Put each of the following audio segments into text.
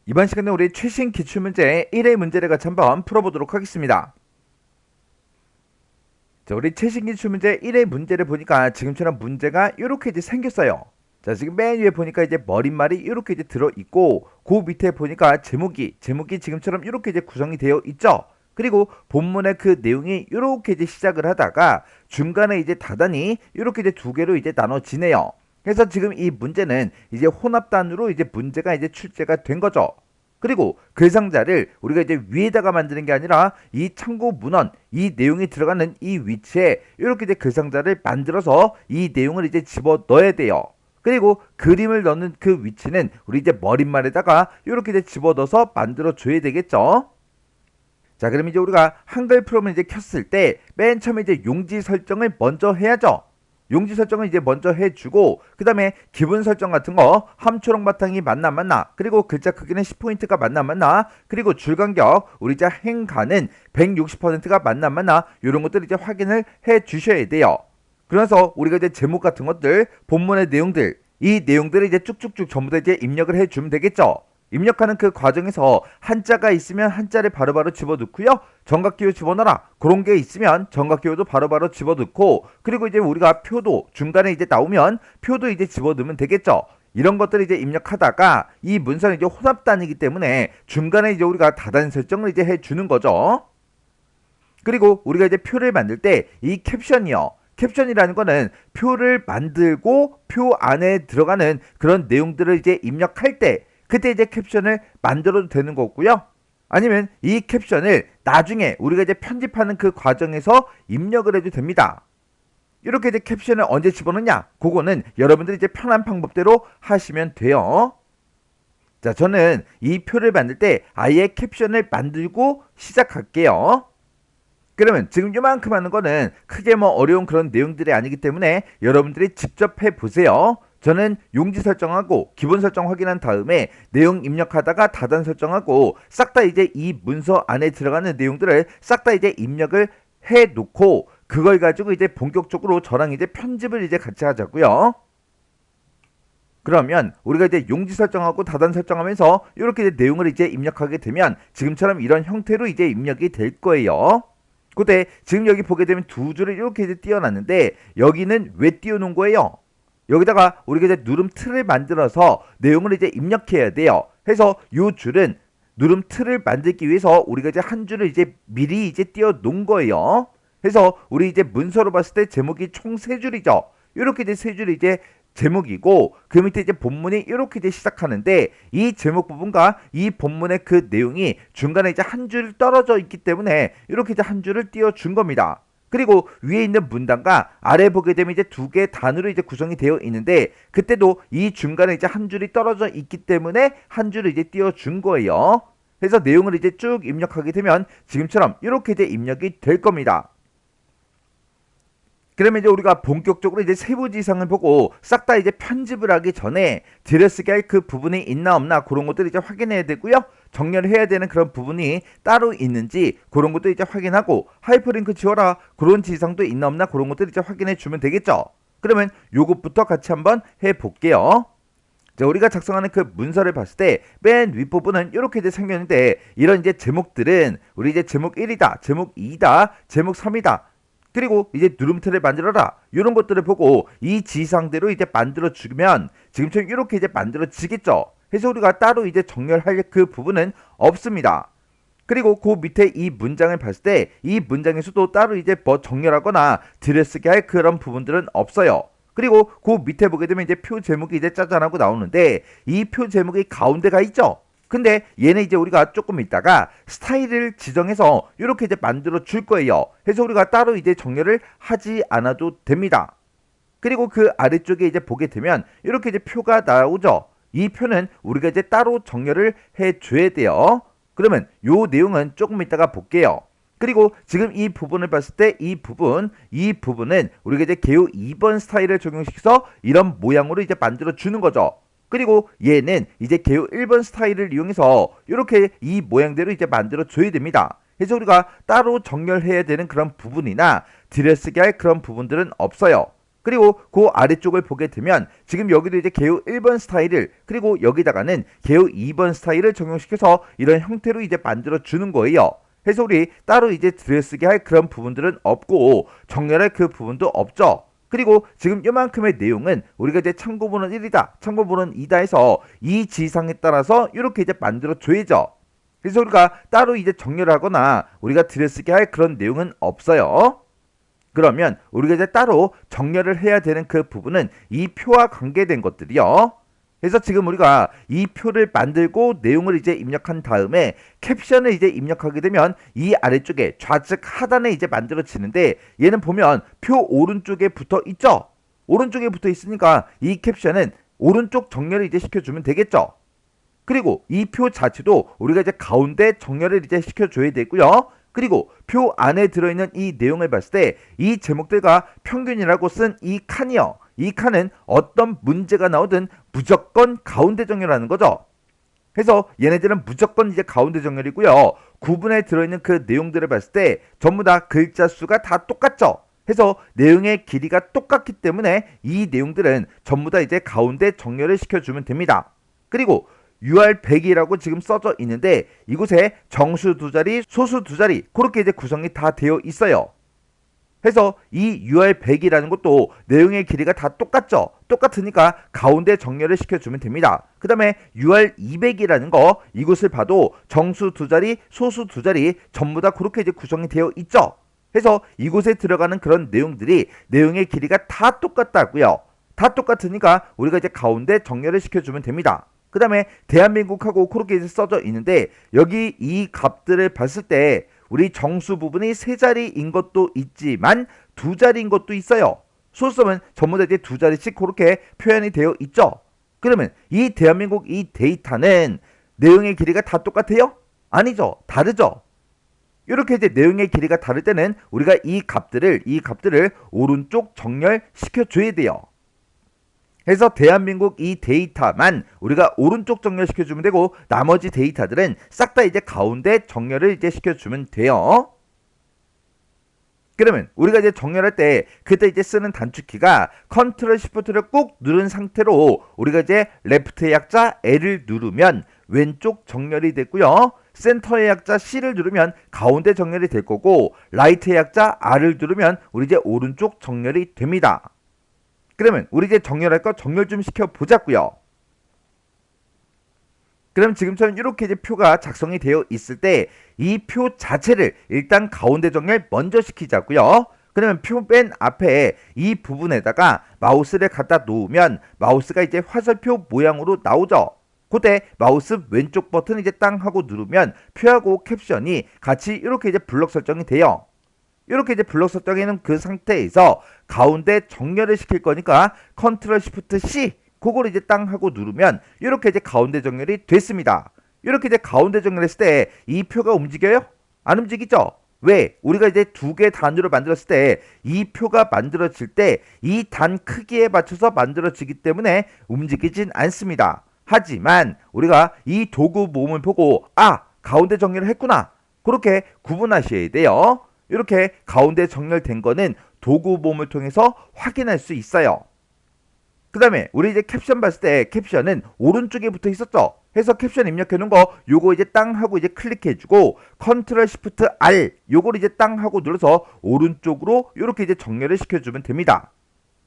이번 시간에 우리 최신 기출문제 1회 문제를 같이 한번 풀어보도록 하겠습니다. 자, 우리 최신 기출문제 1회 문제를 보니까 지금처럼 문제가 이렇게 이제 생겼어요. 자, 지금 맨 위에 보니까 이제 머릿말이 이렇게 이제 들어있고, 그 밑에 보니까 제목이 지금처럼 이렇게 이제 구성이 되어 있죠. 그리고 본문의 그 내용이 이렇게 이제 시작을 하다가 중간에 이제 다단이 이렇게 이제 두 개로 이제 나눠지네요. 그래서 지금 이 문제는 이제 혼합단으로 이제 문제가 이제 출제가 된 거죠. 그리고 글상자를 우리가 이제 위에다가 만드는 게 아니라 이 참고 문헌, 이 내용이 들어가는 이 위치에 이렇게 이제 글상자를 만들어서 이 내용을 이제 집어 넣어야 돼요. 그리고 그림을 넣는 그 위치는 우리 이제 머릿말에다가 이렇게 이제 집어 넣어서 만들어 줘야 되겠죠. 자, 그럼 이제 우리가 한글 프로그램을 이제 켰을 때 맨 처음에 이제 용지 설정을 먼저 해야죠. 용지 설정을 이제 먼저 해주고, 그 다음에 기본 설정 같은 거 함초록 바탕이 맞나, 그리고 글자 크기는 10포인트가 맞나, 그리고 줄 간격 우리 이제 행가는 160%가 맞나 이런 것들 이제 확인을 해 주셔야 돼요. 그래서 우리가 이제 제목 같은 것들, 본문의 내용들, 이 내용들을 이제 쭉쭉쭉 전부 다 이제 입력을 해 주면 되겠죠. 입력하는 그 과정에서 한자가 있으면 한자를 바로바로 집어넣고요. 정각기호 집어넣어라. 그런 게 있으면 정각기호도 바로바로 집어넣고, 그리고 이제 우리가 표도 중간에 이제 나오면 표도 이제 집어넣으면 되겠죠. 이런 것들을 이제 입력하다가 이 문서는 이제 혼합단이기 때문에 중간에 이제 우리가 다단 설정을 이제 해주는 거죠. 그리고 우리가 이제 표를 만들 때 이 캡션이요. 캡션이라는 거는 표를 만들고 표 안에 들어가는 그런 내용들을 이제 입력할 때 그때 이제 캡션을 만들어도 되는 거고요. 아니면 이 캡션을 나중에 우리가 이제 편집하는 그 과정에서 입력을 해도 됩니다. 이렇게 이제 캡션을 언제 집어넣냐? 그거는 여러분들이 이제 편한 방법대로 하시면 돼요. 자, 저는 이 표를 만들 때 아예 캡션을 만들고 시작할게요. 그러면 지금 요만큼 하는 거는 크게 뭐 어려운 그런 내용들이 아니기 때문에 여러분들이 직접 해보세요. 저는 용지 설정하고 기본 설정 확인한 다음에 내용 입력하다가 다단 설정하고 싹 다 이제 이 문서 안에 들어가는 내용들을 싹 다 이제 입력을 해 놓고 그걸 가지고 이제 본격적으로 저랑 이제 편집을 이제 같이 하자고요. 그러면 우리가 이제 용지 설정하고 다단 설정하면서 이렇게 이제 내용을 이제 입력하게 되면 지금처럼 이런 형태로 이제 입력이 될 거예요. 그때 지금 여기 보게 되면 두 줄을 이렇게 이제 띄워놨는데 여기는 왜 띄워놓은 거예요? 여기다가 우리가 이제 누름 틀을 만들어서 내용을 이제 입력해야 돼요. 해서 이 줄은 누름 틀을 만들기 위해서 우리가 이제 한 줄을 이제 미리 이제 띄워 놓은 거예요. 해서 우리 이제 문서로 봤을 때 제목이 총 세 줄이죠. 이렇게 이제 세 줄이 이제 제목이고 그 밑에 이제 본문이 이렇게 이제 시작하는데 이 제목 부분과 이 본문의 그 내용이 중간에 이제 한 줄 떨어져 있기 때문에 이렇게 이제 한 줄을 띄워 준 겁니다. 그리고 위에 있는 문단과 아래 보게 되면 이제 두 개의 단으로 이제 구성이 되어 있는데 그때도 이 중간에 이제 한 줄이 떨어져 있기 때문에 한 줄을 이제 띄워 준 거예요. 그래서 내용을 이제 쭉 입력하게 되면 지금처럼 이렇게 이제 입력이 될 겁니다. 그러면 이제 우리가 본격적으로 이제 세부지상을 보고 싹 다 이제 편집을 하기 전에 들여쓰게 할 그 부분이 있나 없나 그런 것들을 이제 확인해야 되고요. 정렬을 해야 되는 그런 부분이 따로 있는지 그런 것도 이제 확인하고 하이퍼링크 지워라 그런 지상도 있나 없나 그런 것들을 이제 확인해 주면 되겠죠. 그러면 요것부터 같이 한번 해 볼게요. 자, 우리가 작성하는 그 문서를 봤을 때 맨 윗부분은 이렇게 이제 생겼는데 이런 이제 제목들은 우리 이제 제목 1이다, 제목 2다, 제목 3이다. 그리고 이제 누름틀을 만들어라 이런 것들을 보고 이 지상대로 이제 만들어 주면 지금처럼 이렇게 이제 만들어지겠죠. 그래서 우리가 따로 이제 정렬할 그 부분은 없습니다. 그리고 그 밑에 이 문장을 봤을 때 이 문장에서도 따로 이제 뭐 정렬하거나 들여쓰게 할 그런 부분들은 없어요. 그리고 그 밑에 보게 되면 이제 표 제목이 이제 짜잔하고 나오는데 이 표 제목이 가운데가 있죠. 근데 얘는 이제 우리가 조금 있다가 스타일을 지정해서 이렇게 이제 만들어 줄 거예요. 그래서 우리가 따로 이제 정렬을 하지 않아도 됩니다. 그리고 그 아래쪽에 이제 보게 되면 이렇게 이제 표가 나오죠. 이 표는 우리가 이제 따로 정렬을 해 줘야 돼요. 그러면 요 내용은 조금 이따가 볼게요. 그리고 지금 이 부분을 봤을 때 이 부분은 우리가 이제 개요 2번 스타일을 적용시켜서 이런 모양으로 이제 만들어 주는 거죠. 그리고 얘는 이제 개요 1번 스타일을 이용해서 이렇게 이 모양대로 이제 만들어 줘야 됩니다. 그래서 우리가 따로 정렬해야 되는 그런 부분이나 들여쓰게 할 그런 부분들은 없어요. 그리고 그 아래쪽을 보게 되면 지금 여기도 이제 개요 1번 스타일을 그리고 여기다가는 개요 2번 스타일을 적용시켜서 이런 형태로 이제 만들어 주는 거예요. 그래서 우리 따로 이제 들여쓰게 할 그런 부분들은 없고 정렬할 그 부분도 없죠. 그리고 지금 이만큼의 내용은 우리가 이제 참고문헌 1이다, 참고문헌 2다 해서 이 지상에 따라서 이렇게 이제 만들어 줘야죠. 그래서 우리가 따로 이제 정렬하거나 우리가 들여쓰게 할 그런 내용은 없어요. 그러면 우리가 이제 따로 정렬을 해야 되는 그 부분은 이 표와 관계된 것들이요. 그래서 지금 우리가 이 표를 만들고 내용을 이제 입력한 다음에 캡션을 이제 입력하게 되면 이 아래쪽에 좌측 하단에 이제 만들어지는데 얘는 보면 표 오른쪽에 붙어 있죠. 오른쪽에 붙어 있으니까 이 캡션은 오른쪽 정렬을 이제 시켜주면 되겠죠. 그리고 이 표 자체도 우리가 이제 가운데 정렬을 이제 시켜줘야 되고요. 그리고 표 안에 들어있는 이 내용을 봤을 때 이 제목들과 평균이라고 쓴 이 칸이요. 이 칸은 어떤 문제가 나오든 무조건 가운데 정렬하는 거죠. 그래서 얘네들은 무조건 이제 가운데 정렬이고요. 구분에 들어있는 그 내용들을 봤을 때 전부 다 글자 수가 다 똑같죠. 해서 내용의 길이가 똑같기 때문에 이 내용들은 전부 다 이제 가운데 정렬을 시켜주면 됩니다. 그리고 UR100이라고 지금 써져 있는데 이곳에 정수 두 자리, 소수 두 자리 그렇게 이제 구성이 다 되어 있어요. 해서 이 UR100이라는 것도 내용의 길이가 다 똑같죠. 똑같으니까 가운데 정렬을 시켜주면 됩니다. 그 다음에 UR200이라는 거 이곳을 봐도 정수 두 자리, 소수 두 자리 전부 다 그렇게 이제 구성이 되어 있죠. 해서 이곳에 들어가는 그런 내용들이 내용의 길이가 다 똑같다고요. 다 똑같으니까 우리가 이제 가운데 정렬을 시켜주면 됩니다. 그 다음에 대한민국하고 그렇게 이제 써져 있는데 여기 이 값들을 봤을 때 우리 정수 부분이 세 자리인 것도 있지만 두 자리인 것도 있어요. 소수점은 전부 다 이제 두 자리씩 그렇게 표현이 되어 있죠. 그러면 이 대한민국 이 데이터는 내용의 길이가 다 똑같아요? 아니죠. 다르죠. 이렇게 이제 내용의 길이가 다를 때는 우리가 이 값들을 오른쪽 정렬시켜 줘야 돼요. 그래서 대한민국 이 데이터만 우리가 오른쪽 정렬시켜주면 되고 나머지 데이터들은 싹 다 이제 가운데 정렬을 이제 시켜주면 돼요. 그러면 우리가 이제 정렬할 때 그때 이제 쓰는 단축키가 컨트롤 시프트를 꾹 누른 상태로 우리가 이제 레프트의 약자 L을 누르면 왼쪽 정렬이 됐고요. 센터의 약자 C를 누르면 가운데 정렬이 될 거고 라이트의 약자 R을 누르면 우리 이제 오른쪽 정렬이 됩니다. 그러면 우리 이제 정렬할 거 정렬 좀 시켜보자고요. 그럼 지금처럼 이렇게 이제 표가 작성이 되어 있을 때 이 표 자체를 일단 가운데 정렬 먼저 시키자고요. 그러면 표 맨 앞에 이 부분에다가 마우스를 갖다 놓으면 마우스가 이제 화살표 모양으로 나오죠. 그때 마우스 왼쪽 버튼 이제 땅 하고 누르면 표하고 캡션이 같이 이렇게 이제 블럭 설정이 돼요. 이렇게 이제 블럭 설정해놓은 그 상태에서 가운데 정렬을 시킬 거니까 컨트롤 시프트 C 그걸 이제 땅 하고 누르면 이렇게 이제 가운데 정렬이 됐습니다. 이렇게 이제 가운데 정렬했을 때 이 표가 움직여요? 안 움직이죠? 왜? 우리가 이제 두 개 단위로 만들었을 때 이 표가 만들어질 때 이 단 크기에 맞춰서 만들어지기 때문에 움직이진 않습니다. 하지만 우리가 이 도구 모음을 보고 가운데 정렬을 했구나 그렇게 구분하셔야 돼요. 이렇게 가운데 정렬된 거는 도구 모음을 통해서 확인할 수 있어요. 그 다음에 우리 이제 캡션 봤을 때 캡션은 오른쪽에 붙어 있었죠. 해서 캡션 입력해 놓은 거 요거 이제 땅 하고 이제 클릭해 주고 컨트롤 시프트 R 요걸 이제 땅 하고 눌러서 오른쪽으로 이렇게 이제 정렬을 시켜주면 됩니다.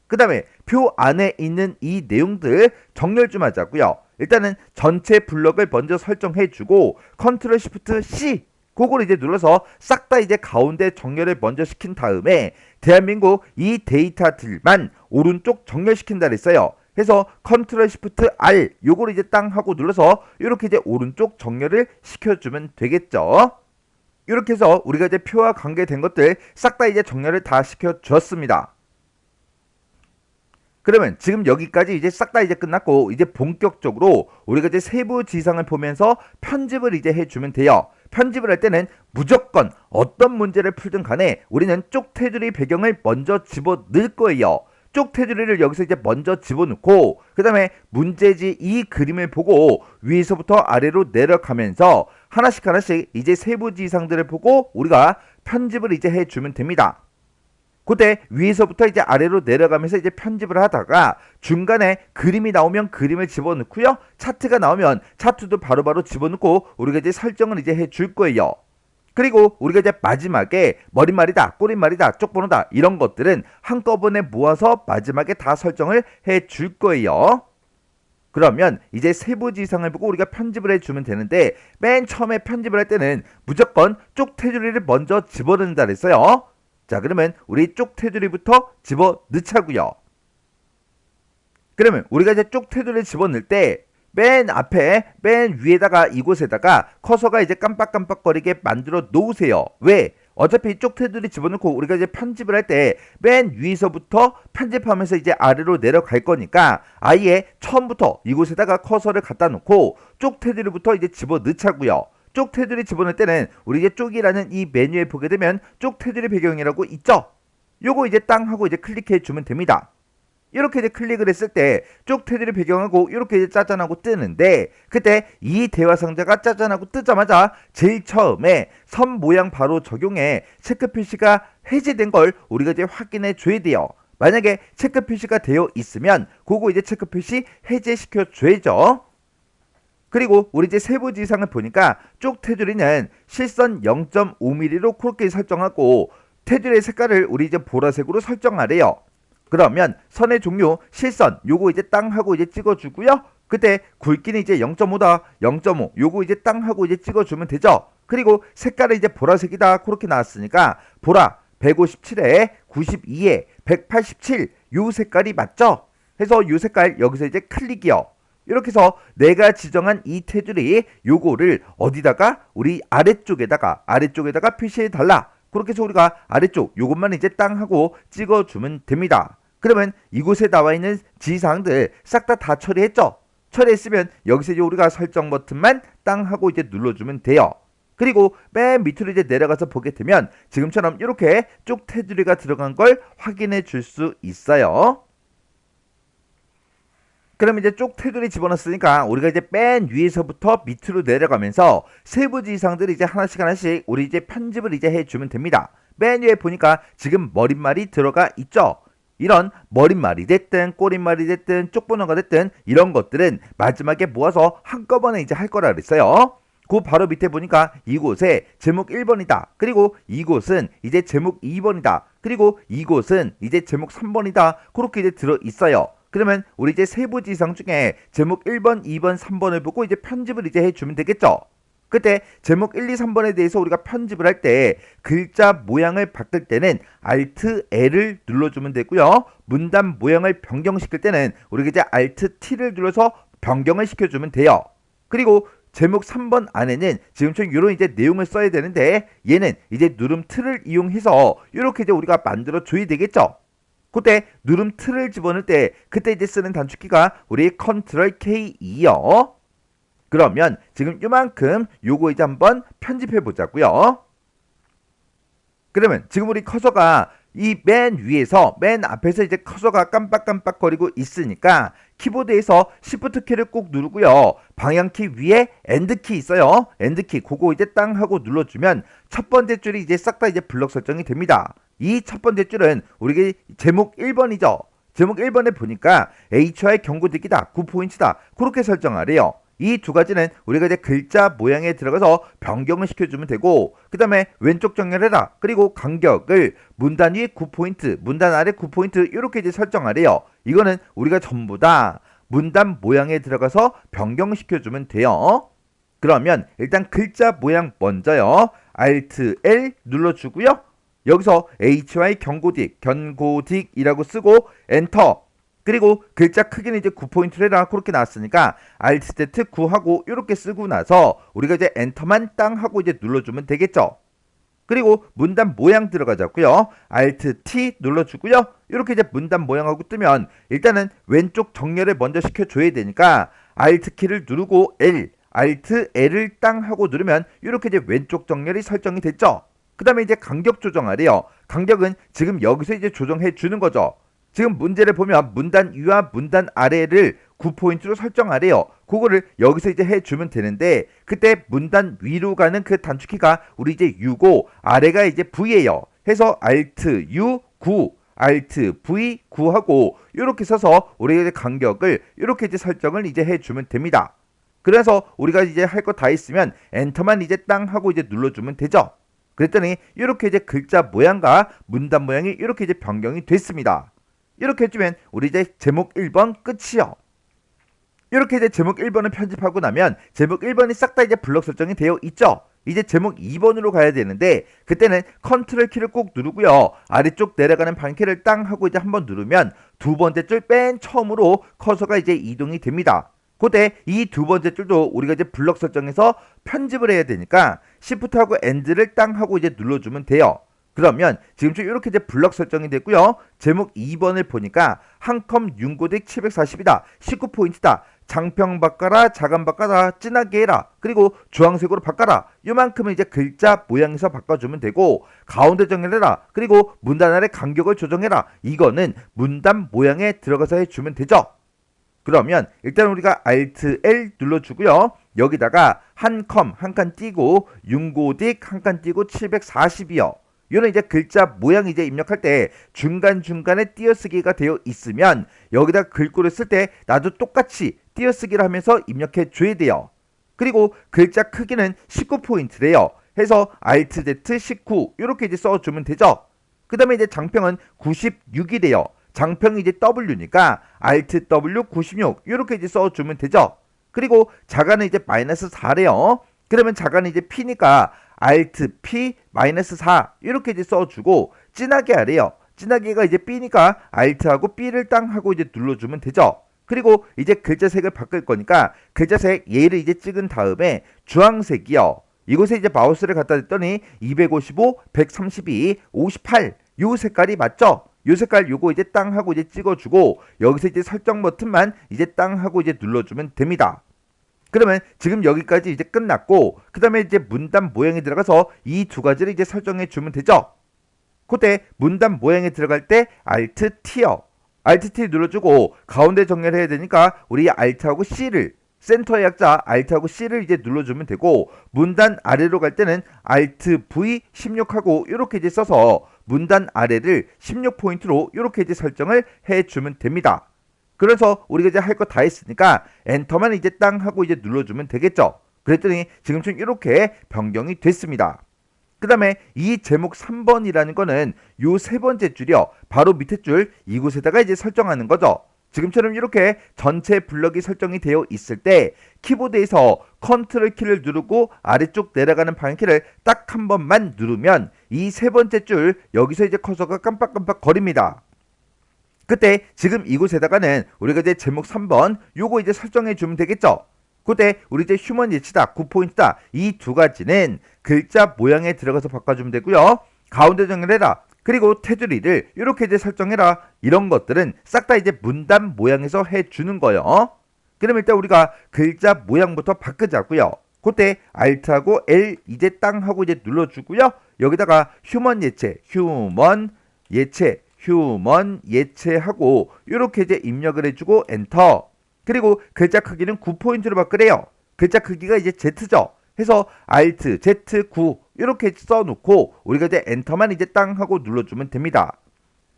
그 다음에 표 안에 있는 이 내용들 정렬 좀 하자고요. 일단은 전체 블럭을 먼저 설정해 주고 컨트롤 시프트 C 그걸 이제 눌러서 싹 다 이제 가운데 정렬을 먼저 시킨 다음에 대한민국 이 데이터들만 오른쪽 정렬시킨다 그랬어요. 해서 컨트롤 시프트 R 요걸 이제 땅 하고 눌러서 이렇게 이제 오른쪽 정렬을 시켜주면 되겠죠. 이렇게 해서 우리가 이제 표와 관계된 것들 싹 다 이제 정렬을 다 시켜주었습니다. 그러면 지금 여기까지 이제 싹 다 이제 끝났고 이제 본격적으로 우리가 이제 세부 지상을 보면서 편집을 이제 해주면 돼요. 편집을 할 때는 무조건 어떤 문제를 풀든 간에 우리는 쪽 테두리 배경을 먼저 집어 넣을 거예요. 쪽 테두리를 여기서 이제 먼저 집어넣고 그 다음에 문제지 이 그림을 보고 위에서부터 아래로 내려가면서 하나씩 이제 세부 지상들을 보고 우리가 편집을 이제 해주면 됩니다. 그때 위에서부터 이제 아래로 내려가면서 이제 편집을 하다가 중간에 그림이 나오면 그림을 집어넣고요. 차트가 나오면 차트도 바로바로 집어넣고 우리가 이제 설정을 이제 해줄 거예요. 그리고 우리가 이제 마지막에 머릿말이다, 꼬릿말이다, 쪽번호다 이런 것들은 한꺼번에 모아서 마지막에 다 설정을 해줄 거예요. 그러면 이제 세부지상을 보고 우리가 편집을 해주면 되는데 맨 처음에 편집을 할 때는 무조건 쪽 테두리를 먼저 집어넣는다 그랬어요. 자, 그러면 우리 쪽 테두리부터 집어넣자고요. 그러면 우리가 이제 쪽 테두리를 집어넣을 때 맨 앞에 맨 위에다가 이곳에다가 커서가 이제 깜빡깜빡거리게 만들어 놓으세요. 왜? 어차피 쪽 테두리 집어넣고 우리가 이제 편집을 할 때 맨 위에서부터 편집하면서 이제 아래로 내려갈 거니까 아예 처음부터 이곳에다가 커서를 갖다 놓고 쪽 테두리부터 이제 집어넣자고요. 쪽 테두리 집어넣을 때는 우리 이제 쪽이라는 이 메뉴에 보게 되면 쪽 테두리 배경이라고 있죠? 요거 이제 땅 하고 이제 클릭해 주면 됩니다. 이렇게 이제 클릭을 했을 때 쪽 테두리 배경하고 이렇게 이제 짜잔하고 뜨는데 그때 이 대화 상자가 짜잔하고 뜨자마자 제일 처음에 선 모양 바로 적용해 체크 표시가 해제된 걸 우리가 이제 확인해 줘야 돼요. 만약에 체크 표시가 되어 있으면 그거 이제 체크 표시 해제시켜 줘야죠. 그리고 우리 이제 세부지상을 보니까 쪽 테두리는 실선 0.5mm로 그렇게 설정하고 테두리의 색깔을 우리 이제 보라색으로 설정하래요. 그러면 선의 종류 실선 요거 이제 땅 하고 이제 찍어주고요. 그때 굵기는 이제 0.5다 0.5 요거 이제 땅 하고 이제 찍어주면 되죠. 그리고 색깔은 이제 보라색이다 그렇게 나왔으니까 보라 157에 92에 187 요 색깔이 맞죠? 해서 요 색깔 여기서 이제 클릭이요. 이렇게 해서 내가 지정한 이 테두리 요거를 어디다가 우리 아래쪽에다가 표시해 달라. 그렇게 해서 우리가 아래쪽 요것만 이제 땅 하고 찍어주면 됩니다. 그러면 이곳에 나와 있는 지상들 싹 다 처리했죠? 처리했으면 여기서 이제 우리가 설정 버튼만 땅 하고 이제 눌러주면 돼요. 그리고 맨 밑으로 이제 내려가서 보게 되면 지금처럼 이렇게 쪽 테두리가 들어간 걸 확인해 줄 수 있어요. 그럼 이제 쪽 테두리 집어넣었으니까 우리가 이제 맨 위에서부터 밑으로 내려가면서 세부 지상들을 이제 하나씩 우리 이제 편집을 이제 해주면 됩니다. 맨 위에 보니까 지금 머릿말이 들어가 있죠. 이런 머릿말이 됐든 꼬릿말이 됐든 쪽번호가 됐든 이런 것들은 마지막에 모아서 한꺼번에 이제 할 거라 그랬어요. 그 바로 밑에 보니까 이곳에 제목 1번이다. 그리고 이곳은 이제 제목 2번이다. 그리고 이곳은 이제 제목 3번이다. 그렇게 이제 들어 있어요. 그러면 우리 이제 세부지상 중에 제목 1번, 2번, 3번을 보고 이제 편집을 이제 해주면 되겠죠. 그때 제목 1, 2, 3번에 대해서 우리가 편집을 할 때 글자 모양을 바꿀 때는 Alt L을 눌러주면 되고요. 문단 모양을 변경시킬 때는 우리가 이제 Alt T를 눌러서 변경을 시켜주면 돼요. 그리고 제목 3번 안에는 지금처럼 이런 이제 내용을 써야 되는데 얘는 이제 누름 틀을 이용해서 이렇게 이제 우리가 만들어 줘야 되겠죠. 그때 누름 틀을 집어넣을 때 그때 이제 쓰는 단축키가 우리 컨트롤 K2요. 그러면 지금 요만큼 요거 이제 한번 편집해 보자고요. 그러면 지금 우리 커서가 이 맨 위에서 맨 앞에서 이제 커서가 깜빡깜빡거리고 있으니까 키보드에서 Shift 키를 꼭 누르고요. 방향키 위에 엔드키 있어요. 엔드키 그거 이제 땅 하고 눌러주면 첫 번째 줄이 이제 싹 다 이제 블럭 설정이 됩니다. 이 첫 번째 줄은 우리 제목 1번이죠. 제목 1번에 보니까 HY 경고되기다 9포인트다 그렇게 설정하래요. 이 두 가지는 우리가 이제 글자 모양에 들어가서 변경을 시켜주면 되고 그 다음에 왼쪽 정렬해라. 그리고 간격을 문단 위 9포인트, 문단 아래 9포인트 이렇게 이제 설정하래요. 이거는 우리가 전부 다 문단 모양에 들어가서 변경시켜주면 돼요. 그러면 일단 글자 모양 먼저요. Alt L 눌러주고요. 여기서 HY 견고딕이라고 쓰고 엔터. 그리고 글자 크기는 이제 9포인트를 해라 그렇게 나왔으니까 Alt Z 9하고 이렇게 쓰고 나서 우리가 이제 엔터만 땅 하고 이제 눌러주면 되겠죠. 그리고 문단 모양 들어가자고요. Alt T 눌러주고요. 이렇게 이제 문단 모양하고 뜨면 일단은 왼쪽 정렬을 먼저 시켜줘야 되니까 Alt 키를 누르고 L, Alt L을 땅 하고 누르면 이렇게 이제 왼쪽 정렬이 설정이 됐죠. 그 다음에 이제 간격 조정하래요. 간격은 지금 여기서 이제 조정해 주는 거죠. 지금 문제를 보면 문단 위와 문단 아래를 9포인트로 설정하래요. 그거를 여기서 이제 해주면 되는데 그때 문단 위로 가는 그 단축키가 우리 이제 U고 아래가 이제 V예요. 해서 Alt U 9, Alt V 9하고 이렇게 써서 우리가 이제 간격을 이렇게 이제 설정을 이제 해주면 됩니다. 그래서 우리가 이제 할 거 다 있으면 엔터만 이제 땅 하고 이제 눌러주면 되죠. 그랬더니 이렇게 이제 글자 모양과 문단 모양이 이렇게 이제 변경이 됐습니다. 이렇게 해주면 우리 이제 제목 1번 끝이요. 이렇게 이제 제목 1번을 편집하고 나면 제목 1번이 싹 다 이제 블럭 설정이 되어 있죠. 이제 제목 2번으로 가야 되는데 그때는 컨트롤 키를 꼭 누르고요. 아래쪽 내려가는 방키를 땅 하고 이제 한번 누르면 두 번째 줄 맨 처음으로 커서가 이제 이동이 됩니다. 그때 이 두 번째 줄도 우리가 이제 블럭 설정해서 편집을 해야 되니까 Shift하고 End를 땅 하고 이제 눌러주면 돼요. 그러면 지금쯤 이렇게 이제 블럭 설정이 됐고요. 제목 2번을 보니까 한컴 윤고딕 740이다. 19포인트다. 장평 바꿔라, 자간 바꿔라, 진하게 해라, 그리고 주황색으로 바꿔라. 요만큼은 이제 글자 모양에서 바꿔주면 되고 가운데 정렬해라, 그리고 문단 아래 간격을 조정해라. 이거는 문단 모양에 들어가서 해주면 되죠. 그러면 일단 우리가 Alt L 눌러주고요. 여기다가 한 칸 띄고 윤고딕 한 칸 띄고 740이요. 이거는 이제 글자 모양 이제 입력할 때 중간중간에 띄어쓰기가 되어 있으면 여기다 글꼴을 쓸 때 나도 똑같이 띄어쓰기를 하면서 입력해 줘야 돼요. 그리고 글자 크기는 19포인트래요. 해서 Alt Z 19 이렇게 이제 써주면 되죠. 그 다음에 이제 장평은 96이래요. 장평이 이제 W니까 Alt W 96 이렇게 이제 써주면 되죠. 그리고 자간은 이제 마이너스 4래요. 그러면 자간은 이제 P니까 Alt P 마이너스 4 이렇게 이제 써주고 진하게 하래요. 진하게가 이제 B니까 Alt하고 B를 땅 하고 이제 눌러주면 되죠. 그리고 이제 글자색을 바꿀 거니까 글자색 얘를 이제 찍은 다음에 주황색이요. 이곳에 이제 마우스를 갖다 댔더니 255, 132, 58 요 색깔이 맞죠? 요 색깔 요거 이제 땅 하고 이제 찍어주고 여기서 이제 설정 버튼만 이제 땅 하고 이제 눌러주면 됩니다. 그러면 지금 여기까지 이제 끝났고 그 다음에 이제 문단 모양에 들어가서 이 두 가지를 이제 설정해 주면 되죠. 그때 문단 모양에 들어갈 때 Alt T요. Alt T 눌러주고 가운데 정렬해야 되니까 우리 Alt하고 C를 센터의 약자 Alt하고 C를 이제 눌러주면 되고 문단 아래로 갈 때는 Alt V 16하고 이렇게 이제 써서 문단 아래를 16포인트로 이렇게 이제 설정을 해주면 됩니다. 그래서 우리가 이제 할 거 다 했으니까 엔터만 이제 땅 하고 이제 눌러주면 되겠죠. 그랬더니 지금쯤 이렇게 변경이 됐습니다. 그 다음에 이 제목 3번이라는 거는 요 세 번째 줄이요. 바로 밑에 줄 이곳에다가 이제 설정하는 거죠. 지금처럼 이렇게 전체 블럭이 설정이 되어 있을 때 키보드에서 컨트롤 키를 누르고 아래쪽 내려가는 방향키를 딱 한 번만 누르면 이 세 번째 줄 여기서 이제 커서가 깜빡깜빡 거립니다. 그때 지금 이곳에다가는 우리가 이제 제목 3번 요거 이제 설정해 주면 되겠죠. 그때 우리 이제 휴먼 예치다 9포인트다 이 두 가지는 글자 모양에 들어가서 바꿔주면 되고요. 가운데 정렬해라, 그리고 테두리를 이렇게 이제 설정해라. 이런 것들은 싹 다 이제 문단 모양에서 해주는 거예요. 그럼 일단 우리가 글자 모양부터 바꾸자고요. 그때 Alt하고 L 이제 땅 하고 이제 눌러주고요. 여기다가 휴먼 예체하고 이렇게 이제 입력을 해주고 엔터. 그리고 글자 크기는 9포인트로 바꾸래요. 글자 크기가 이제 Z죠. 해서 Alt Z9 이렇게 써놓고 우리가 이제 엔터만 이제 땅 하고 눌러주면 됩니다.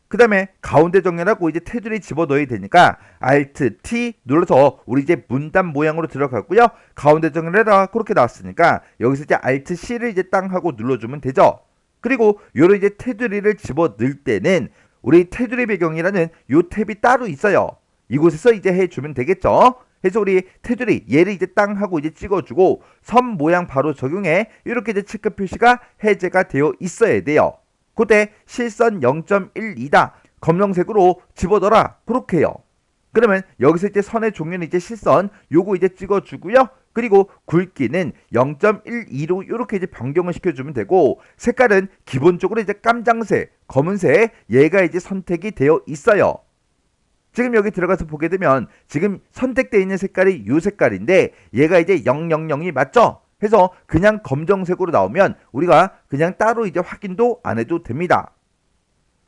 그 다음에 가운데 정렬하고 이제 테두리 집어넣어야 되니까 Alt T 눌러서 우리 이제 문단 모양으로 들어갔고요. 가운데 정렬해라 그렇게 나왔으니까 여기서 이제 Alt C를 이제 땅 하고 눌러주면 되죠. 그리고 요런 이제 테두리를 집어넣을 때는 우리 테두리 배경이라는 요 탭이 따로 있어요. 이곳에서 이제 해주면 되겠죠. 그래서 우리 테두리 얘를 이제 땅 하고 이제 찍어주고 선 모양 바로 적용해 이렇게 이제 체크 표시가 해제가 되어 있어야 돼요. 그때 실선 0.12다 검정색으로 집어넣어라 그렇게 해요. 그러면 여기서 이제 선의 종류는 이제 실선 요거 이제 찍어주고요. 그리고 굵기는 0.12로 이렇게 이제 변경을 시켜주면 되고 색깔은 기본적으로 이제 깜장색, 검은색 얘가 이제 선택이 되어 있어요. 지금 여기 들어가서 보게 되면 지금 선택되어 있는 색깔이 이 색깔인데 얘가 이제 000이 맞죠? 해서 그냥 검정색으로 나오면 우리가 그냥 따로 이제 확인도 안 해도 됩니다.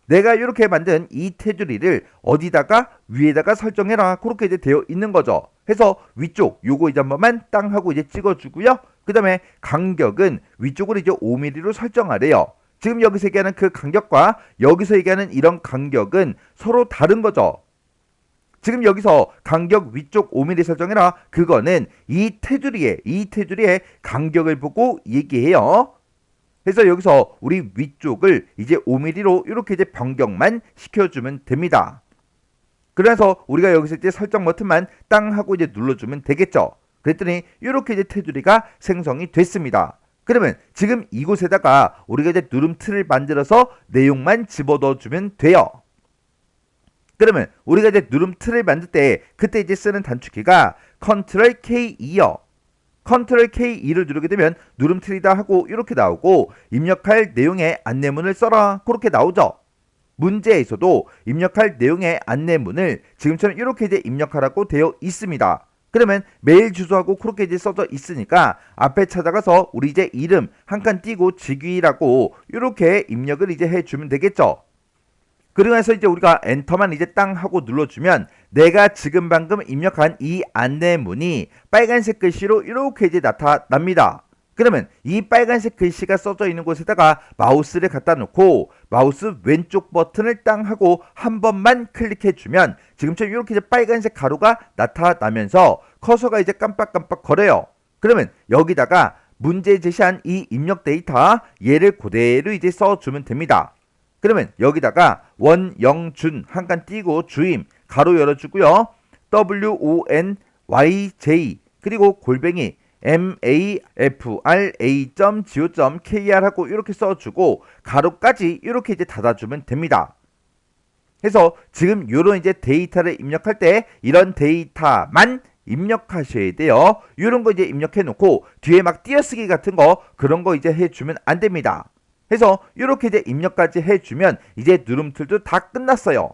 내가 이렇게 만든 이 테두리를 어디다가 위에다가 설정해라 그렇게 이제 되어 있는 거죠. 해서 위쪽 요거 이제 한 번만 땅 하고 이제 찍어주고요. 그 다음에 간격은 위쪽으로 이제 5mm로 설정하래요. 지금 여기서 얘기하는 그 간격과 여기서 얘기하는 이런 간격은 서로 다른 거죠. 지금 여기서 간격 위쪽 5mm 설정해라. 그거는 이 테두리의 간격을 보고 얘기해요. 그래서 여기서 우리 위쪽을 이제 5mm로 이렇게 이제 변경만 시켜주면 됩니다. 그래서 우리가 여기서 이제 설정 버튼만 땅 하고 이제 눌러주면 되겠죠. 그랬더니 이렇게 이제 테두리가 생성이 됐습니다. 그러면 지금 이곳에다가 우리가 이제 누름틀을 만들어서 내용만 집어넣어주면 돼요. 그러면 우리가 이제 누름틀을 만들 때 그때 이제 쓰는 단축키가 Ctrl K2요. Ctrl K2를 누르게 되면 누름틀이다 하고 이렇게 나오고 입력할 내용의 안내문을 써라 그렇게 나오죠. 문제에서도 입력할 내용의 안내문을 지금처럼 이렇게 이제 입력하라고 되어 있습니다. 그러면 메일 주소하고 그렇게 이제 써져 있으니까 앞에 찾아가서 우리 이제 이름 한 칸 띄고 직위라고 이렇게 입력을 이제 해주면 되겠죠. 그러면서 이제 우리가 엔터만 이제 땅 하고 눌러주면 내가 지금 방금 입력한 이 안내문이 빨간색 글씨로 이렇게 이제 나타납니다. 그러면 이 빨간색 글씨가 써져 있는 곳에다가 마우스를 갖다 놓고 마우스 왼쪽 버튼을 땅 하고 한 번만 클릭해주면 지금처럼 이렇게 이제 빨간색 가루가 나타나면서 커서가 이제 깜빡깜빡 거려요. 그러면 여기다가 문제 제시한 이 입력 데이터 얘를 그대로 이제 써주면 됩니다. 그러면 여기다가 원영준 한 칸 띄고 주임 가로 열어주고요. WONYJ 그리고 골뱅이 mafra.go.kr 하고 이렇게 써주고 가로까지 이렇게 이제 닫아주면 됩니다. 그래서 지금 요런 이제 데이터를 입력할 때 이런 데이터만 입력하셔야 돼요. 요런 거 이제 입력해 놓고 뒤에 막 띄어쓰기 같은 거 그런 거 이제 해주면 안 됩니다. 그래서 이렇게 이제 입력까지 해주면 이제 누름틀도 다 끝났어요.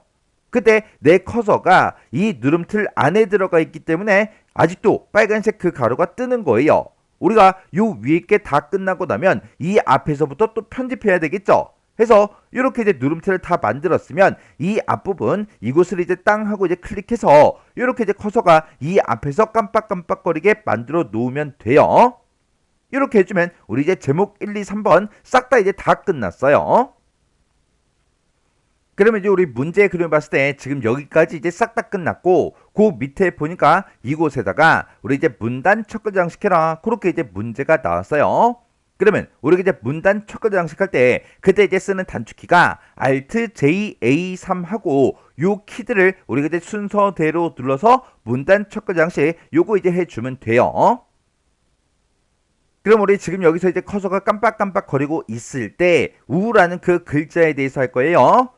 그때 내 커서가 이 누름틀 안에 들어가 있기 때문에 아직도 빨간색 그 가루가 뜨는 거예요. 우리가 요 위에 게 다 끝나고 나면 이 앞에서부터 또 편집해야 되겠죠. 해서 이렇게 이제 누름틀을 다 만들었으면 이 앞부분 이곳을 이제 땅 하고 이제 클릭해서 이렇게 이제 커서가 이 앞에서 깜빡깜빡거리게 만들어 놓으면 돼요. 이렇게 해주면 우리 이제 제목 1, 2, 3번 싹 다 이제 다 끝났어요. 그러면 이제 우리 문제 그림 봤을 때 지금 여기까지 이제 싹 다 끝났고 그 밑에 보니까 이곳에다가 우리 이제 문단 첫 글자 장식해라 그렇게 이제 문제가 나왔어요. 그러면 우리가 이제 문단 첫 글자 장식할 때 그때 이제 쓰는 단축키가 Alt J A3 하고 요 키들을 우리가 이제 순서대로 눌러서 문단 첫 글자 장식 요거 이제 해주면 돼요. 그럼 우리 지금 여기서 이제 커서가 깜빡깜빡 거리고 있을 때 우라는 그 글자에 대해서 할 거예요.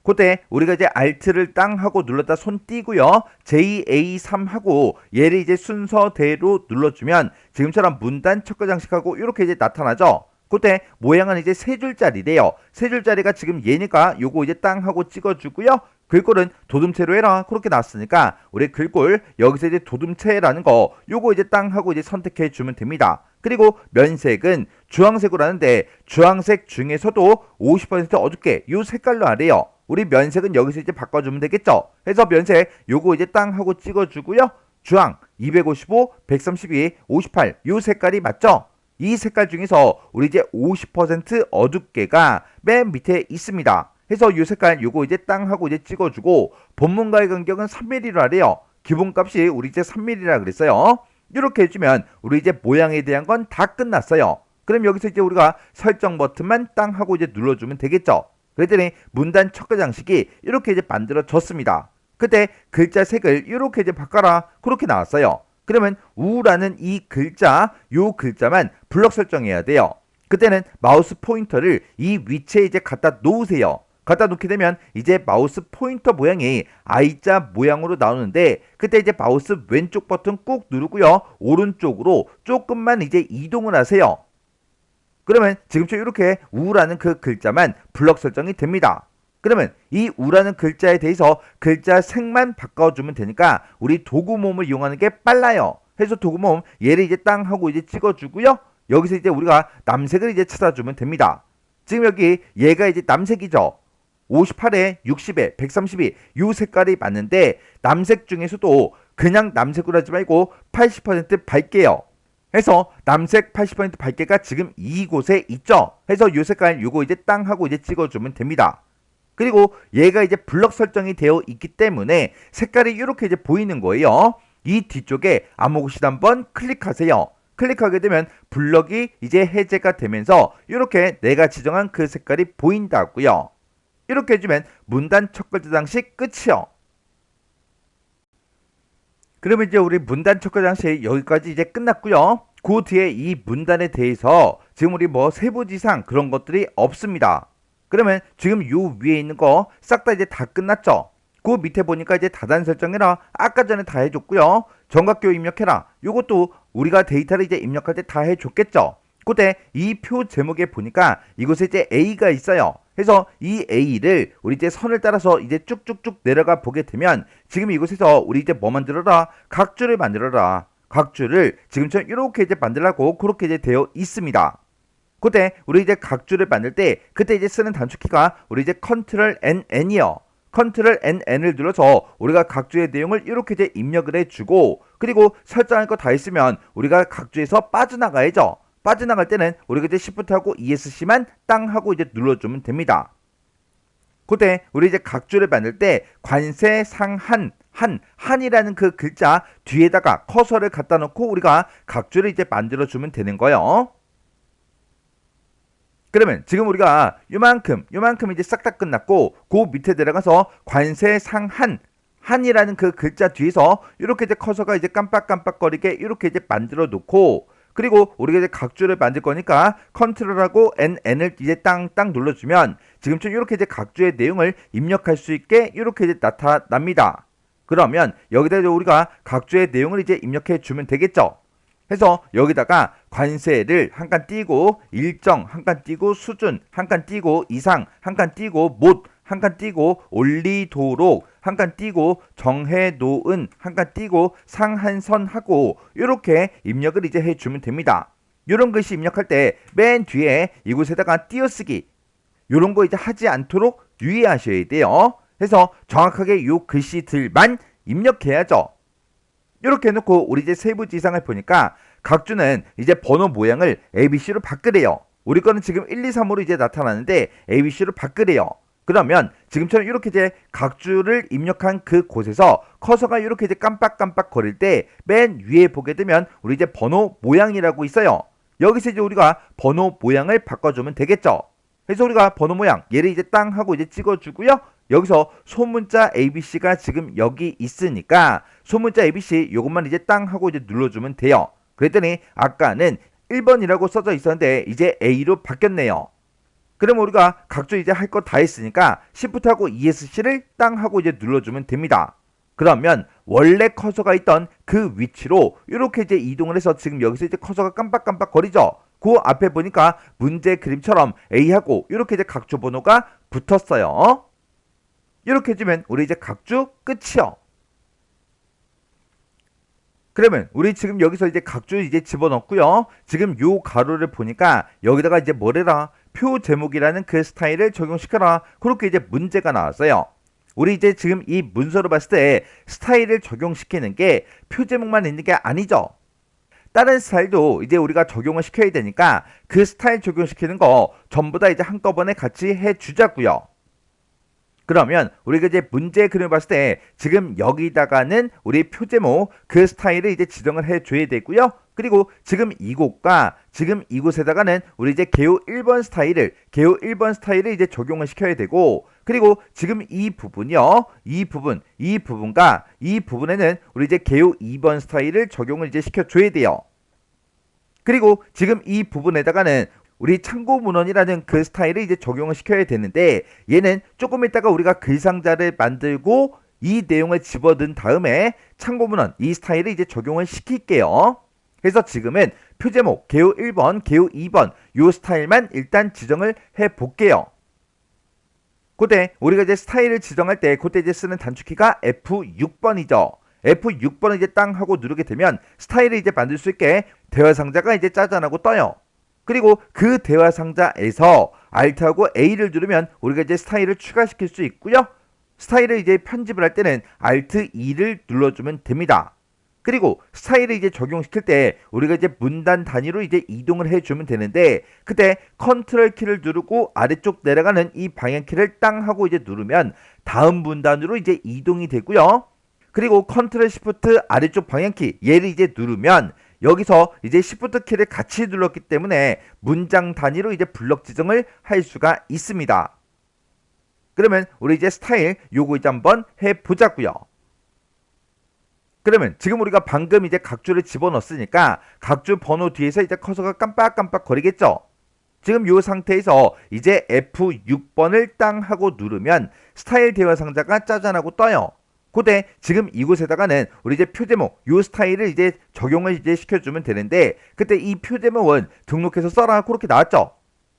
그때 우리가 이제 Alt를 땅 하고 눌렀다 손 띄고요. JA3 하고 얘를 이제 순서대로 눌러주면 지금처럼 문단 첫 글자 장식하고 이렇게 이제 나타나죠. 그때 모양은 이제 세 줄짜리래요. 세 줄짜리가 지금 얘니까 요거 이제 땅 하고 찍어주고요. 글꼴은 도둠체로 해라 그렇게 나왔으니까 우리 글꼴 여기서 이제 도둠체라는 거 요거 이제 땅 하고 이제 선택해 주면 됩니다. 그리고 면색은 주황색으로 하는데 주황색 중에서도 50% 어둡게 요 색깔로 하래요. 우리 면색은 여기서 이제 바꿔주면 되겠죠. 그래서 면색 요거 이제 땅 하고 찍어주고요. 주황 255, 132, 58 요 색깔이 맞죠? 이 색깔 중에서 우리 이제 50% 어둡게가 맨 밑에 있습니다. 그래서 요 색깔 요거 이제 땅 하고 이제 찍어주고 본문과의 간격은 3mm로 하래요. 기본값이 우리 이제 3mm라 그랬어요. 이렇게 해주면 우리 이제 모양에 대한 건 다 끝났어요. 그럼 여기서 이제 우리가 설정 버튼만 땅 하고 이제 눌러주면 되겠죠. 그랬더니 문단 첫 글자 장식이 이렇게 이제 만들어졌습니다. 그때 글자 색을 이렇게 이제 바꿔라 그렇게 나왔어요. 그러면 우라는 이 글자 요 글자만 블럭 설정해야 돼요. 그때는 마우스 포인터를 이 위치에 이제 갖다 놓으세요. 갖다 놓게 되면 이제 마우스 포인터 모양이 I자 모양으로 나오는데 그때 이제 마우스 왼쪽 버튼 꾹 누르고요. 오른쪽으로 조금만 이제 이동을 하세요. 그러면 지금처럼 이렇게 우라는 그 글자만 블럭 설정이 됩니다. 그러면 이 우라는 글자에 대해서 글자 색만 바꿔주면 되니까 우리 도구 모음을 이용하는 게 빨라요. 그래서 도구 모음 얘를 이제 땅 하고 이제 찍어주고요. 여기서 이제 우리가 남색을 이제 찾아주면 됩니다. 지금 여기 얘가 이제 남색이죠. 58에 60에 132 요 색깔이 맞는데 남색 중에서도 그냥 남색으로 하지 말고 80% 밝게요. 해서 남색 80% 밝기가 지금 이곳에 있죠. 해서 요 색깔 요거 이제 땅 하고 이제 찍어주면 됩니다. 그리고 얘가 이제 블럭 설정이 되어 있기 때문에 색깔이 이렇게 이제 보이는 거예요. 이 뒤쪽에 아무 곳이나 한번 클릭하세요. 클릭하게 되면 블럭이 이제 해제가 되면서 이렇게 내가 지정한 그 색깔이 보인다고요. 이렇게 해주면 문단 첫 글자 장식 끝이요. 그러면 이제 우리 문단 첫 글자 장식 여기까지 이제 끝났고요. 그 뒤에 이 문단에 대해서 지금 우리 뭐 세부지상 그런 것들이 없습니다. 그러면 지금 요 위에 있는 거 싹 다 이제 다 끝났죠. 그 밑에 보니까 이제 다단 설정해라 아까 전에 다 해줬고요. 정각교 입력해라 요것도 우리가 데이터를 이제 입력할 때 다 해줬겠죠. 그때 이 표 제목에 보니까 이곳에 이제 A가 있어요. 그래서 이 A를 우리 이제 선을 따라서 이제 쭉쭉쭉 내려가 보게 되면 지금 이곳에서 우리 이제 뭐 만들어라? 각줄을 만들어라. 각줄을 지금처럼 이렇게 이제 만들라고 그렇게 이제 되어 있습니다. 그때 우리 이제 각줄을 만들 때 그때 이제 쓰는 단축키가 우리 이제 컨트롤 NN이요. 컨트롤 NN을 눌러서 우리가 각주의 내용을 이렇게 이제 입력을 해주고 그리고 설정할 거 다 있으면 우리가 각주에서 빠져나가야죠. 빠져나갈 때는 우리가 이제 Shift하고 ESC만 땅 하고 이제 눌러주면 됩니다. 그때 우리 이제 각주를 만들 때 관세 상한 한이라는 그 글자 뒤에다가 커서를 갖다 놓고 우리가 각주를 이제 만들어주면 되는 거예요. 그러면 지금 우리가 요만큼 이제 싹 다 끝났고 그 밑에 내려가서 관세 상한 한이라는 그 글자 뒤에서 이렇게 이제 커서가 이제 깜빡깜빡거리게 이렇게 이제 만들어 놓고 그리고 우리가 이제 각주를 만들 거니까 컨트롤하고 NN을 이제 땅땅 눌러주면 지금처럼 이렇게 이제 각주의 내용을 입력할 수 있게 이렇게 이제 나타납니다. 그러면 여기다 이제 우리가 각주의 내용을 이제 입력해 주면 되겠죠. 해서 여기다가 관세를 한 칸 띄고 일정 한 칸 띄고 수준 한 칸 띄고 이상 한 칸 띄고 못 한 칸 띄고 올리도록 한 칸 띄고 정해놓은 한 칸 띄고 상한선하고 이렇게 입력을 이제 해주면 됩니다. 이런 글씨 입력할 때 맨 뒤에 이곳에다가 띄어쓰기 이런 거 이제 하지 않도록 유의하셔야 돼요. 그래서 정확하게 이 글씨들만 입력해야죠. 이렇게 해놓고 우리 이제 세부지상을 보니까 각주는 이제 번호 모양을 ABC로 바꾸래요. 우리 거는 지금 1, 2, 3으로 이제 나타나는데 ABC로 바꾸래요. 그러면 지금처럼 이렇게 이제 각주를 입력한 그 곳에서 커서가 이렇게 이제 깜빡깜빡 거릴 때 맨 위에 보게 되면 우리 이제 번호 모양이라고 있어요. 여기서 이제 우리가 번호 모양을 바꿔주면 되겠죠. 그래서 우리가 번호 모양 얘를 이제 땅 하고 이제 찍어주고요. 여기서 소문자 ABC가 지금 여기 있으니까 소문자 ABC 요것만 이제 땅 하고 이제 눌러주면 돼요. 그랬더니 아까는 1번이라고 써져 있었는데 이제 A로 바뀌었네요. 그럼 우리가 각종 이제 할 거 다 했으니까 Shift하고 ESC를 땅 하고 이제 눌러주면 됩니다. 그러면 원래 커서가 있던 그 위치로 이렇게 이제 이동을 해서 지금 여기서 이제 커서가 깜빡깜빡 거리죠. 그 앞에 보니까 문제 그림처럼 A하고 이렇게 이제 각주 번호가 붙었어요. 이렇게 해주면 우리 이제 각주 끝이요. 그러면 우리 지금 여기서 이제 각주 이제 집어넣고요. 지금 요 가로를 보니까 여기다가 이제 뭐래라 표 제목이라는 그 스타일을 적용시켜라 그렇게 이제 문제가 나왔어요. 우리 이제 지금 이 문서로 봤을 때 스타일을 적용시키는 게 표 제목만 있는 게 아니죠. 다른 스타일도 이제 우리가 적용을 시켜야 되니까 그 스타일 적용시키는 거 전부 다 이제 한꺼번에 같이 해주자고요. 그러면 우리가 이제 문제 그림을 봤을 때 지금 여기다가는 우리 표 제목 그 스타일을 이제 지정을 해줘야 되고요. 그리고 지금 이곳과 지금 이곳에다가는 우리 이제 개요 1번 스타일을 이제 적용을 시켜야 되고 그리고 지금 이 부분이요. 이 부분과 이 부분에는 우리 이제 개요 2번 스타일을 적용을 이제 시켜줘야 돼요. 그리고 지금 이 부분에다가는 우리 참고문헌이라는 그 스타일을 이제 적용을 시켜야 되는데 얘는 조금 있다가 우리가 글상자를 만들고 이 내용을 집어넣은 다음에 참고문헌 이 스타일을 이제 적용을 시킬게요. 그래서 지금은 표제목 개요 1번, 개요 2번 요 스타일만 일단 지정을 해볼게요. 그때 우리가 이제 스타일을 지정할 때 그때 이제 쓰는 단축키가 F6번이죠. F6번을 이제 땅 하고 누르게 되면 스타일을 이제 만들 수 있게 대화 상자가 이제 짜잔하고 떠요. 그리고 그 대화 상자에서 Alt하고 A를 누르면 우리가 이제 스타일을 추가시킬 수 있고요. 스타일을 이제 편집을 할 때는 Alt 2를 눌러주면 됩니다. 그리고 스타일을 이제 적용시킬 때 우리가 이제 문단 단위로 이제 이동을 해주면 되는데, 그때 컨트롤 키를 누르고 아래쪽 내려가는 이 방향키를 땅 하고 이제 누르면 다음 문단으로 이제 이동이 되고요. 그리고 컨트롤 시프트 아래쪽 방향키 얘를 이제 누르면 여기서 이제 시프트 키를 같이 눌렀기 때문에 문장 단위로 이제 블럭 지정을 할 수가 있습니다. 그러면 우리 이제 스타일 요거 이제 한번 해보자고요. 그러면 지금 우리가 방금 이제 각주를 집어넣었으니까 각주 번호 뒤에서 이제 커서가 깜빡깜빡 거리겠죠. 지금 이 상태에서 이제 F6번을 땅 하고 누르면 스타일 대화 상자가 짜잔하고 떠요. 그때 지금 이곳에다가는 우리 이제 표제목 요 스타일을 이제 적용을 이제 시켜주면 되는데, 그때 이 표제목은 등록해서 써라 그렇게 나왔죠.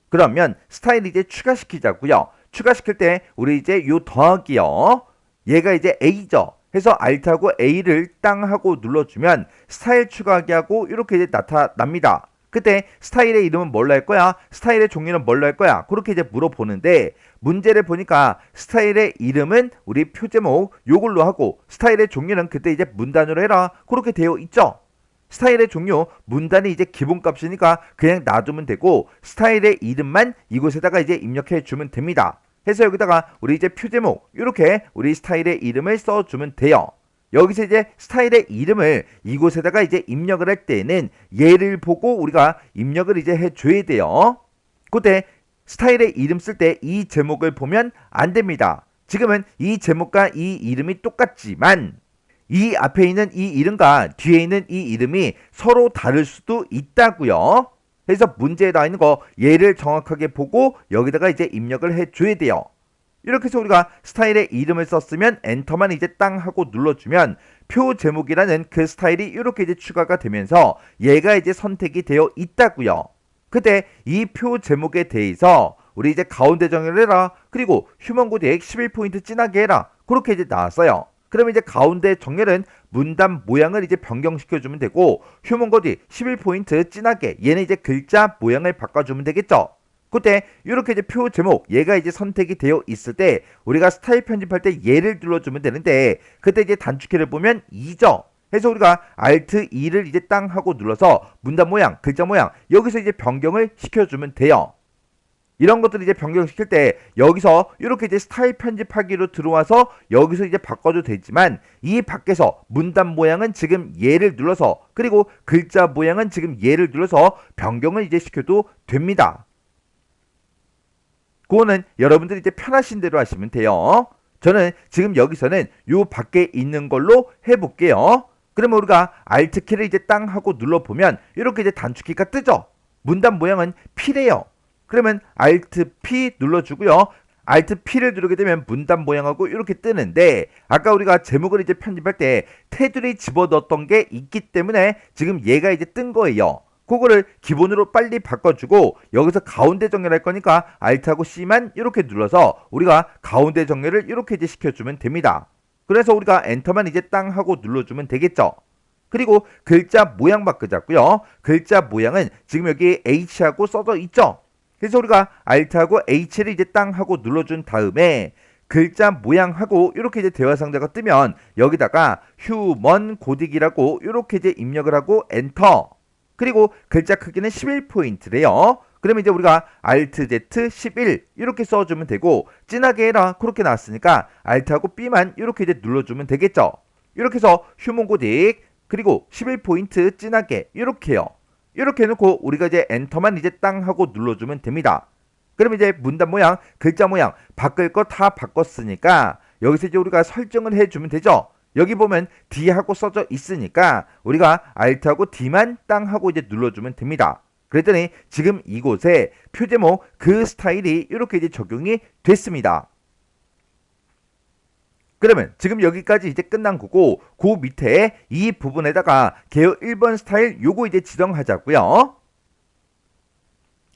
그러면 스타일 이제 추가시키자고요. 추가시킬 때 우리 이제 요 더하기요. 얘가 이제 A죠. 해서 Alt하고 A를 땅 하고 눌러주면 스타일 추가하기 하고 이렇게 이제 나타납니다. 그때 스타일의 이름은 뭘로 할 거야? 스타일의 종류는 뭘로 할 거야? 그렇게 이제 물어보는데, 문제를 보니까 스타일의 이름은 우리 표제목 요걸로 하고 스타일의 종류는 그때 이제 문단으로 해라 그렇게 되어 있죠. 스타일의 종류 문단이 이제 기본값이니까 그냥 놔두면 되고 스타일의 이름만 이곳에다가 이제 입력해 주면 됩니다. 해서 여기다가 우리 이제 표제목 이렇게 우리 스타일의 이름을 써주면 돼요. 여기서 이제 스타일의 이름을 이곳에다가 이제 입력을 할 때는 얘를 보고 우리가 입력을 이제 해줘야 돼요. 그때 스타일의 이름 쓸 때 이 제목을 보면 안 됩니다. 지금은 이 제목과 이 이름이 똑같지만 이 앞에 있는 이 이름과 뒤에 있는 이 이름이 서로 다를 수도 있다고요. 그래서 문제에 나와 있는 거 얘를 정확하게 보고 여기다가 이제 입력을 해줘야 돼요. 이렇게 해서 우리가 스타일의 이름을 썼으면 엔터만 이제 땅 하고 눌러주면 표 제목이라는 그 스타일이 이렇게 이제 추가가 되면서 얘가 이제 선택이 되어 있다고요. 그때 이 표 제목에 대해서 우리 이제 가운데 정의를 해라. 그리고 휴먼 고딕 11포인트 진하게 해라. 그렇게 이제 나왔어요. 그러면 이제 가운데 정렬은 문단 모양을 이제 변경시켜주면 되고, 휴먼 고딕 11포인트 진하게 얘는 이제 글자 모양을 바꿔주면 되겠죠. 그때 이렇게 이제 표 제목 얘가 이제 선택이 되어 있을 때 우리가 스타일 편집할 때 얘를 눌러주면 되는데, 그때 이제 단축키를 보면 2죠. 해서 우리가 Alt 2를 이제 땅 하고 눌러서 문단 모양, 글자 모양 여기서 이제 변경을 시켜주면 돼요. 이런 것들을 이제 변경시킬 때 여기서 이렇게 이제 스타일 편집하기로 들어와서 여기서 이제 바꿔도 되지만, 이 밖에서 문단 모양은 지금 얘를 눌러서 그리고 글자 모양은 지금 얘를 눌러서 변경을 이제 시켜도 됩니다. 그거는 여러분들이 이제 편하신 대로 하시면 돼요. 저는 지금 여기서는 요 밖에 있는 걸로 해볼게요. 그러면 우리가 Alt키를 이제 땅 하고 눌러보면 이렇게 이제 단축키가 뜨죠. 문단 모양은 P래요. 그러면 Alt-P 눌러주고요. Alt-P를 누르게 되면 문단 모양하고 이렇게 뜨는데, 아까 우리가 제목을 이제 편집할 때 테두리 집어넣었던 게 있기 때문에 지금 얘가 이제 뜬 거예요. 그거를 기본으로 빨리 바꿔주고 여기서 가운데 정렬할 거니까 Alt하고 C만 이렇게 눌러서 우리가 가운데 정렬을 이렇게 이제 시켜주면 됩니다. 그래서 우리가 엔터만 이제 땅 하고 눌러주면 되겠죠. 그리고 글자 모양 바꾸자고요. 글자 모양은 지금 여기 H하고 써져 있죠. 그래서 우리가 Alt하고 H를 이제 땅 하고 눌러준 다음에 글자 모양하고 이렇게 이제 대화 상자가 뜨면 여기다가 휴먼 고딕이라고 이렇게 이제 입력을 하고 엔터. 그리고 글자 크기는 11포인트래요. 그러면 이제 우리가 Alt Z 11 이렇게 써주면 되고, 진하게 해라 그렇게 나왔으니까 Alt하고 B만 이렇게 이제 눌러주면 되겠죠. 이렇게 해서 휴먼 고딕 그리고 11포인트 진하게 이렇게요. 이렇게 해놓고 우리가 이제 엔터만 이제 땅 하고 눌러주면 됩니다. 그러면 이제 문단 모양, 글자 모양 바꿀 거 다 바꿨으니까 여기서 이제 우리가 설정을 해주면 되죠. 여기 보면 D하고 써져 있으니까 우리가 Alt하고 D만 땅 하고 이제 눌러주면 됩니다. 그랬더니 지금 이곳에 표제목 그 스타일이 이렇게 이제 적용이 됐습니다. 그러면 지금 여기까지 이제 끝난 거고, 그 밑에 이 부분에다가 개요 1번 스타일 요거 이제 지정하자고요.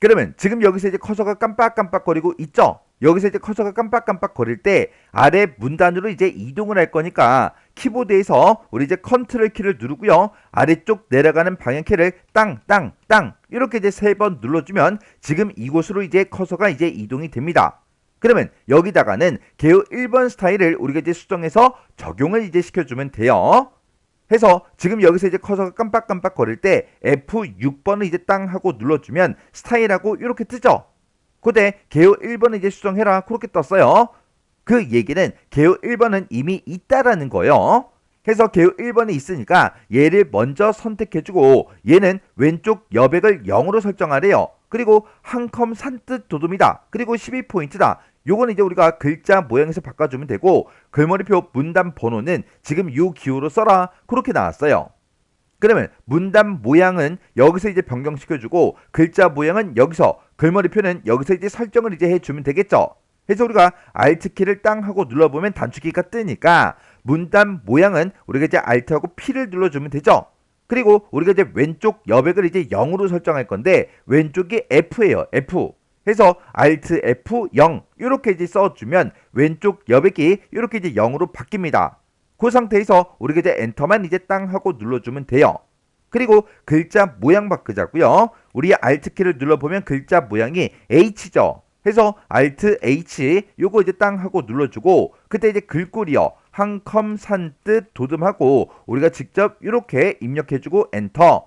그러면 지금 여기서 이제 커서가 깜빡깜빡거리고 있죠? 여기서 이제 커서가 깜빡깜빡 거릴 때 아래 문단으로 이제 이동을 할 거니까 키보드에서 우리 이제 컨트롤 키를 누르고요. 아래쪽 내려가는 방향키를 땅땅땅 이렇게 이제 3번 눌러주면 지금 이곳으로 이제 커서가 이제 이동이 됩니다. 그러면 여기다가는 개요 1번 스타일을 우리가 이제 수정해서 적용을 이제 시켜주면 돼요. 해서 지금 여기서 이제 커서가 깜빡깜빡 거릴 때 F6번을 이제 땅 하고 눌러주면 스타일하고 이렇게 뜨죠. 그때 개요 1번을 이제 수정해라 그렇게 떴어요. 그 얘기는 개요 1번은 이미 있다라는 거예요. 해서 개요 1번이 있으니까 얘를 먼저 선택해주고 얘는 왼쪽 여백을 0으로 설정하래요. 그리고 한 컴 산뜻 도둠이다. 그리고 12포인트다. 요거는 이제 우리가 글자 모양에서 바꿔주면 되고 글머리표 문단 번호는 지금 요 기호로 써라 그렇게 나왔어요. 그러면 문단 모양은 여기서 이제 변경시켜주고 글자 모양은 여기서 글머리표는 여기서 이제 설정을 이제 해주면 되겠죠. 그래서 우리가 Alt키를 땅 하고 눌러보면 단축키가 뜨니까 문단 모양은 우리가 이제 Alt하고 P를 눌러주면 되죠. 그리고 우리가 이제 왼쪽 여백을 이제 0으로 설정할 건데 왼쪽이 F예요. F. 해서 Alt F0 이렇게 이제 써주면 왼쪽 여백이 이렇게 이제 0으로 바뀝니다. 그 상태에서 우리가 이제 엔터만 이제 땅 하고 눌러주면 돼요. 그리고 글자 모양 바꾸자고요. 우리 Alt키를 눌러보면 글자 모양이 H죠. 해서 Alt H 요거 이제 땅 하고 눌러주고 그때 이제 글꼴이요. 한 컴 산뜻 도듬하고 우리가 직접 이렇게 입력해주고 엔터.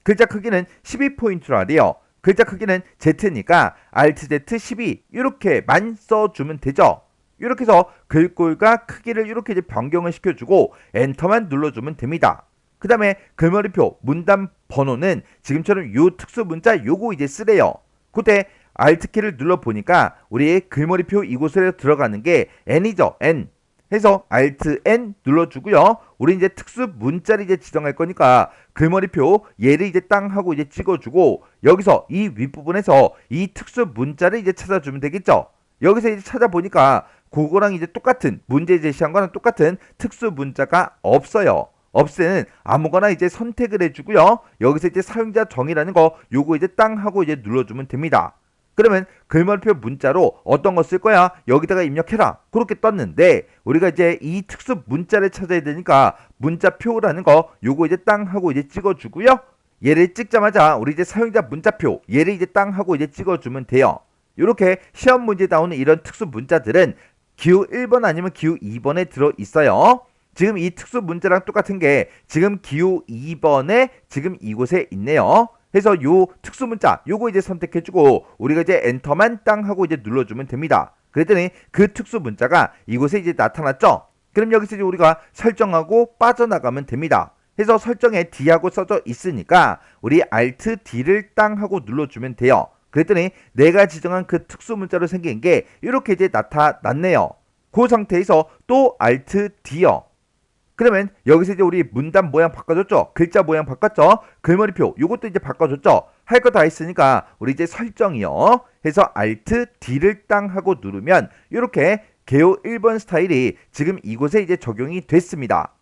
글자 크기는 12포인트로 하래요. 글자 크기는 Z니까 Alt Z 12 이렇게만 써주면 되죠. 이렇게 해서 글꼴과 크기를 이렇게 이제 변경을 시켜주고 엔터만 눌러주면 됩니다. 그 다음에 글머리표 문단 번호는 지금처럼 요 특수 문자 요거 이제 쓰래요. 그때 Alt키를 눌러보니까 우리의 글머리표 이곳에 들어가는 게 N이죠. N. 해서 Alt N 눌러주고요. 우리 이제 특수 문자를 이제 지정할 거니까 글머리표 얘를 이제 땅 하고 이제 찍어주고 여기서 이 윗부분에서 이 특수 문자를 이제 찾아주면 되겠죠. 여기서 이제 찾아보니까 그거랑 이제 똑같은 문제 제시한 거랑 똑같은 특수 문자가 없어요. 없애는 아무거나 이제 선택을 해주고요. 여기서 이제 사용자 정의라는 거 요거 이제 땅 하고 이제 눌러주면 됩니다. 그러면 글머리표 문자로 어떤 거 쓸 거야? 여기다가 입력해라. 그렇게 떴는데 우리가 이제 이 특수 문자를 찾아야 되니까 문자표라는 거 요거 이제 땅 하고 이제 찍어주고요. 얘를 찍자마자 우리 이제 사용자 문자표 얘를 이제 땅 하고 이제 찍어주면 돼요. 이렇게 시험 문제 나오는 이런 특수 문자들은 기호 1번 아니면 기호 2번에 들어 있어요. 지금 이 특수 문자랑 똑같은 게 지금 기호 2번에 지금 이곳에 있네요. 그래서 요 특수 문자 요거 이제 선택해주고 우리가 이제 엔터만 땅 하고 이제 눌러주면 됩니다. 그랬더니 그 특수 문자가 이곳에 이제 나타났죠. 그럼 여기서 이제 우리가 설정하고 빠져나가면 됩니다. 그래서 설정에 D하고 써져 있으니까 우리 Alt D를 땅 하고 눌러주면 돼요. 그랬더니 내가 지정한 그 특수 문자로 생긴 게 이렇게 이제 나타났네요. 그 상태에서 또 Alt D요. 그러면 여기서 이제 우리 문단 모양 바꿔줬죠. 글자 모양 바꿨죠. 글머리표 요것도 이제 바꿔줬죠. 할 거 다 했으니까 우리 이제 설정이요. 해서 Alt D를 땅 하고 누르면 이렇게 개요 1번 스타일이 지금 이곳에 이제 적용이 됐습니다.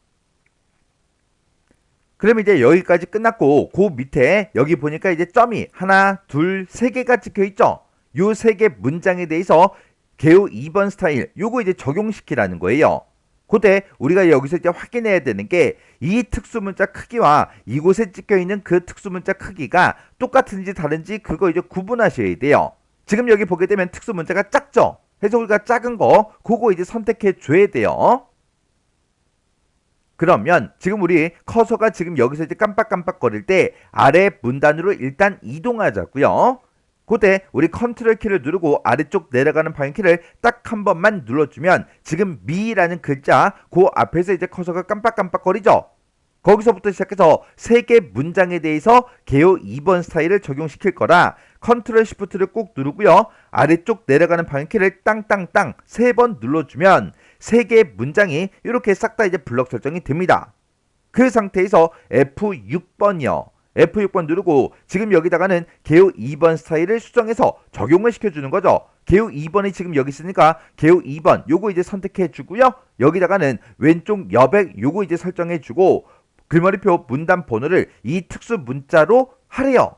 그럼 이제 여기까지 끝났고 그 밑에 여기 보니까 이제 점이 하나, 둘, 세 개가 찍혀 있죠. 요 세 개 문장에 대해서 개요 2번 스타일 요거 이제 적용시키라는 거예요. 그때 우리가 여기서 이제 확인해야 되는 게 이 특수문자 크기와 이곳에 찍혀있는 그 특수문자 크기가 똑같은지 다른지 그거 이제 구분하셔야 돼요. 지금 여기 보게 되면 특수문자가 작죠. 그래서 우리가 작은 거 그거 이제 선택해 줘야 돼요. 그러면 지금 우리 커서가 지금 여기서 이제 깜빡깜빡 거릴 때 아래 문단으로 일단 이동하자고요. 그때 우리 컨트롤 키를 누르고 아래쪽 내려가는 방향키를 딱 한 번만 눌러주면 지금 미라는 글자 그 앞에서 이제 커서가 깜빡깜빡 거리죠. 거기서부터 시작해서 세 개 문장에 대해서 개요 2번 스타일을 적용시킬 거라 컨트롤 시프트를 꾹 누르고요. 아래쪽 내려가는 방향키를 땅땅땅 3번 눌러주면 세 개 문장이 이렇게 싹 다 이제 블럭 설정이 됩니다. 그 상태에서 F6번이요. F6번 누르고 지금 여기다가는 개요 2번 스타일을 수정해서 적용을 시켜주는 거죠. 개요 2번이 지금 여기 있으니까 개요 2번 요거 이제 선택해 주고요. 여기다가는 왼쪽 여백 요거 이제 설정해 주고 글머리표 문단 번호를 이 특수 문자로 하래요.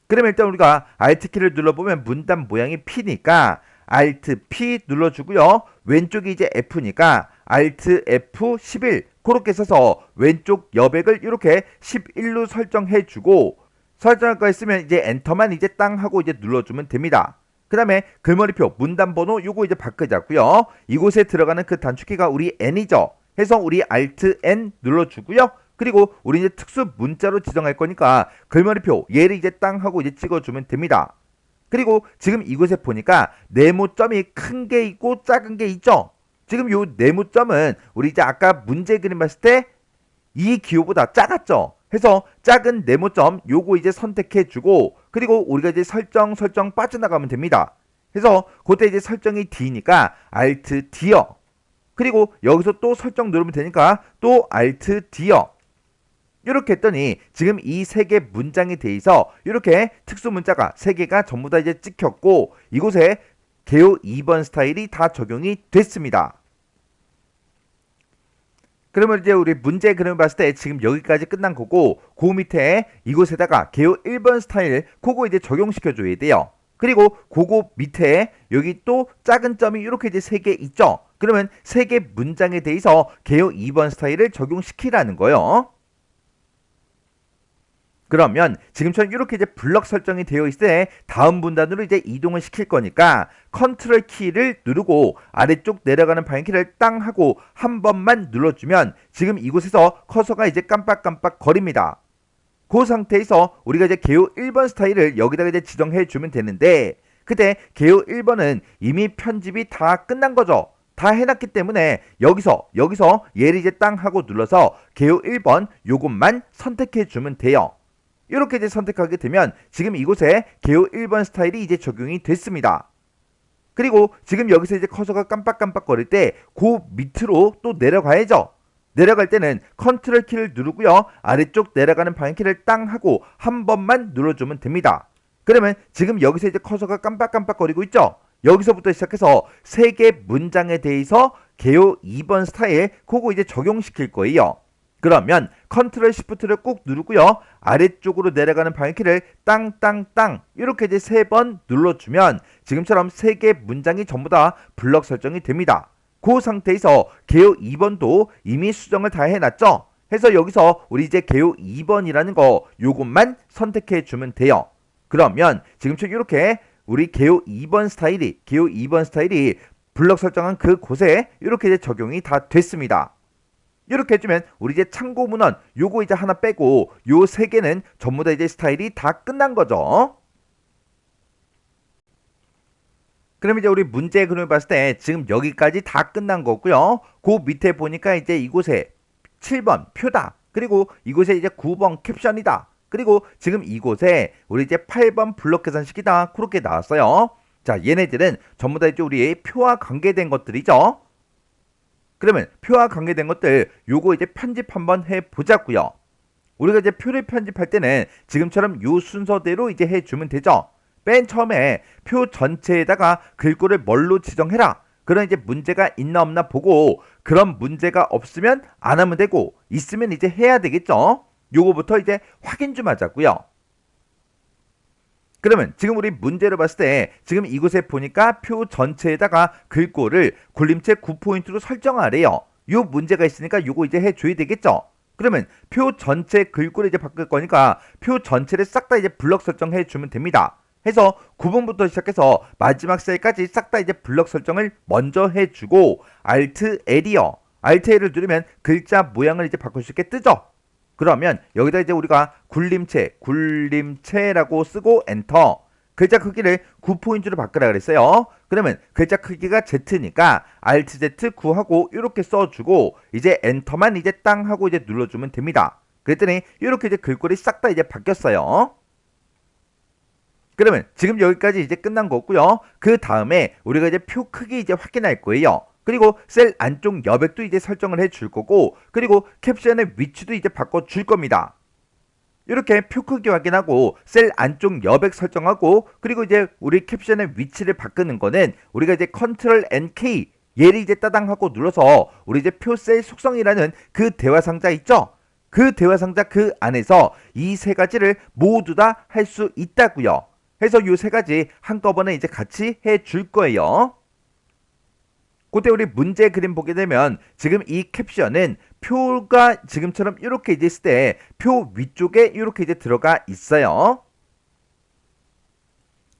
그러면 일단 우리가 Alt키를 눌러보면 문단 모양이 P니까 Alt P 눌러주고요. 왼쪽이 이제 F니까 Alt F11 그렇게 써서 왼쪽 여백을 이렇게 11로 설정해주고 설정할 거 있으면 이제 엔터만 이제 땅 하고 이제 눌러주면 됩니다. 그 다음에 글머리표 문단 번호 요거 이제 바꾸자고요. 이곳에 들어가는 그 단축키가 우리 N이죠. 해서 우리 Alt N 눌러주고요. 그리고 우리 이제 특수 문자로 지정할 거니까 글머리표 얘를 이제 땅 하고 이제 찍어주면 됩니다. 그리고 지금 이곳에 보니까 네모점이 큰 게 있고 작은 게 있죠. 지금 요 네모점은 우리 이제 아까 문제 그림 봤을 때 이 기호보다 작았죠. 해서 작은 네모점 요거 이제 선택해 주고 그리고 우리가 이제 설정 빠져나가면 됩니다. 해서 그때 이제 설정이 D니까 Alt D요. 그리고 여기서 또 설정 누르면 되니까 또 Alt D요. 이렇게 했더니 지금 이 세 개 문장에 대해서 이렇게 특수 문자가 세 개가 전부 다 이제 찍혔고 이곳에 개요 2번 스타일이 다 적용이 됐습니다. 그러면 이제 우리 문제 그림을 봤을 때 지금 여기까지 끝난 거고 그 밑에 이곳에다가 개요 1번 스타일 그거 이제 적용시켜 줘야 돼요. 그리고 그거 밑에 여기 또 작은 점이 이렇게 이제 세 개 있죠. 그러면 세 개 문장에 대해서 개요 2번 스타일을 적용시키라는 거예요. 그러면 지금처럼 이렇게 이제 블럭 설정이 되어 있을 때 다음 분단으로 이제 이동을 시킬 거니까 컨트롤 키를 누르고 아래쪽 내려가는 방향키를 땅 하고 한 번만 눌러주면 지금 이곳에서 커서가 이제 깜빡깜빡 거립니다. 그 상태에서 우리가 이제 개요 1번 스타일을 여기다가 이제 지정해 주면 되는데 그때 개요 1번은 이미 편집이 다 끝난 거죠. 다 해놨기 때문에 여기서 얘를 이제 땅 하고 눌러서 개요 1번 요것만 선택해 주면 돼요. 이렇게 이제 선택하게 되면 지금 이곳에 개요 1번 스타일이 이제 적용이 됐습니다. 그리고 지금 여기서 이제 커서가 깜빡깜빡 거릴 때 그 밑으로 또 내려가야죠. 내려갈 때는 컨트롤 키를 누르고요. 아래쪽 내려가는 방향키를 땅 하고 한 번만 눌러주면 됩니다. 그러면 지금 여기서 이제 커서가 깜빡깜빡 거리고 있죠. 여기서부터 시작해서 세 개 문장에 대해서 개요 2번 스타일 그거 이제 적용시킬 거예요. 그러면 컨트롤 시프트를 꾹 누르고요. 아래쪽으로 내려가는 방향키를 땅땅땅 이렇게 이제 3번 눌러주면 지금처럼 3개 문장이 전부 다 블럭 설정이 됩니다. 그 상태에서 개요 2번도 이미 수정을 다 해놨죠. 해서 여기서 우리 이제 개요 2번이라는 거 요것만 선택해 주면 돼요. 그러면 지금처럼 이렇게 우리 개요 2번 스타일이 블럭 설정한 그 곳에 이렇게 이제 적용이 다 됐습니다. 이렇게 해주면 우리 이제 참고 문헌 요거 이제 하나 빼고 요 세 개는 전부 다 이제 스타일이 다 끝난 거죠. 그럼 이제 우리 문제 그림을 봤을 때 지금 여기까지 다 끝난 거고요. 그 밑에 보니까 이제 이곳에 7번 표다. 그리고 이곳에 이제 9번 캡션이다. 그리고 지금 이곳에 우리 이제 8번 블록 계산식이다. 그렇게 나왔어요. 자, 얘네들은 전부 다 이제 우리의 표와 관계된 것들이죠. 그러면 표와 관계된 것들 요거 이제 편집 한번 해보자고요. 우리가 이제 표를 편집할 때는 지금처럼 요 순서대로 이제 해주면 되죠. 맨 처음에 표 전체에다가 글꼴을 뭘로 지정해라. 그런 이제 문제가 있나 없나 보고 그런 문제가 없으면 안 하면 되고 있으면 이제 해야 되겠죠. 요거부터 이제 확인 좀 하자고요. 그러면 지금 우리 문제를 봤을 때 지금 이곳에 보니까 표 전체에다가 글꼴을 굴림체 9포인트로 설정하래요. 요 문제가 있으니까 요거 이제 해줘야 되겠죠. 그러면 표 전체 글꼴을 이제 바꿀 거니까 표 전체를 싹 다 이제 블럭 설정해 주면 됩니다. 해서 9번부터 시작해서 마지막 셀까지 싹 다 이제 블럭 설정을 먼저 해주고 Alt L이요. Alt L을 누르면 글자 모양을 이제 바꿀 수 있게 뜨죠. 그러면 여기다 이제 우리가 굴림체라고 쓰고 엔터. 글자 크기를 9포인트로 바꾸라 그랬어요. 그러면 글자 크기가 Z니까 Alt Z 9하고 이렇게 써주고 이제 엔터만 이제 땅 하고 이제 눌러주면 됩니다. 그랬더니 이렇게 이제 글꼴이 싹 다 이제 바뀌었어요. 그러면 지금 여기까지 이제 끝난 거고요. 그 다음에 우리가 이제 표 크기 이제 확인할 거예요. 그리고 셀 안쪽 여백도 이제 설정을 해줄 거고 그리고 캡션의 위치도 이제 바꿔줄 겁니다. 이렇게 표 크기 확인하고 셀 안쪽 여백 설정하고 그리고 이제 우리 캡션의 위치를 바꾸는 거는 우리가 이제 컨트롤 NK 얘를 이제 따당하고 눌러서 우리 이제 표 셀 속성이라는 그 대화 상자 있죠? 그 대화 상자 그 안에서 이 세 가지를 모두 다 할 수 있다고요. 해서 요 세 가지 한꺼번에 이제 같이 해줄 거예요. 그때 우리 문제 그림 보게 되면 지금 이 캡션은 표가 지금처럼 이렇게 이제 있을 때 표 위쪽에 이렇게 이제 들어가 있어요.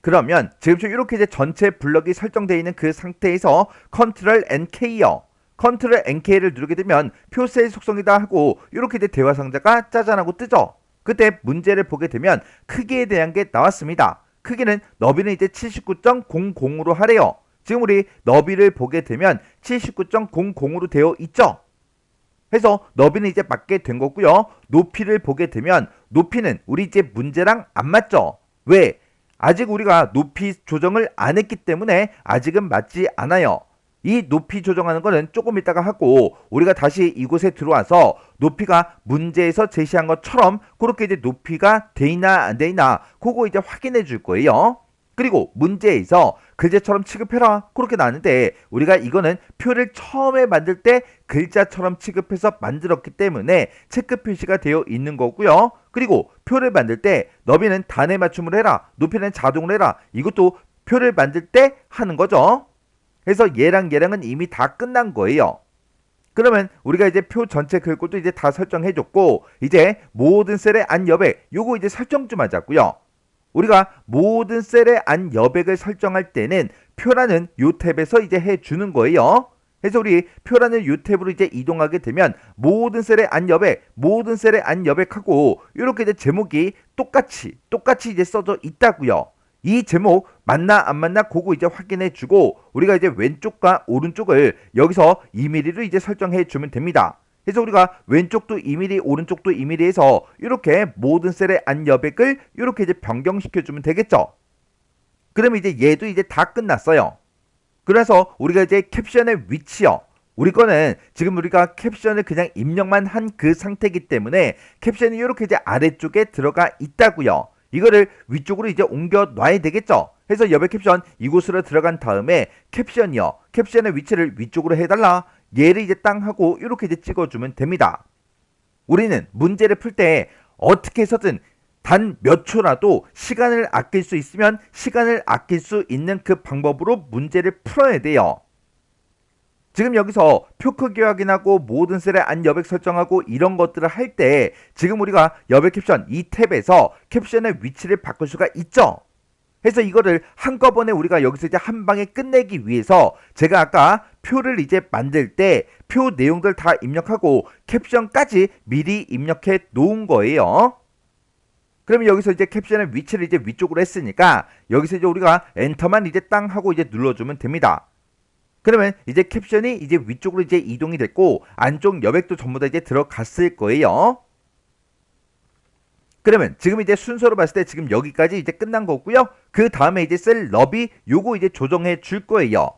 그러면 지금처럼 이렇게 이제 전체 블럭이 설정되어 있는 그 상태에서 컨트롤 NK요. 컨트롤 NK를 누르게 되면 표 셀 속성이다 하고 이렇게 이제 대화 상자가 짜잔하고 뜨죠. 그때 문제를 보게 되면 크기에 대한 게 나왔습니다. 크기는 너비는 이제 79.00으로 하래요. 지금 우리 너비를 보게 되면 79.00으로 되어 있죠. 해서 너비는 이제 맞게 된 거고요. 높이를 보게 되면 높이는 우리 이제 문제랑 안 맞죠. 왜? 아직 우리가 높이 조정을 안 했기 때문에 아직은 맞지 않아요. 이 높이 조정하는 거는 조금 이따가 하고 우리가 다시 이곳에 들어와서 높이가 문제에서 제시한 것처럼 그렇게 이제 높이가 돼 있나 안 돼 있나 그거 이제 확인해 줄 거예요. 그리고 문제에서 글자처럼 취급해라 그렇게 나왔는데 우리가 이거는 표를 처음에 만들 때 글자처럼 취급해서 만들었기 때문에 체크 표시가 되어 있는 거고요. 그리고 표를 만들 때 너비는 단에 맞춤을 해라, 높이는 자동으로 해라, 이것도 표를 만들 때 하는 거죠. 그래서 얘랑은 이미 다 끝난 거예요. 그러면 우리가 이제 표 전체 글꼴도 이제 다 설정해줬고 이제 모든 셀의 안 여백 요거 이제 설정 좀 하자고요. 우리가 모든 셀의 안 여백을 설정할 때는 표라는 요 탭에서 이제 해주는 거예요. 그래서 우리 표라는 요 탭으로 이제 이동하게 되면 모든 셀의 안 여백하고 이렇게 이제 제목이 똑같이 이제 써져 있다고요. 이 제목 맞나 안 맞나 그거 이제 확인해 주고 우리가 이제 왼쪽과 오른쪽을 여기서 2mm로 이제 설정해 주면 됩니다. 그래서 우리가 왼쪽도 2mm 오른쪽도 2mm 해서 이렇게 모든 셀의 안 여백을 이렇게 이제 변경시켜 주면 되겠죠. 그러면 이제 얘도 이제 다 끝났어요. 그래서 우리가 이제 캡션의 위치요. 우리 거는 지금 우리가 캡션을 그냥 입력만 한 그 상태이기 때문에 캡션이 이렇게 이제 아래쪽에 들어가 있다고요. 이거를 위쪽으로 이제 옮겨 놔야 되겠죠. 그래서 여백 캡션 이곳으로 들어간 다음에 캡션이요. 캡션의 위치를 위쪽으로 해달라. 얘를 이제 땅 하고 이렇게 이제 찍어주면 됩니다. 우리는 문제를 풀 때 어떻게 해서든 단 몇 초라도 시간을 아낄 수 있으면 시간을 아낄 수 있는 그 방법으로 문제를 풀어야 돼요. 지금 여기서 표 크기 확인하고 모든 셀의 안 여백 설정하고 이런 것들을 할 때 지금 우리가 여백 캡션 이 탭에서 캡션의 위치를 바꿀 수가 있죠. 그래서 이거를 한꺼번에 우리가 여기서 이제 한 방에 끝내기 위해서 제가 아까 표를 이제 만들 때 표 내용들 다 입력하고 캡션까지 미리 입력해 놓은 거예요. 그러면 여기서 이제 캡션의 위치를 이제 위쪽으로 했으니까 여기서 이제 우리가 엔터만 이제 땅 하고 이제 눌러주면 됩니다. 그러면 이제 캡션이 이제 위쪽으로 이제 이동이 됐고 안쪽 여백도 전부 다 이제 들어갔을 거예요. 그러면 지금 이제 순서로 봤을 때 지금 여기까지 이제 끝난 거고요. 그 다음에 이제 셀 너비 요거 이제 조정해 줄 거예요.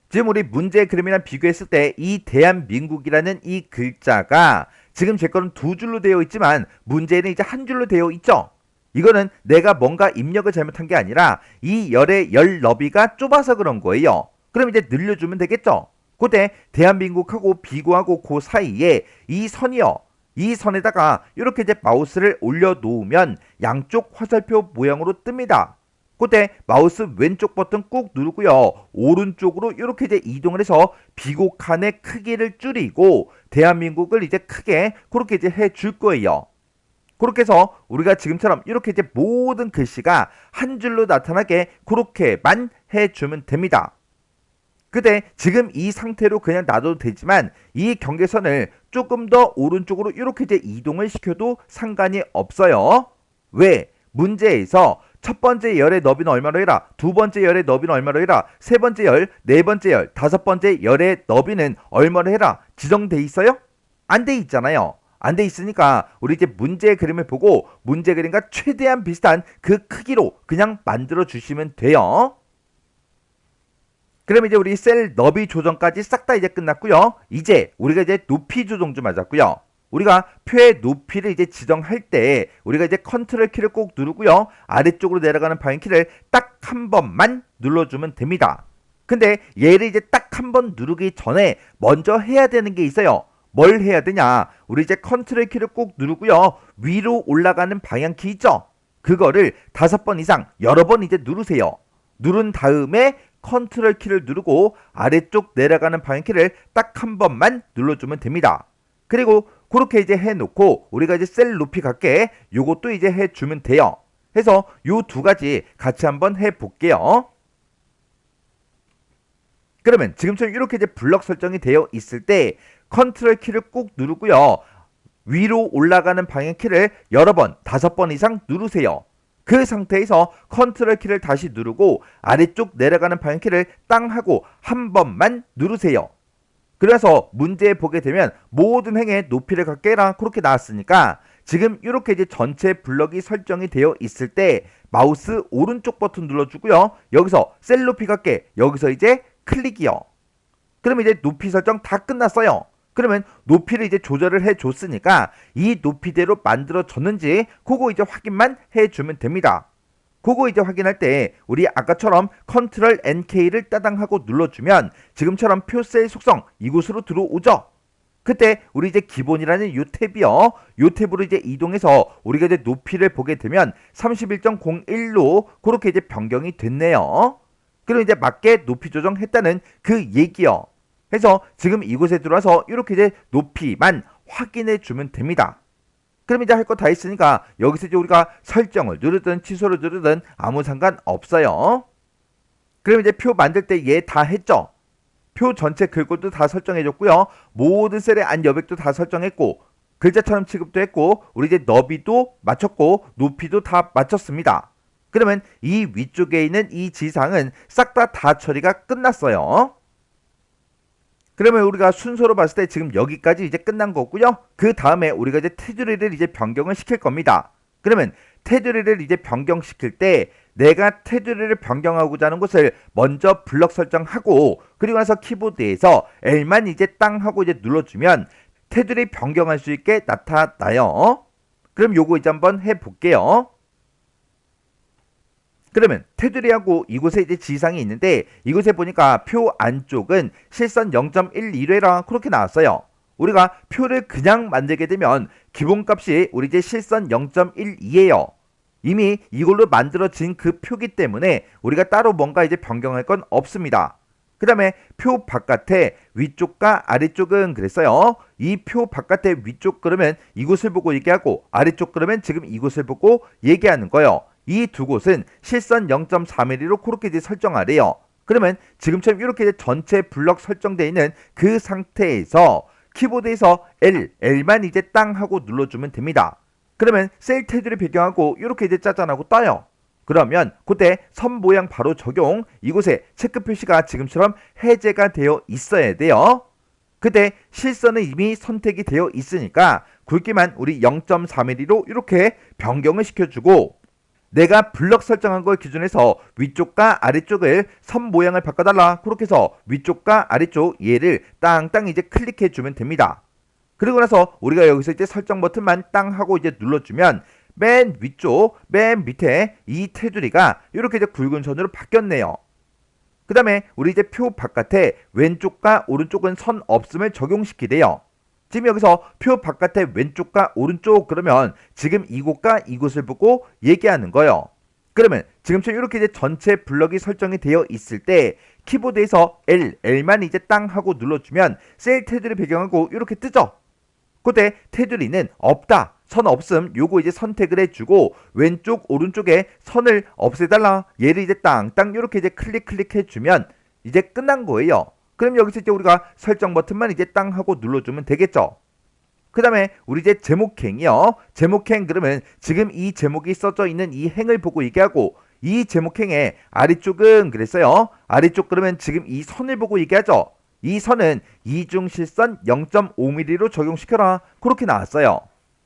지금 우리 문제 그림이랑 비교했을 때 이 대한민국이라는 이 글자가 지금 제 거는 두 줄로 되어 있지만 문제는 이제 한 줄로 되어 있죠. 이거는 내가 뭔가 입력을 잘못한 게 아니라 이 열의 열 너비가 좁아서 그런 거예요. 그럼 이제 늘려주면 되겠죠. 그때 대한민국하고 비교하고 그 사이에 이 선이요. 이 선에다가 이렇게 이제 마우스를 올려놓으면 양쪽 화살표 모양으로 뜹니다. 그때 마우스 왼쪽 버튼 꾹 누르고요. 오른쪽으로 이렇게 이제 이동을 해서 비고 칸의 크기를 줄이고 대한민국을 이제 크게 그렇게 이제 해줄 거예요. 그렇게 해서 우리가 지금처럼 이렇게 이제 모든 글씨가 한 줄로 나타나게 그렇게만 해주면 됩니다. 근데 지금 이 상태로 그냥 놔둬도 되지만 이 경계선을 조금 더 오른쪽으로 이렇게 이제 이동을 시켜도 상관이 없어요. 왜? 문제에서 첫 번째 열의 너비는 얼마로 해라, 두 번째 열의 너비는 얼마로 해라, 세 번째 열, 네 번째 열, 다섯 번째 열의 너비는 얼마로 해라 지정돼 있어요? 안 돼 있잖아요. 안 돼 있으니까 우리 이제 문제 그림을 보고 문제 그림과 최대한 비슷한 그 크기로 그냥 만들어 주시면 돼요. 그럼 이제 우리 셀 너비 조정까지 싹 다 이제 끝났고요. 이제 우리가 이제 높이 조정 좀 하자고요. 우리가 표의 높이를 이제 지정할 때 우리가 이제 컨트롤 키를 꼭 누르고요. 아래쪽으로 내려가는 방향 키를 딱 한 번만 눌러주면 됩니다. 근데 얘를 이제 딱 한 번 누르기 전에 먼저 해야 되는 게 있어요. 뭘 해야 되냐? 우리 이제 컨트롤 키를 꼭 누르고요. 위로 올라가는 방향 키 있죠? 그거를 5번 이상 여러 번 이제 누르세요. 누른 다음에 컨트롤 키를 누르고 아래쪽 내려가는 방향 키를 딱 한 번만 눌러주면 됩니다. 그리고 그렇게 이제 해놓고 우리가 이제 셀 높이 갖게 요것도 이제 해주면 돼요. 해서 요 두 가지 같이 한번 해볼게요. 그러면 지금처럼 이렇게 이제 블럭 설정이 되어 있을 때 컨트롤 키를 꾹 누르고요. 위로 올라가는 방향 키를 여러 번, 5번 이상 누르세요. 그 상태에서 컨트롤 키를 다시 누르고 아래쪽 내려가는 방향 키를 땅 하고 한 번만 누르세요. 그래서 문제에 보게 되면 모든 행의 높이를 갖게 해라 그렇게 나왔으니까 지금 이렇게 이제 전체 블럭이 설정이 되어 있을 때 마우스 오른쪽 버튼 눌러주고요. 여기서 셀 높이 갖게 여기서 이제 클릭이요. 그러면 이제 높이 설정 다 끝났어요. 그러면 높이를 이제 조절을 해줬으니까 이 높이대로 만들어졌는지 그거 이제 확인만 해주면 됩니다. 그거 이제 확인할 때 우리 아까처럼 컨트롤 NK를 따당하고 눌러주면 지금처럼 표셀 속성 이곳으로 들어오죠. 그때 우리 이제 기본이라는 요 탭이요. 요 탭으로 이제 이동해서 우리가 이제 높이를 보게 되면 31.01로 그렇게 이제 변경이 됐네요. 그럼 이제 맞게 높이 조정했다는 그 얘기요. 해서 지금 이곳에 들어와서 이렇게 이제 높이만 확인해 주면 됩니다. 그럼 이제 할 거 다 했으니까 여기서 이제 우리가 설정을 누르든 취소를 누르든 아무 상관 없어요. 그럼 이제 표 만들 때 얘 다 했죠. 표 전체 글꼴도 다 설정해 줬고요. 모든 셀의 안 여백도 다 설정했고 글자처럼 취급도 했고 우리 이제 너비도 맞췄고 높이도 다 맞췄습니다. 그러면 이 위쪽에 있는 이 지상은 싹 다 처리가 끝났어요. 그러면 우리가 순서로 봤을 때 지금 여기까지 이제 끝난 거고요. 그 다음에 우리가 이제 테두리를 이제 변경을 시킬 겁니다. 그러면 테두리를 이제 변경시킬 때 내가 테두리를 변경하고자 하는 곳을 먼저 블럭 설정하고 그리고 나서 키보드에서 L만 이제 땅 하고 이제 눌러주면 테두리 변경할 수 있게 나타나요. 그럼 요거 이제 한번 해볼게요. 그러면 테두리하고 이곳에 이제 지상이 있는데 이곳에 보니까 표 안쪽은 실선 0.12례라 그렇게 나왔어요. 우리가 표를 그냥 만들게 되면 기본값이 우리 이제 실선 0.12예요. 이미 이걸로 만들어진 그 표기 때문에 우리가 따로 뭔가 이제 변경할 건 없습니다. 그 다음에 표 바깥에 위쪽과 아래쪽은 그랬어요. 이 표 바깥에 위쪽 그러면 이곳을 보고 얘기하고 아래쪽 그러면 지금 이곳을 보고 얘기하는 거예요. 이 두 곳은 실선 0.4mm로 그렇게 이제 설정하래요. 그러면 지금처럼 이렇게 이제 전체 블럭 설정되어 있는 그 상태에서 키보드에서 L만 이제 땅 하고 눌러주면 됩니다. 그러면 셀 테두리 배경하고 이렇게 이제 짜잔하고 떠요. 그러면 그때 선 모양 바로 적용 이곳에 체크 표시가 지금처럼 해제가 되어 있어야 돼요. 그때 실선은 이미 선택이 되어 있으니까 굵기만 우리 0.4mm로 이렇게 변경을 시켜주고 내가 블럭 설정한 걸 기준해서 위쪽과 아래쪽을 선 모양을 바꿔달라 그렇게 해서 위쪽과 아래쪽 얘를 땅땅 이제 클릭해 주면 됩니다. 그리고 나서 우리가 여기서 이제 설정 버튼만 땅 하고 이제 눌러주면 맨 위쪽 맨 밑에 이 테두리가 이렇게 이제 굵은 선으로 바뀌었네요. 그 다음에 우리 이제 표 바깥에 왼쪽과 오른쪽은 선 없음을 적용시키래요. 지금 여기서 표 바깥에 왼쪽과 오른쪽 그러면 지금 이곳과 이곳을 보고 얘기하는 거예요. 그러면 지금처럼 이렇게 이제 전체 블럭이 설정이 되어 있을 때 키보드에서 L만 이제 땅 하고 눌러주면 셀 테두리 배경하고 이렇게 뜨죠. 그때 테두리는 없다, 선 없음 요거 이제 선택을 해주고 왼쪽 오른쪽에 선을 없애달라 얘를 이제 땅땅 이렇게 이제 클릭해주면 이제 끝난 거예요. 그럼 여기서 이제 우리가 설정 버튼만 이제 땅 하고 눌러주면 되겠죠. 그 다음에 우리 이제 제목행이요. 제목행 그러면 지금 이 제목이 써져 있는 이 행을 보고 얘기하고 이 제목행의 아래쪽은 그랬어요. 아래쪽 그러면 지금 이 선을 보고 얘기하죠. 이 선은 이중실선 0.5mm로 적용시켜라 그렇게 나왔어요.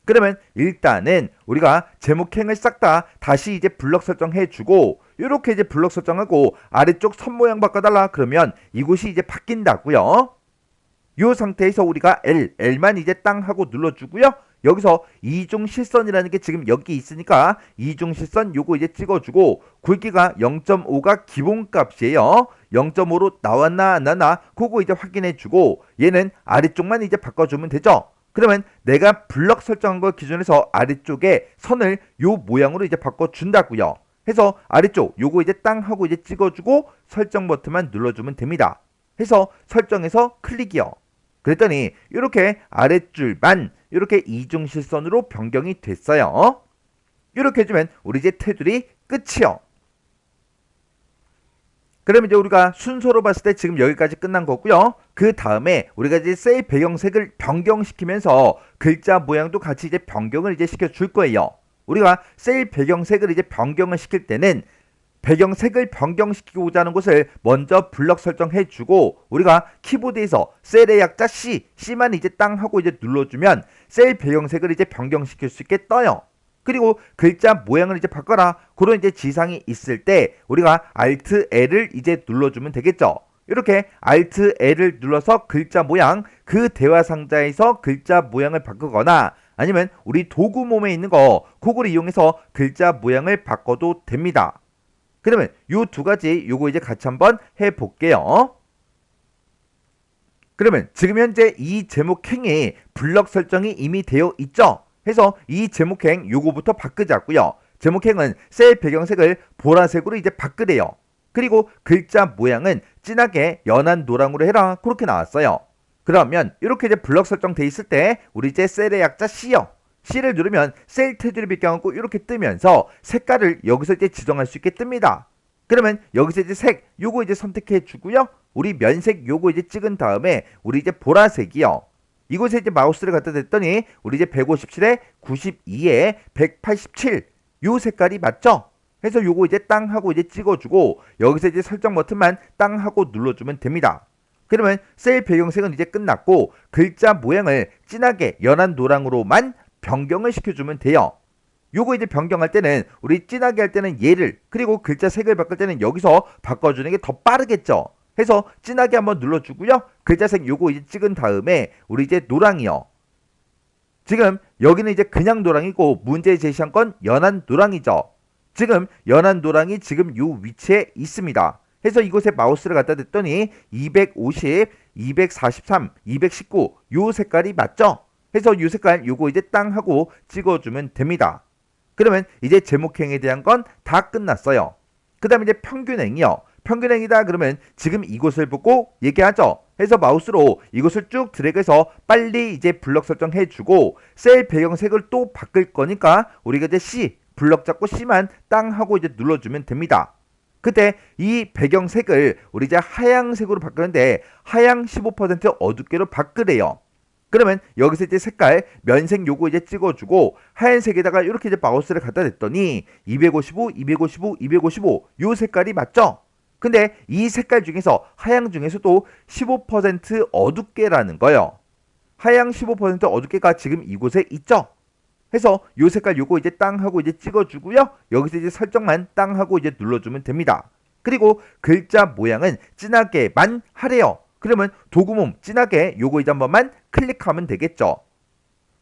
그러면 일단은 우리가 제목행을 싹 다 다시 이제 블럭 설정해주고 이렇게 이제 블럭 설정하고 아래쪽 선 모양 바꿔달라 그러면 이곳이 이제 바뀐다고요. 이 상태에서 우리가 L만 이제 땅 하고 눌러주고요. 여기서 이중실선이라는 게 지금 여기 있으니까 이중실선 요거 이제 찍어주고 굵기가 0.5가 기본값이에요. 0.5로 나왔나 안 나왔나 그거 이제 확인해주고 얘는 아래쪽만 이제 바꿔주면 되죠. 그러면 내가 블럭 설정한 걸 기준해서 아래쪽에 선을 요 모양으로 이제 바꿔준다고요. 해서 아래쪽 요거 이제 땅 하고 이제 찍어주고 설정 버튼만 눌러주면 됩니다. 해서 설정해서 클릭이요. 그랬더니 이렇게 아랫줄만 이렇게 이중실선으로 변경이 됐어요. 이렇게 해주면 우리 이제 테두리 끝이요. 그럼 이제 우리가 순서로 봤을 때 지금 여기까지 끝난 거고요. 그 다음에 우리가 이제 셀 배경색을 변경시키면서 글자 모양도 같이 이제 변경을 이제 시켜줄 거예요. 우리가 셀 배경색을 이제 변경을 시킬 때는 배경색을 변경시키고자 하는 것을 먼저 블럭 설정해주고 우리가 키보드에서 셀의 약자 C만 이제 땅 하고 이제 눌러주면 셀 배경색을 이제 변경시킬 수 있게 떠요. 그리고 글자 모양을 이제 바꿔라 그런 이제 지상이 있을 때 우리가 Alt L을 이제 눌러주면 되겠죠. 이렇게 Alt L을 눌러서 글자 모양 그 대화 상자에서 글자 모양을 바꾸거나 아니면 우리 도구 몸에 있는 거 그걸 이용해서 글자 모양을 바꿔도 됩니다. 그러면 요 두 가지 요거 이제 같이 한번 해볼게요. 그러면 지금 현재 이 제목행에 블럭 설정이 이미 되어 있죠. 해서 이 제목행 요거부터 바꾸자고요. 제목행은 셀 배경색을 보라색으로 이제 바꾸래요. 그리고 글자 모양은 진하게 연한 노랑으로 해라 그렇게 나왔어요. 그러면 이렇게 이제 블럭 설정돼 있을 때 우리 이제 셀의 약자 C요. C를 누르면 셀 테두리 배경하고 이렇게 뜨면서 색깔을 여기서 이제 지정할 수 있게 뜹니다. 그러면 여기서 이제 색 요거 이제 선택해 주고요. 우리 면색 요거 이제 찍은 다음에 우리 이제 보라색이요. 이곳에 이제 마우스를 갖다 댔더니 우리 이제 157에 92에 187 요 색깔이 맞죠? 해서 요거 이제 땅 하고 이제 찍어주고 여기서 이제 설정 버튼만 땅 하고 눌러주면 됩니다. 그러면 셀 배경색은 이제 끝났고 글자 모양을 진하게 연한 노랑으로만 변경을 시켜주면 돼요. 요거 이제 변경할 때는 우리 진하게 할 때는 얘를 그리고 글자 색을 바꿀 때는 여기서 바꿔주는 게 더 빠르겠죠. 해서 진하게 한번 눌러주고요. 글자색 요거 이제 찍은 다음에 우리 이제 노랑이요. 지금 여기는 이제 그냥 노랑이고 문제 제시한 건 연한 노랑이죠. 지금 연한 노랑이 지금 요 위치에 있습니다. 해서 이곳에 마우스를 갖다 댔더니 250, 243, 219 요 색깔이 맞죠? 해서 요 색깔 요거 이제 땅 하고 찍어주면 됩니다. 그러면 이제 제목행에 대한 건 다 끝났어요. 그 다음에 이제 평균행이요. 평균행이다 그러면 지금 이곳을 보고 얘기하죠. 해서 마우스로 이곳을 쭉 드래그해서 빨리 이제 블럭 설정해주고 셀 배경색을 또 바꿀 거니까 우리가 이제 C 블럭 잡고 C만 땅 하고 이제 눌러주면 됩니다. 그때 이 배경색을 우리 이제 하양색으로 바꾸는데 하양 15% 어둡게로 바꾸래요. 그러면 여기서 이제 색깔 면색 요거 이제 찍어주고 하얀색에다가 이렇게 이제 마우스를 갖다 댔더니 255, 255, 255 요 색깔이 맞죠? 근데 이 색깔 중에서 하양 중에서도 15% 어둡게라는 거예요. 하양 15% 어둡게가 지금 이곳에 있죠? 해서 요 색깔 요거 이제 땅 하고 이제 찍어주고요. 여기서 이제 설정만 땅 하고 이제 눌러주면 됩니다. 그리고 글자 모양은 진하게만 하래요. 그러면 도구몸 진하게 요거 이제 한 번만 클릭하면 되겠죠.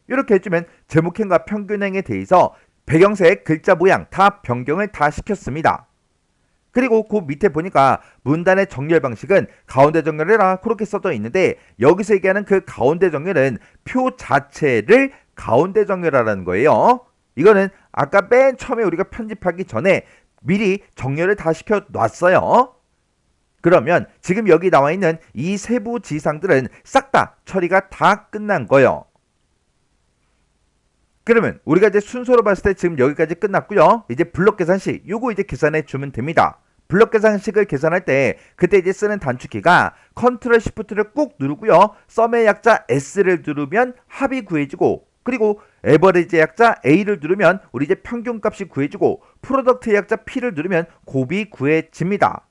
이렇게 해주면 제목행과 평균행에 대해서 배경색 글자 모양 다 변경을 다 시켰습니다. 그리고 그 밑에 보니까 문단의 정렬 방식은 가운데 정렬해라 그렇게 써져 있는데 여기서 얘기하는 그 가운데 정렬은 표 자체를 가운데 정렬하라는 거예요. 이거는 아까 맨 처음에 우리가 편집하기 전에 미리 정렬을 다 시켜 놨어요. 그러면 지금 여기 나와 있는 이 세부 지상들은 싹 다 처리가 다 끝난 거예요. 그러면 우리가 이제 순서로 봤을 때 지금 여기까지 끝났고요. 이제 블럭 계산식 요거 이제 계산해 주면 됩니다. 블럭 계산식을 계산할 때 그때 이제 쓰는 단축키가 컨트롤 시프트를 꾹 누르고요. 썸의 약자 S를 누르면 합이 구해지고 그리고 에버리지 약자 A를 누르면 우리 이제 평균값이 구해지고 프로덕트 약자 P를 누르면 곱이 구해집니다.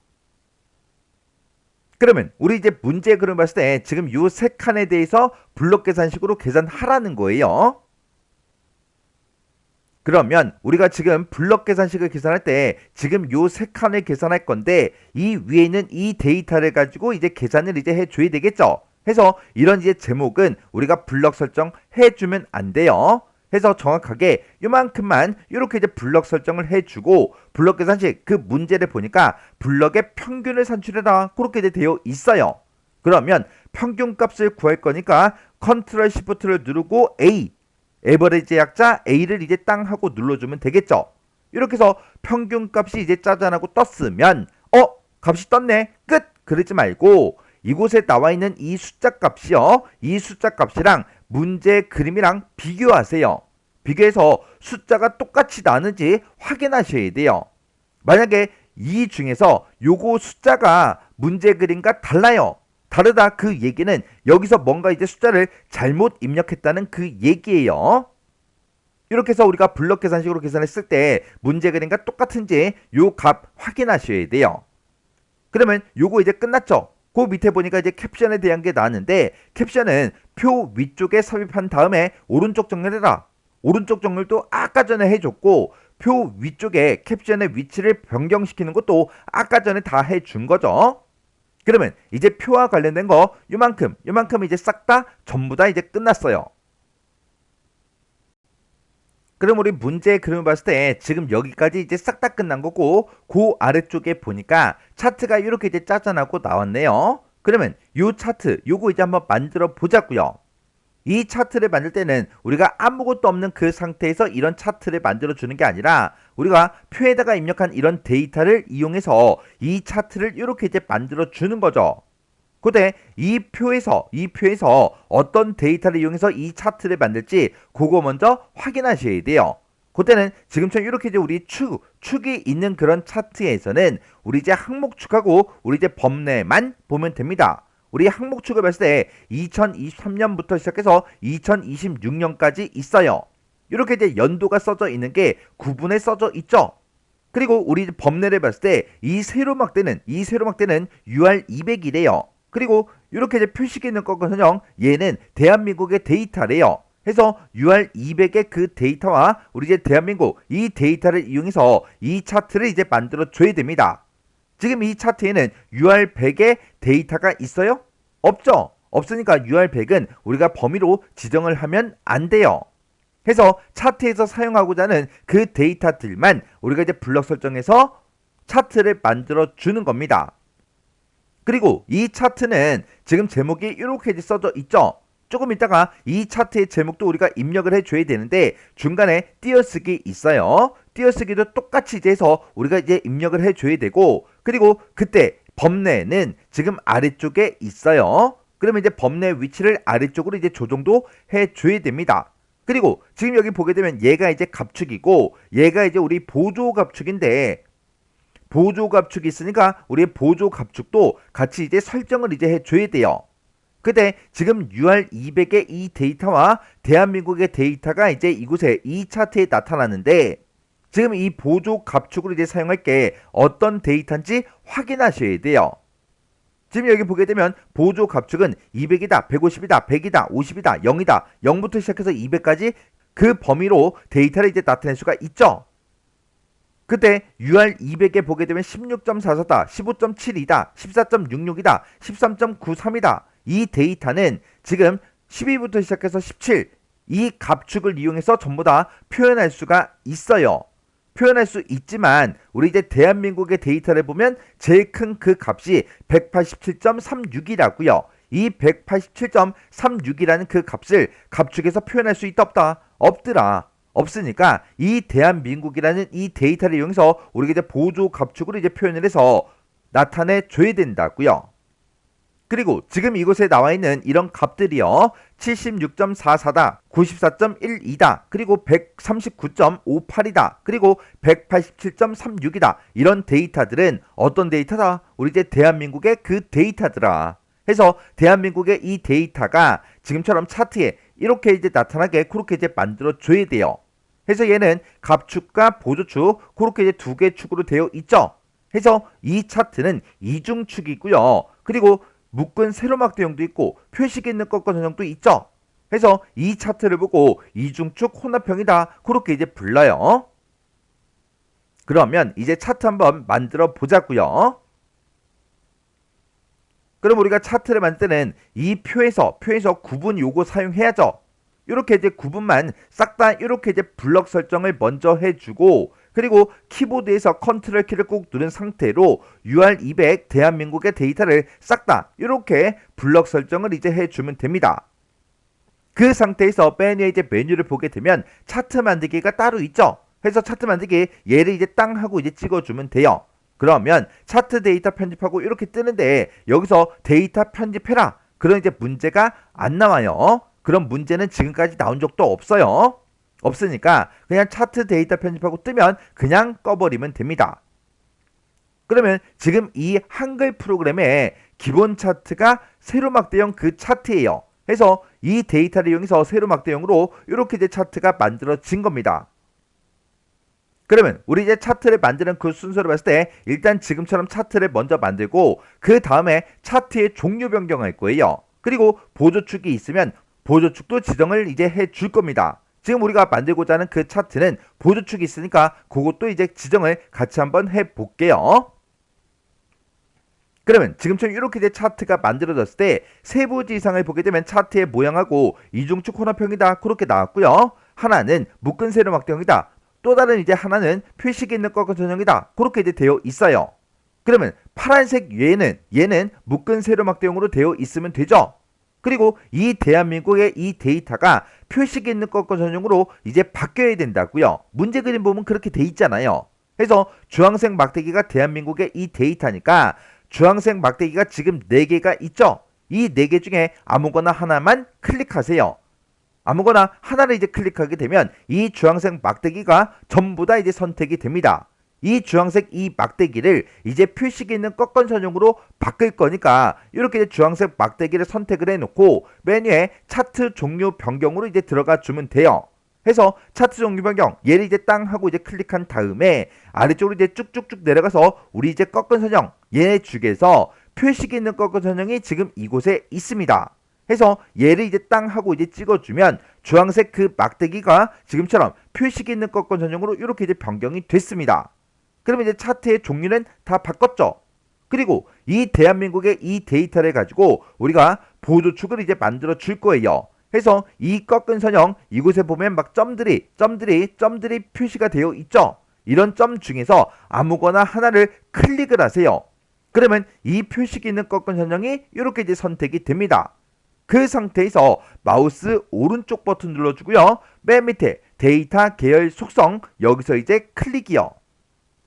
그러면 우리 이제 문제 그림 봤을 때 지금 요 세 칸에 대해서 블럭 계산식으로 계산하라는 거예요. 그러면 우리가 지금 블럭 계산식을 계산할 때 지금 요 세 칸을 계산할 건데 이 위에 있는 이 데이터를 가지고 이제 계산을 이제 해줘야 되겠죠. 해서 이런 이제 제목은 우리가 블럭 설정 해주면 안 돼요. 해서 정확하게 요만큼만 이렇게 이제 블럭 설정을 해주고 블럭 계산식 그 문제를 보니까 블럭의 평균을 산출해라 그렇게 이제 되어 있어요. 그러면 평균값을 구할 거니까 컨트롤 시프트를 누르고 A 에버리지 약자 A를 이제 땅 하고 눌러주면 되겠죠. 이렇게 해서 평균값이 이제 짜잔하고 떴으면 값이 떴네 끝 그러지 말고 이곳에 나와 있는 이 숫자 값이요. 이 숫자 값이랑 문제 그림이랑 비교하세요. 비교해서 숫자가 똑같이 나는지 확인하셔야 돼요. 만약에 이 중에서 요거 숫자가 문제 그림과 달라요. 다르다 그 얘기는 여기서 뭔가 이제 숫자를 잘못 입력했다는 그 얘기예요. 이렇게 해서 우리가 블럭 계산식으로 계산했을 때 문제 그림과 똑같은지 요 값 확인하셔야 돼요. 그러면 요거 이제 끝났죠. 그 밑에 보니까 이제 캡션에 대한 게 나왔는데 캡션은 표 위쪽에 삽입한 다음에 오른쪽 정렬해라. 오른쪽 정렬도 아까 전에 해줬고 표 위쪽에 캡션의 위치를 변경시키는 것도 아까 전에 다 해준 거죠. 그러면 이제 표와 관련된 거 요만큼 이제 싹 다 전부 다 이제 끝났어요. 그럼 우리 문제의 그림을 봤을 때 지금 여기까지 이제 싹 다 끝난 거고 그 아래쪽에 보니까 차트가 이렇게 이제 짜잔하고 나왔네요. 그러면 요 차트 요거 이제 한번 만들어 보자고요. 이 차트를 만들 때는 우리가 아무것도 없는 그 상태에서 이런 차트를 만들어 주는 게 아니라 우리가 표에다가 입력한 이런 데이터를 이용해서 이 차트를 이렇게 이제 만들어 주는 거죠. 근데 이 표에서 어떤 데이터를 이용해서 이 차트를 만들지 그거 먼저 확인하셔야 돼요. 그때는 지금처럼 이렇게 이제 우리 축이 있는 그런 차트에서는 우리 이제 항목축하고 우리 이제 범례만 보면 됩니다. 우리 항목축을 봤을 때 2023년부터 시작해서 2026년까지 있어요. 이렇게 이제 연도가 써져 있는 게 구분에 써져 있죠. 그리고 우리 범례를 봤을 때 이 세로막대는 UR 200이래요. 그리고 이렇게 이제 표식이 있는 거거든요. 얘는 대한민국의 데이터래요. 해서 UR 200의 그 데이터와 우리 이제 대한민국 이 데이터를 이용해서 이 차트를 이제 만들어 줘야 됩니다. 지금 이 차트에는 UR 100의 데이터가 있어요? 없죠. 없으니까 UR 100은 우리가 범위로 지정을 하면 안 돼요. 해서 차트에서 사용하고자 하는 그 데이터들만 우리가 이제 블럭 설정해서 차트를 만들어 주는 겁니다. 그리고 이 차트는 지금 제목이 이렇게 써져 있죠. 조금 있다가 이 차트의 제목도 우리가 입력을 해줘야 되는데 중간에 띄어쓰기 있어요. 띄어쓰기도 똑같이 이제 해서 우리가 이제 입력을 해줘야 되고 그리고 그때 범례는 지금 아래쪽에 있어요. 그러면 이제 범례 위치를 아래쪽으로 이제 조정도 해줘야 됩니다. 그리고 지금 여기 보게 되면 얘가 이제 갑축이고 얘가 이제 우리 보조 갑축인데 보조 갑축이 있으니까 우리의 보조 갑축도 같이 이제 설정을 이제 해줘야 돼요. 근데 지금 UR 200의 이 데이터와 대한민국의 데이터가 이제 이곳에 이 차트에 나타나는데 지금 이 보조 갑축으로 이제 사용할 게 어떤 데이터인지 확인하셔야 돼요. 지금 여기 보게 되면 보조 갑축은 200이다, 150이다, 100이다, 50이다, 0이다, 0부터 시작해서 200까지 그 범위로 데이터를 이제 나타낼 수가 있죠. 그때 UR 200에 보게 되면 16.44다, 15.72다, 14.66이다, 13.93이다. 이 데이터는 지금 12부터 시작해서 17, 이 갑축을 이용해서 전부 다 표현할 수가 있어요. 표현할 수 있지만 우리 이제 대한민국의 데이터를 보면 제일 큰 그 값이 187.36이라고요. 이 187.36이라는 그 값을 갑축해서 표현할 수 있다 없다? 없더라. 없으니까 이 대한민국이라는 이 데이터를 이용해서 우리가 이제 보조 갑축으로 이제 표현을 해서 나타내 줘야 된다고요. 그리고 지금 이곳에 나와 있는 이런 값들이요. 76.44다, 94.12다, 그리고 139.58이다, 그리고 187.36이다. 이런 데이터들은 어떤 데이터다? 우리 이제 대한민국의 그 데이터더라. 해서 대한민국의 이 데이터가 지금처럼 차트에 이렇게 이제 나타나게 그렇게 이제 만들어 줘야 돼요. 해서 얘는 갑축과 보조축 그렇게 이제 두 개 축으로 되어 있죠. 해서 이 차트는 이중축이고요. 그리고 묶은 세로막 대형도 있고 표식이 있는 것과 전형도 있죠. 해서 이 차트를 보고 이중축 혼합형이다 그렇게 이제 불러요. 그러면 이제 차트 한번 만들어 보자고요. 그럼 우리가 차트를 만들 때는 이 표에서 구분 요거 사용해야죠. 이렇게 이제 구분만 싹 다 이렇게 이제 블럭 설정을 먼저 해주고 그리고 키보드에서 컨트롤 키를 꾹 누른 상태로 UR200 대한민국의 데이터를 싹 다 이렇게 블럭 설정을 이제 해주면 됩니다. 그 상태에서 맨 위에 이제 메뉴를 보게 되면 차트 만들기가 따로 있죠. 그래서 차트 만들기 얘를 이제 땅 하고 이제 찍어주면 돼요. 그러면 차트 데이터 편집하고 이렇게 뜨는데 여기서 데이터 편집해라. 그런 이제 문제가 안 나와요. 그런 문제는 지금까지 나온 적도 없어요. 없으니까 그냥 차트 데이터 편집하고 뜨면 그냥 꺼버리면 됩니다. 그러면 지금 이 한글 프로그램의 기본 차트가 세로막대형 그 차트예요. 해서 이 데이터를 이용해서 세로막대형으로 이렇게 이제 차트가 만들어진 겁니다. 그러면 우리 이제 차트를 만드는 그 순서를 봤을 때 일단 지금처럼 차트를 먼저 만들고 그 다음에 차트의 종류 변경할 거예요. 그리고 보조축이 있으면 보조축도 지정을 이제 해줄 겁니다. 지금 우리가 만들고자 하는 그 차트는 보조축이 있으니까 그것도 이제 지정을 같이 한번 해볼게요. 그러면 지금처럼 이렇게 이제 차트가 만들어졌을 때 세부 지상을 보게 되면 차트의 모양하고 이중축 혼합형이다 그렇게 나왔고요. 하나는 묶은 세로막대형이다. 또 다른 이제 하나는 표식이 있는 꺾은 선형이다 그렇게 이제 되어 있어요. 그러면 파란색 얘는 묶은 세로막대형으로 되어 있으면 되죠. 그리고 이 대한민국의 이 데이터가 표식이 있는 꺾은 선형으로 이제 바뀌어야 된다고요. 문제 그림 보면 그렇게 돼 있잖아요. 그래서 주황색 막대기가 대한민국의 이 데이터니까 주황색 막대기가 지금 4개가 있죠. 이 4개 중에 아무거나 하나만 클릭하세요. 아무거나 하나를 이제 클릭하게 되면 이 주황색 막대기가 전부 다 이제 선택이 됩니다. 이 주황색 이 막대기를 이제 표식이 있는 꺾은 선형으로 바꿀 거니까 이렇게 이제 주황색 막대기를 선택을 해놓고 메뉴에 차트 종류 변경으로 이제 들어가 주면 돼요. 해서 차트 종류 변경 얘를 이제 땅 하고 이제 클릭한 다음에 아래쪽으로 이제 쭉쭉쭉 내려가서 우리 이제 꺾은 선형 얘 중에서 표식이 있는 꺾은 선형이 지금 이곳에 있습니다. 해서 얘를 이제 땅 하고 이제 찍어주면 주황색 그 막대기가 지금처럼 표식이 있는 꺾은 선형으로 이렇게 이제 변경이 됐습니다. 그러면 이제 차트의 종류는 다 바꿨죠. 그리고 이 대한민국의 이 데이터를 가지고 우리가 보조축을 이제 만들어 줄 거예요. 해서 이 꺾은 선형 이곳에 보면 막 점들이 표시가 되어 있죠. 이런 점 중에서 아무거나 하나를 클릭을 하세요. 그러면 이 표식이 있는 꺾은 선형이 이렇게 이제 선택이 됩니다. 그 상태에서 마우스 오른쪽 버튼 눌러주고요. 맨 밑에 데이터 계열 속성 여기서 이제 클릭이요.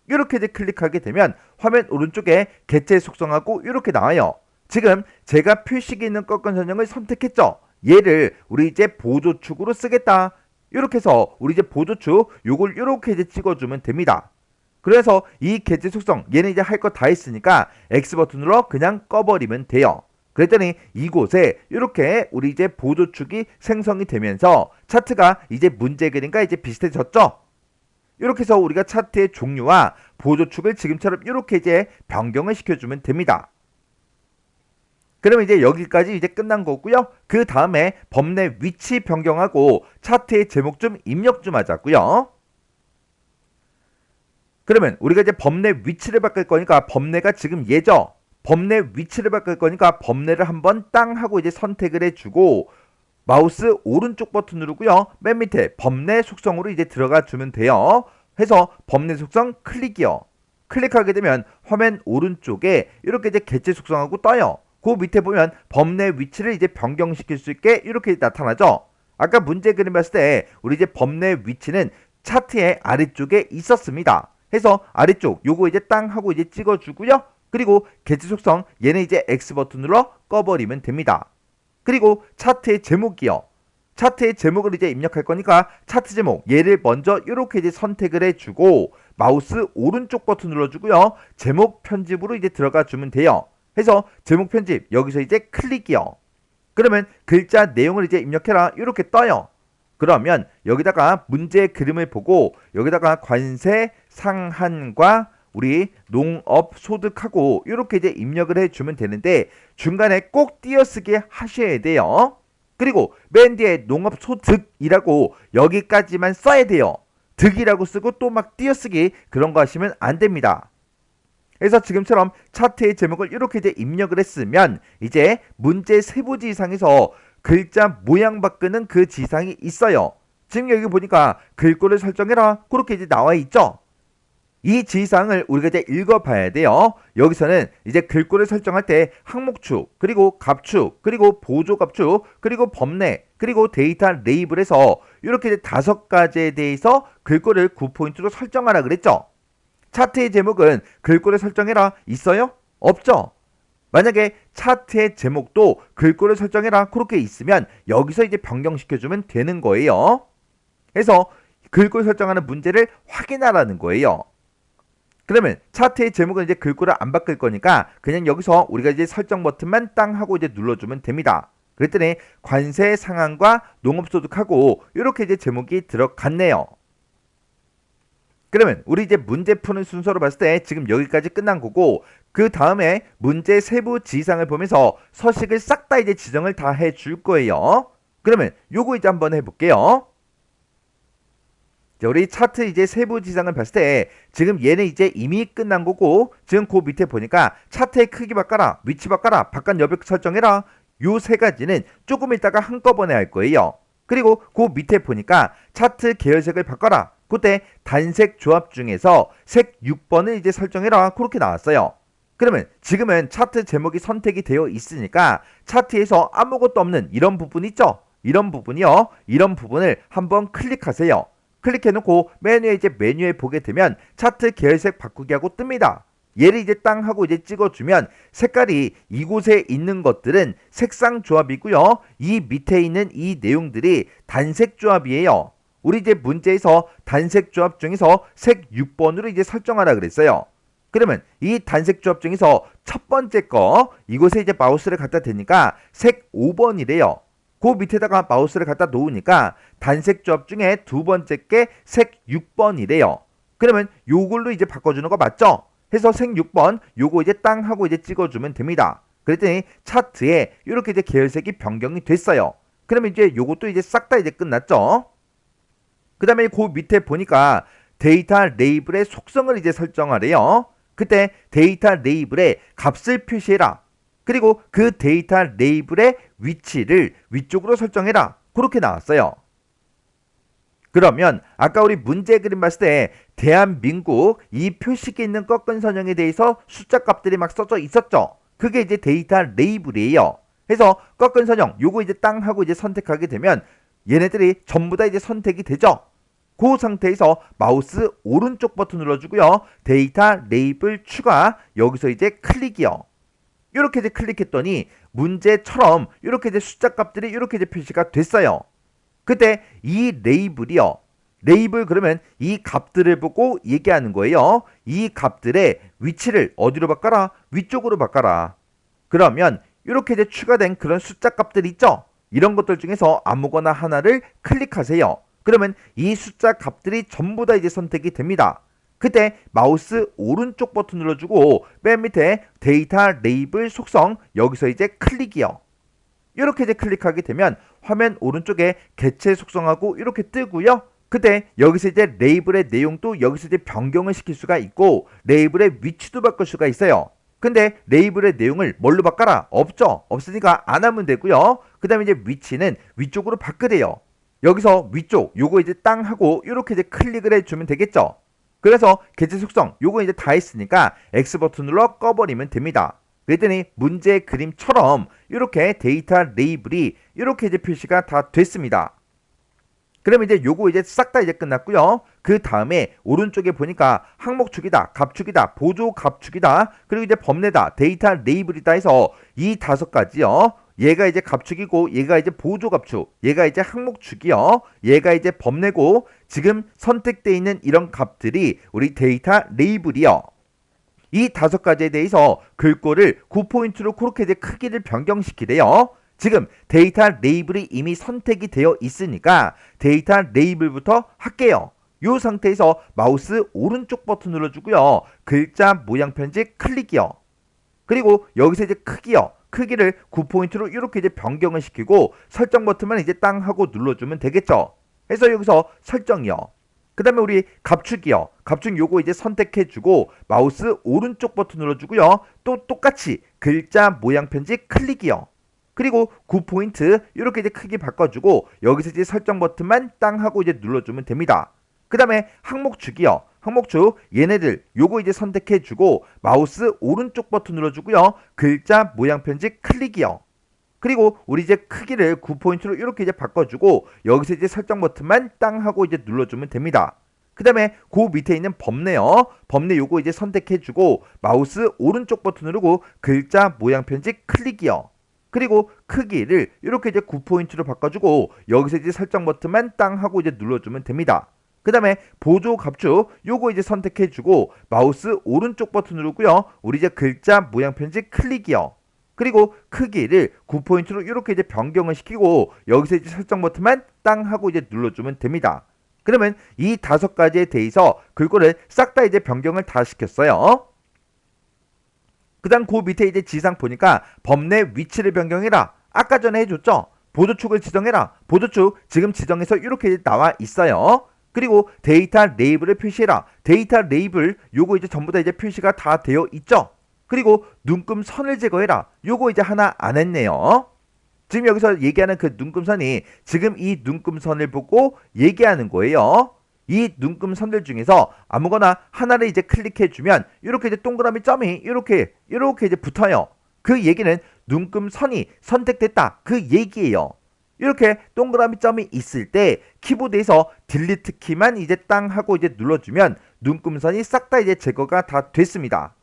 이렇게 이제 클릭하게 되면 화면 오른쪽에 개체 속성하고 이렇게 나와요. 지금 제가 표식이 있는 꺾은 선형을 선택했죠. 얘를 우리 이제 보조축으로 쓰겠다. 이렇게 해서 우리 이제 보조축 요걸 이렇게 이제 찍어주면 됩니다. 그래서 이 개체 속성 얘는 이제 할 거 다 했으니까 X 버튼으로 그냥 꺼버리면 돼요. 그랬더니 이곳에 이렇게 우리 이제 보조축이 생성이 되면서 차트가 이제 문제 그림과 이제 비슷해졌죠. 이렇게 해서 우리가 차트의 종류와 보조축을 지금처럼 이렇게 이제 변경을 시켜주면 됩니다. 그러면 이제 여기까지 이제 끝난 거고요. 그 다음에 범내 위치 변경하고 차트의 제목 좀 입력 좀 하자고요. 그러면 우리가 이제 범내 위치를 바꿀 거니까 범내가 지금 얘죠. 범내 위치를 바꿀 거니까 범내를 한번 땅 하고 이제 선택을 해주고 마우스 오른쪽 버튼 누르고요. 맨 밑에 범내 속성으로 이제 들어가 주면 돼요. 해서 범내 속성 클릭이요. 클릭하게 되면 화면 오른쪽에 이렇게 이제 개체 속성하고 떠요. 그 밑에 보면 범내 위치를 이제 변경시킬 수 있게 이렇게 나타나죠. 아까 문제 그림 봤을 때 우리 이제 범내 위치는 차트의 아래쪽에 있었습니다. 해서 아래쪽 요거 이제 땅 하고 이제 찍어주고요. 그리고 개체 속성 얘는 이제 X 버튼으로 꺼버리면 됩니다. 그리고 차트의 제목이요. 차트의 제목을 이제 입력할 거니까 차트 제목 얘를 먼저 이렇게 이제 선택을 해주고 마우스 오른쪽 버튼 눌러주고요. 제목 편집으로 이제 들어가 주면 돼요. 해서 제목 편집 여기서 이제 클릭이요. 그러면 글자 내용을 이제 입력해라 이렇게 떠요. 그러면 여기다가 문제 그림을 보고 여기다가 관세 상한과 우리 농업 소득하고 이렇게 이제 입력을 해주면 되는데 중간에 꼭 띄어쓰기 하셔야 돼요. 그리고 맨 뒤에 농업 소득이라고 여기까지만 써야 돼요. 득이라고 쓰고 또 막 띄어쓰기 그런 거 하시면 안 됩니다. 그래서 지금처럼 차트의 제목을 이렇게 이제 입력을 했으면 이제 문제 세부 지상에서 글자 모양 바꾸는 그 지상이 있어요. 지금 여기 보니까 글꼴을 설정해라 그렇게 이제 나와 있죠. 이 지상을 우리가 이제 읽어봐야 돼요. 여기서는 이제 글꼴을 설정할 때 항목축, 그리고 갑축, 그리고 보조갑축, 그리고 범내, 그리고 데이터 레이블에서 이렇게 이제 5가지에 대해서 글꼴을 9포인트로 설정하라 그랬죠. 차트의 제목은 글꼴을 설정해라 있어요? 없죠? 만약에 차트의 제목도 글꼴을 설정해라 그렇게 있으면 여기서 이제 변경시켜주면 되는 거예요. 그래서 글꼴 설정하는 문제를 확인하라는 거예요. 그러면 차트의 제목은 이제 글꼴을 안 바꿀 거니까 그냥 여기서 우리가 이제 설정 버튼만 땅 하고 이제 눌러주면 됩니다. 그랬더니 관세 상한과 농업소득하고 이렇게 이제 제목이 들어갔네요. 그러면 우리 이제 문제 푸는 순서로 봤을 때 지금 여기까지 끝난 거고, 그 다음에 문제 세부 지시사항을 보면서 서식을 싹 다 이제 지정을 다 해줄 거예요. 그러면 요거 이제 한번 해볼게요. 자, 우리 차트 이제 세부 지시사항을 봤을 때 지금 얘는 이제 이미 끝난 거고, 지금 그 밑에 보니까 차트의 크기 바꿔라, 위치 바꿔라, 바깥 여백 설정해라, 요 세 가지는 조금 있다가 한꺼번에 할 거예요. 그리고 그 밑에 보니까 차트 계열색을 바꿔라, 그때 단색 조합 중에서 색 6번을 이제 설정해라, 그렇게 나왔어요. 그러면 지금은 차트 제목이 선택이 되어 있으니까 차트에서 아무것도 없는 이런 부분 있죠? 이런 부분이요. 이런 부분을 한번 클릭하세요. 클릭해놓고 메뉴에 보게 되면 차트 계열색 바꾸기 하고 뜹니다. 얘를 이제 땅 하고 이제 찍어주면 색깔이 이곳에 있는 것들은 색상 조합이고요. 이 밑에 있는 이 내용들이 단색 조합이에요. 우리 이제 문제에서 단색 조합 중에서 색 6번으로 이제 설정하라 그랬어요. 그러면 이 단색 조합 중에서 첫 번째 거 이곳에 이제 마우스를 갖다 대니까 색 5번이래요. 그 밑에다가 마우스를 갖다 놓으니까 단색 조합 중에 두 번째 게 색 6번이래요. 그러면 요걸로 이제 바꿔주는 거 맞죠? 해서 색 6번 요거 이제 땅 하고 이제 찍어주면 됩니다. 그랬더니 차트에 이렇게 이제 계열색이 변경이 됐어요. 그러면 이제 요것도 이제 싹 다 이제 끝났죠? 그 다음에 그 밑에 보니까 데이터 레이블의 속성을 이제 설정하래요. 그때 데이터 레이블에 값을 표시해라. 그리고 그 데이터 레이블의 위치를 위쪽으로 설정해라. 그렇게 나왔어요. 그러면 아까 우리 문제 그림 봤을 때 대한민국 이 표식에 있는 꺾은 선형에 대해서 숫자 값들이 막 써져 있었죠. 그게 이제 데이터 레이블이에요. 그래서 꺾은 선형 요거 이제 땅 하고 이제 선택하게 되면 얘네들이 전부 다 이제 선택이 되죠. 그 상태에서 마우스 오른쪽 버튼 눌러주고요. 데이터 레이블 추가, 여기서 이제 클릭이요. 이렇게 이제 클릭했더니 문제처럼 이렇게 이제 숫자 값들이 이렇게 이제 표시가 됐어요. 그때 이 레이블이요. 레이블 그러면 이 값들을 보고 얘기하는 거예요. 이 값들의 위치를 어디로 바꿔라? 위쪽으로 바꿔라. 그러면 이렇게 이제 추가된 그런 숫자 값들 있죠? 이런 것들 중에서 아무거나 하나를 클릭하세요. 그러면 이 숫자 값들이 전부 다 이제 선택이 됩니다. 그때 마우스 오른쪽 버튼 눌러주고 맨 밑에 데이터 레이블 속성 여기서 이제 클릭이요. 이렇게 이제 클릭하게 되면 화면 오른쪽에 개체 속성하고 이렇게 뜨고요. 그때 여기서 이제 레이블의 내용도 여기서 이제 변경을 시킬 수가 있고 레이블의 위치도 바꿀 수가 있어요. 근데 레이블의 내용을 뭘로 바꿔라? 없죠. 없으니까 안 하면 되고요. 그 다음에 이제 위치는 위쪽으로 바꾸래요. 여기서 위쪽 요거 이제 땅 하고 이렇게 이제 클릭을 해주면 되겠죠. 그래서 개체 속성 요거 이제 다 했으니까 X 버튼 눌러 꺼버리면 됩니다. 그랬더니 문제 그림처럼 이렇게 데이터 레이블이 이렇게 이제 표시가 다 됐습니다. 그러면 이제 요거 이제 싹 다 이제 끝났고요. 그 다음에 오른쪽에 보니까 항목축이다, 갑축이다, 보조 갑축이다, 그리고 이제 범례다, 데이터 레이블이다 해서 이 5가지요. 얘가 이제 갑축이고 얘가 이제 보조 갑축, 얘가 이제 항목축이요. 얘가 이제 범례고 지금 선택되어 있는 이런 값들이 우리 데이터 레이블이요. 이 5가지에 대해서 글꼴을 9포인트로 그렇게 이제 크기를 변경시키래요. 지금 데이터 레이블이 이미 선택이 되어 있으니까 데이터 레이블부터 할게요. 이 상태에서 마우스 오른쪽 버튼 눌러주고요. 글자 모양 편집 클릭이요. 그리고 여기서 이제 크기요. 크기를 9포인트로 이렇게 이제 변경을 시키고 설정 버튼만 이제 땅 하고 눌러주면 되겠죠. 그래서 여기서 설정이요. 그 다음에 우리 갑축이요. 갑축 요거 이제 선택해주고 마우스 오른쪽 버튼 눌러주고요. 또 똑같이 글자 모양 편집 클릭이요. 그리고 9포인트 이렇게 이제 크기 바꿔주고 여기서 이제 설정 버튼만 땅 하고 이제 눌러주면 됩니다. 그 다음에 항목축이요. 항목축 얘네들 요거 이제 선택해주고 마우스 오른쪽 버튼 눌러주고요. 글자 모양 편집 클릭이요. 그리고 우리 이제 크기를 9포인트로 이렇게 이제 바꿔주고 여기서 이제 설정 버튼만 땅 하고 이제 눌러주면 됩니다. 그 다음에 그 밑에 있는 범례요. 범례 요거 이제 선택해주고 마우스 오른쪽 버튼 누르고 글자 모양 편집 클릭이요. 그리고 크기를 이렇게 이제 9포인트로 바꿔주고 여기서 이제 설정 버튼만 땅 하고 이제 눌러주면 됩니다. 그 다음에 보조 갑축 요거 이제 선택해주고 마우스 오른쪽 버튼 누르고요. 우리 이제 글자 모양 편지 클릭이요. 그리고 크기를 9포인트로 이렇게 이제 변경을 시키고 여기서 이제 설정 버튼만 땅 하고 이제 눌러주면 됩니다. 그러면 이 5가지에 대해서 글꼴을 싹 다 이제 변경을 다 시켰어요. 그 다음 그 밑에 이제 지상 보니까 범내 위치를 변경해라. 아까 전에 해줬죠? 보조축을 지정해라. 보조축 지금 지정해서 이렇게 나와 있어요. 그리고 데이터 레이블을 표시해라. 데이터 레이블 요거 이제 전부 다 이제 표시가 다 되어 있죠? 그리고 눈금선을 제거해라. 요거 이제 하나 안 했네요. 지금 여기서 얘기하는 그 눈금선이 지금 이 눈금선을 보고 얘기하는 거예요. 이 눈금선들 중에서 아무거나 하나를 이제 클릭해주면 이렇게 이제 동그라미 점이 이렇게 이제 붙어요. 그 얘기는 눈금선이 선택됐다. 그 얘기예요. 이렇게 동그라미 점이 있을 때 키보드에서 딜리트 키만 이제 땅 하고 이제 눌러주면 눈금선이 싹 다 이제 제거가 다 됐습니다.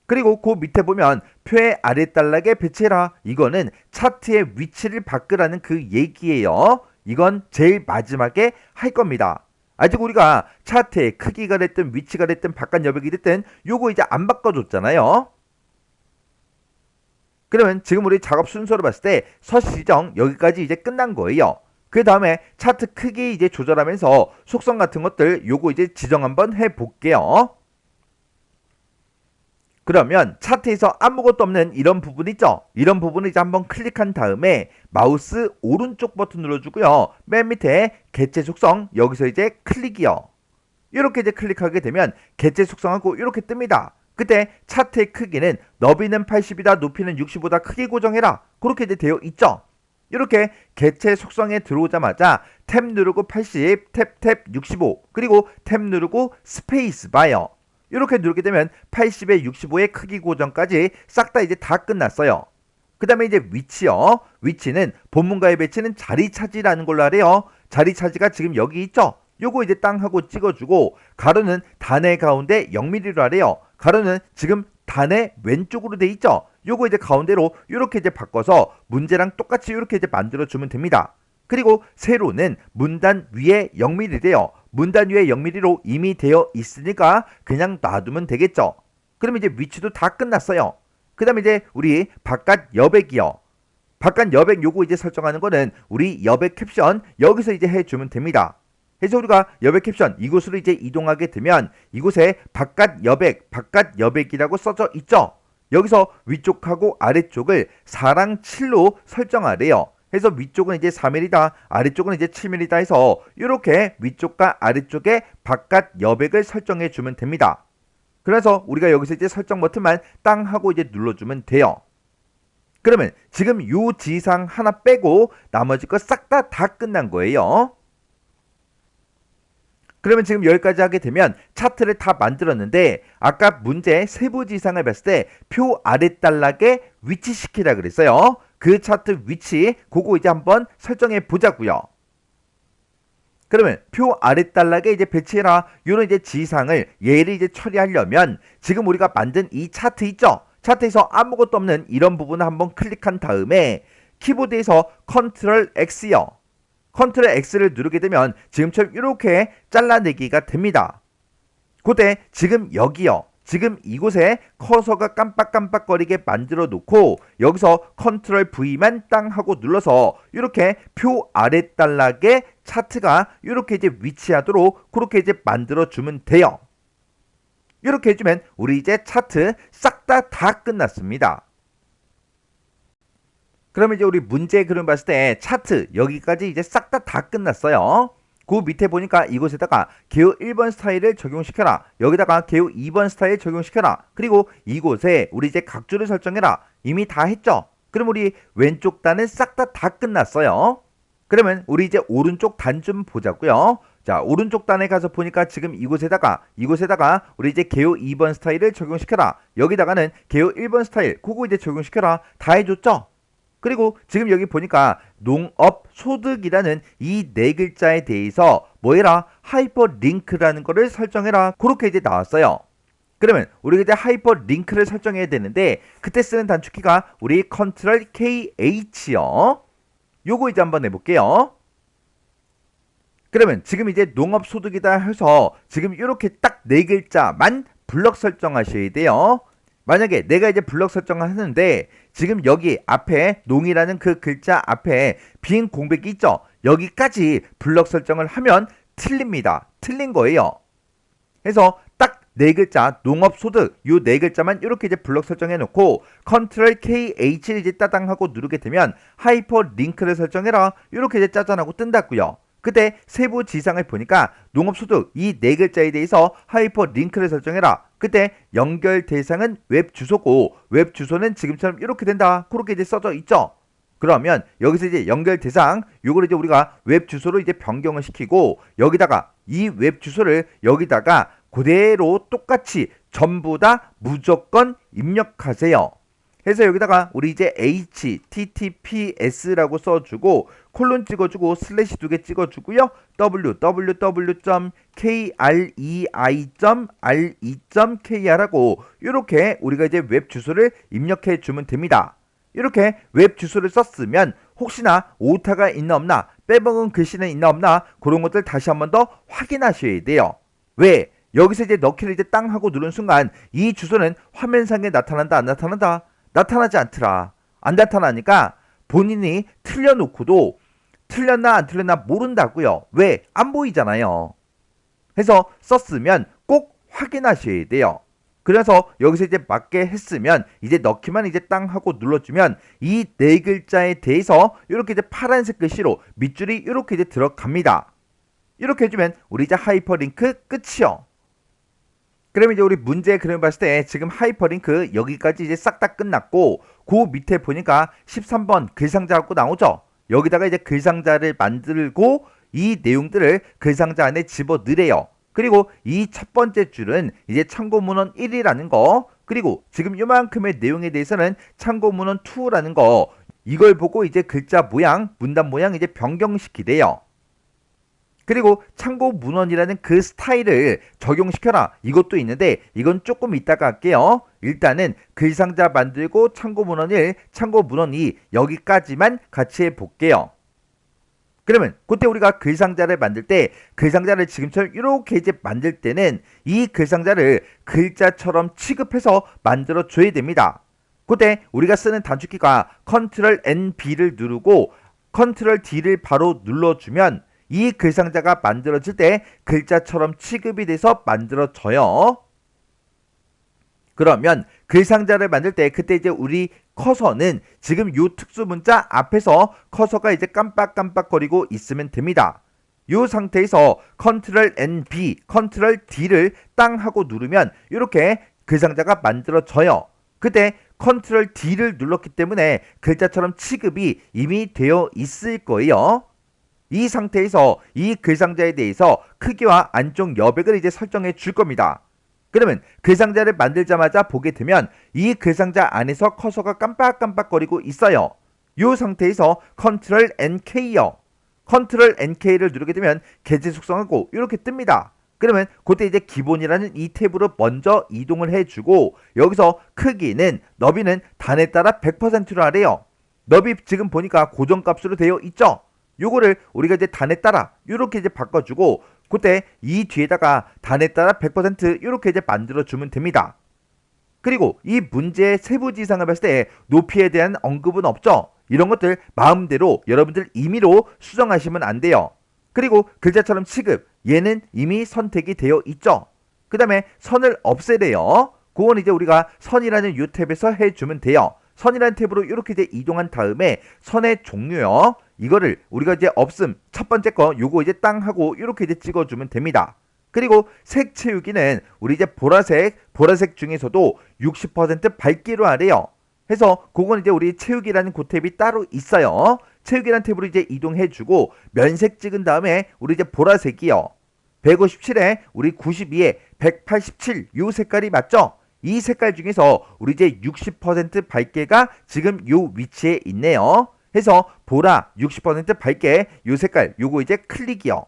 그리고 그 밑에 보면 표의 아랫단락에 배치해라. 이거는 차트의 위치를 바꾸라는 그 얘기예요. 이건 제일 마지막에 할 겁니다. 아직 우리가 차트의 크기가 됐든 위치가 됐든 바깥 여백이 됐든 요거 이제 안 바꿔줬잖아요. 그러면 지금 우리 작업 순서로 봤을 때 서식 지정 여기까지 이제 끝난 거예요. 그 다음에 차트 크기 이제 조절하면서 속성 같은 것들 요거 이제 지정 한번 해볼게요. 그러면 차트에서 아무것도 없는 이런 부분 있죠? 이런 부분을 이제 한번 클릭한 다음에 마우스 오른쪽 버튼 눌러주고요. 맨 밑에 개체 속성 여기서 이제 클릭이요. 이렇게 이제 클릭하게 되면 개체 속성하고 이렇게 뜹니다. 그때 차트의 크기는 너비는 80이다 높이는 65다 크기 고정해라. 그렇게 이제 되어 있죠? 이렇게 개체 속성에 들어오자마자 탭 누르고 80, 탭 65, 그리고 탭 누르고 스페이스 바요. 이렇게 누르게 되면 80에 65의 크기 고정까지 싹 다 이제 다 끝났어요. 그 다음에 이제 위치요. 위치는 본문가의 배치는 자리 차지라는 걸로 하래요. 자리 차지가 지금 여기 있죠? 요거 이제 땅 하고 찍어주고 가로는 단의 가운데 0mm로 하래요. 가로는 지금 단의 왼쪽으로 돼 있죠? 요거 이제 가운데로 이렇게 이제 바꿔서 문제랑 똑같이 이렇게 이제 만들어주면 됩니다. 그리고 세로는 문단 위에 0mm래요. 문단 위에 0mm로 이미 되어 있으니까 그냥 놔두면 되겠죠. 그러면 이제 위치도 다 끝났어요. 그 다음에 이제 우리 바깥 여백이요. 바깥 여백 요거 이제 설정하는 거는 우리 여백 캡션 여기서 이제 해주면 됩니다. 그래서 우리가 여백 캡션 이곳으로 이제 이동하게 되면 이곳에 바깥 여백이라고 써져 있죠. 여기서 위쪽하고 아래쪽을 4랑 7로 설정하래요. 그래서 위쪽은 이제 4mm다, 아래쪽은 이제 7mm다 해서 이렇게 위쪽과 아래쪽에 바깥 여백을 설정해 주면 됩니다. 그래서 우리가 여기서 이제 설정 버튼만 땅 하고 이제 눌러주면 돼요. 그러면 지금 요 지상 하나 빼고 나머지 거 싹 다 끝난 거예요. 그러면 지금 여기까지 하게 되면 차트를 다 만들었는데 아까 문제 세부 지상을 봤을 때 표 아랫단락에 위치시키라 그랬어요. 그 차트 위치 그거 이제 한번 설정해 보자고요. 그러면 표 아랫단락에 이제 배치해라. 요런 이제 지상을 얘를 이제 처리하려면 지금 우리가 만든 이 차트 있죠? 차트에서 아무것도 없는 이런 부분을 한번 클릭한 다음에 키보드에서 컨트롤 X요. 컨트롤 X를 누르게 되면 지금처럼 이렇게 잘라내기가 됩니다. 그때 지금 여기요. 지금 이곳에 커서가 깜빡깜빡거리게 만들어 놓고 여기서 컨트롤 V만 땅 하고 눌러서 이렇게 표 아랫단락에 차트가 이렇게 이제 위치하도록 그렇게 이제 만들어 주면 돼요. 이렇게 해주면 우리 이제 차트 싹 다 끝났습니다. 그러면 이제 우리 문제 그림 봤을 때 차트 여기까지 이제 싹 다 끝났어요. 그 밑에 보니까 이곳에다가 개요 1번 스타일을 적용시켜라. 여기다가 개요 2번 스타일 적용시켜라. 그리고 이곳에 우리 이제 각주를 설정해라. 이미 다 했죠? 그럼 우리 왼쪽 단은 싹 다 끝났어요. 그러면 우리 이제 오른쪽 단 좀 보자고요. 자, 오른쪽 단에 가서 보니까 지금 이곳에다가 우리 이제 개요 2번 스타일을 적용시켜라. 여기다가는 개요 1번 스타일 그거 이제 적용시켜라. 다 해줬죠? 그리고 지금 여기 보니까 농업 소득이라는 이 네 글자에 대해서 뭐해라? 하이퍼링크라는 거를 설정해라. 그렇게 이제 나왔어요. 그러면 우리가 이제 하이퍼링크를 설정해야 되는데 그때 쓰는 단축키가 우리 컨트롤 KH요. 요거 이제 한번 해볼게요. 그러면 지금 이제 농업소득이다 해서 지금 이렇게 딱 네 글자만 블럭 설정하셔야 돼요. 만약에 내가 이제 블럭 설정을 하는데 지금 여기 앞에 농이라는 그 글자 앞에 빈 공백이 있죠. 여기까지 블럭 설정을 하면 틀립니다. 틀린 거예요. 해서 딱 네 글자 농업소득 요 네 글자만 이렇게 이제 블럭 설정해 놓고 컨트롤 KH를 이제 따당 하고 누르게 되면 하이퍼 링크를 설정해라 이렇게 이제 짜잔하고 뜬다고요. 그때 세부 지상을 보니까 농업소득 이 네 글자에 대해서 하이퍼 링크를 설정해라. 그때 연결 대상은 웹 주소고 웹 주소는 지금처럼 이렇게 된다. 그렇게 이제 써져 있죠. 그러면 여기서 이제 연결 대상 요걸 이제 우리가 웹 주소로 이제 변경을 시키고 여기다가 이 웹 주소를 여기다가 그대로 똑같이 전부 다 무조건 입력하세요. 해서 여기다가 우리 이제 https라고 써주고 콜론 찍어주고 슬래시 2개 찍어주고요. www.krei.re.kr하고 이렇게 우리가 이제 웹 주소를 입력해 주면 됩니다. 이렇게 웹 주소를 썼으면 혹시나 오타가 있나 없나 빼먹은 글씨는 있나 없나 그런 것들 다시 한 번 더 확인하셔야 돼요. 왜? 여기서 이제 넣기를 이제 땅 하고 누른 순간 이 주소는 화면상에 나타난다 안 나타난다? 나타나지 않더라. 안 나타나니까 본인이 틀려놓고도 틀렸나 안 틀렸나 모른다고요. 왜? 안 보이잖아요. 해서 썼으면 꼭 확인하셔야 돼요. 그래서 여기서 이제 맞게 했으면 이제 넣기만 이제 땅 하고 눌러주면 이 네 글자에 대해서 이렇게 이제 파란색 글씨로 밑줄이 이렇게 이제 들어갑니다. 이렇게 해주면 우리 이제 하이퍼링크 끝이요. 그러면 이제 우리 문제 그림 봤을 때 지금 하이퍼링크 여기까지 이제 싹 다 끝났고 그 밑에 보니까 13번 글상자하고 나오죠. 여기다가 이제 글상자를 만들고 이 내용들을 글상자 안에 집어 넣으래요. 그리고 이 첫 번째 줄은 이제 참고문헌 1이라는 거 그리고 지금 요만큼의 내용에 대해서는 참고문헌 2라는 거 이걸 보고 이제 글자 모양, 문단 모양 이제 변경시키래요. 그리고 참고 문헌이라는 그 스타일을 적용시켜라 이것도 있는데 이건 조금 이따가 할게요. 일단은 글상자 만들고 참고 문헌 1, 참고 문헌 2 여기까지만 같이 해볼게요. 그러면 그때 우리가 글상자를 만들 때 글상자를 지금처럼 이렇게 이제 만들 때는 이 글상자를 글자처럼 취급해서 만들어 줘야 됩니다. 그때 우리가 쓰는 단축키가 컨트롤 NB를 누르고 컨트롤 D를 바로 눌러주면 이 글상자가 만들어질 때 글자처럼 취급이 돼서 만들어져요. 그러면 글상자를 만들 때 그때 이제 우리 커서는 지금 요 특수 문자 앞에서 커서가 이제 깜빡깜빡거리고 있으면 됩니다. 요 상태에서 컨트롤 NB, 컨트롤 D를 땅 하고 누르면 이렇게 글상자가 만들어져요. 그때 컨트롤 D를 눌렀기 때문에 글자처럼 취급이 이미 되어 있을 거예요. 이 상태에서 이 글상자에 대해서 크기와 안쪽 여백을 이제 설정해 줄 겁니다. 그러면 글상자를 만들자마자 보게 되면 이 글상자 안에서 커서가 깜빡깜빡거리고 있어요. 이 상태에서 컨트롤 NK요. 컨트롤 NK를 누르게 되면 개체 속성하고 이렇게 뜹니다. 그러면 그때 이제 기본이라는 이 탭으로 먼저 이동을 해주고 여기서 크기는 너비는 단에 따라 100%로 하래요. 너비 지금 보니까 고정값으로 되어 있죠. 요거를 우리가 이제 단에 따라 이렇게 이제 바꿔주고 그때 이 뒤에다가 단에 따라 100% 이렇게 이제 만들어주면 됩니다. 그리고 이 문제의 세부지상을 봤을 때 높이에 대한 언급은 없죠. 이런 것들 마음대로 여러분들 임의로 수정하시면 안 돼요. 그리고 글자처럼 취급 얘는 이미 선택이 되어 있죠. 그 다음에 선을 없애래요. 그건 이제 우리가 선이라는 이 탭에서 해주면 돼요. 선이라는 탭으로 이렇게 이제 이동한 다음에 선의 종류요. 이거를 우리가 이제 없음 첫 번째 거 요거 이제 땅 하고 이렇게 이제 찍어주면 됩니다. 그리고 색 채우기는 우리 이제 보라색 중에서도 60% 밝기로 하래요. 해서 그건 이제 우리 채우기라는 그 탭이 따로 있어요. 채우기라는 탭으로 이제 이동해주고 면색 찍은 다음에 우리 이제 보라색이요. 157에 우리 92에 187 요 색깔이 맞죠? 이 색깔 중에서 우리 이제 60% 밝게가 지금 요 위치에 있네요. 해서 보라 60% 밝게 요 색깔 요거 이제 클릭이요.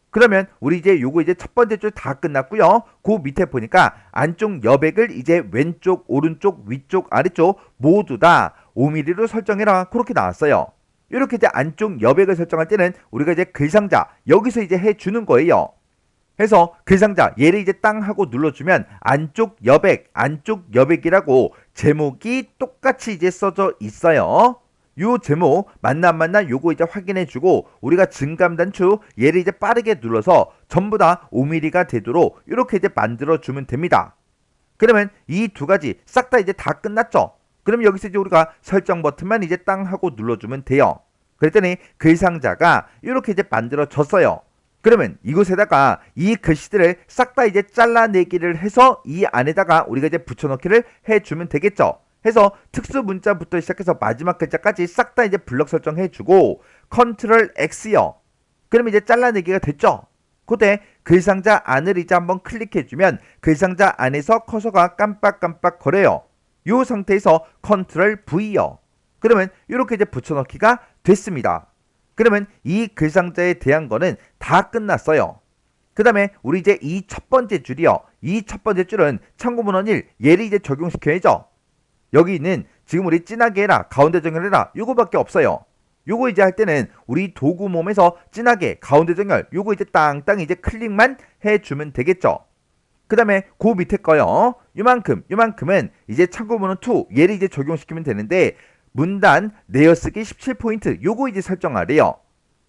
그러면 우리 이제 요거 이제 첫 번째 줄 다 끝났고요. 그 밑에 보니까 안쪽 여백을 이제 왼쪽, 오른쪽, 위쪽, 아래쪽 모두 다 5mm로 설정해라. 그렇게 나왔어요. 이렇게 이제 안쪽 여백을 설정할 때는 우리가 이제 글상자 여기서 이제 해주는 거예요. 해서 글상자 얘를 이제 땅 하고 눌러주면 안쪽 여백이라고 제목이 똑같이 이제 써져 있어요. 요 제목 맞나 안 맞나 요거 이제 확인해주고 우리가 증감 단추 얘를 이제 빠르게 눌러서 전부 다 5mm가 되도록 이렇게 이제 만들어주면 됩니다. 그러면 이 두 가지 싹 다 이제 다 끝났죠. 그럼 여기서 이제 우리가 설정 버튼만 이제 땅 하고 눌러주면 돼요. 그랬더니 글상자가 이렇게 이제 만들어졌어요. 그러면 이곳에다가 이 글씨들을 싹 다 이제 잘라내기를 해서 이 안에다가 우리가 이제 붙여넣기를 해주면 되겠죠. 해서 특수 문자부터 시작해서 마지막 글자까지 싹 다 이제 블럭 설정해주고 컨트롤 X요. 그러면 이제 잘라내기가 됐죠. 그때 글상자 안을 이제 한번 클릭해주면 글상자 안에서 커서가 깜빡깜빡 거려요. 이 상태에서 컨트롤 V요. 그러면 이렇게 이제 붙여넣기가 됐습니다. 그러면 이 글상자에 대한 거는 다 끝났어요. 그 다음에 우리 이제 이 첫 번째 줄이요. 이 첫 번째 줄은 참고문헌 1 얘를 이제 적용시켜야죠. 여기 있는 지금 우리 진하게 해라 가운데 정렬해라 요거밖에 없어요. 요거 이제 할 때는 우리 도구 몸에서 진하게 가운데 정렬 요거 이제 땅땅 이제 클릭만 해주면 되겠죠. 그 다음에 그 밑에 거요. 요만큼은 이제 참고문헌 2 얘를 이제 적용시키면 되는데 문단 내어쓰기 17포인트 요거 이제 설정하래요.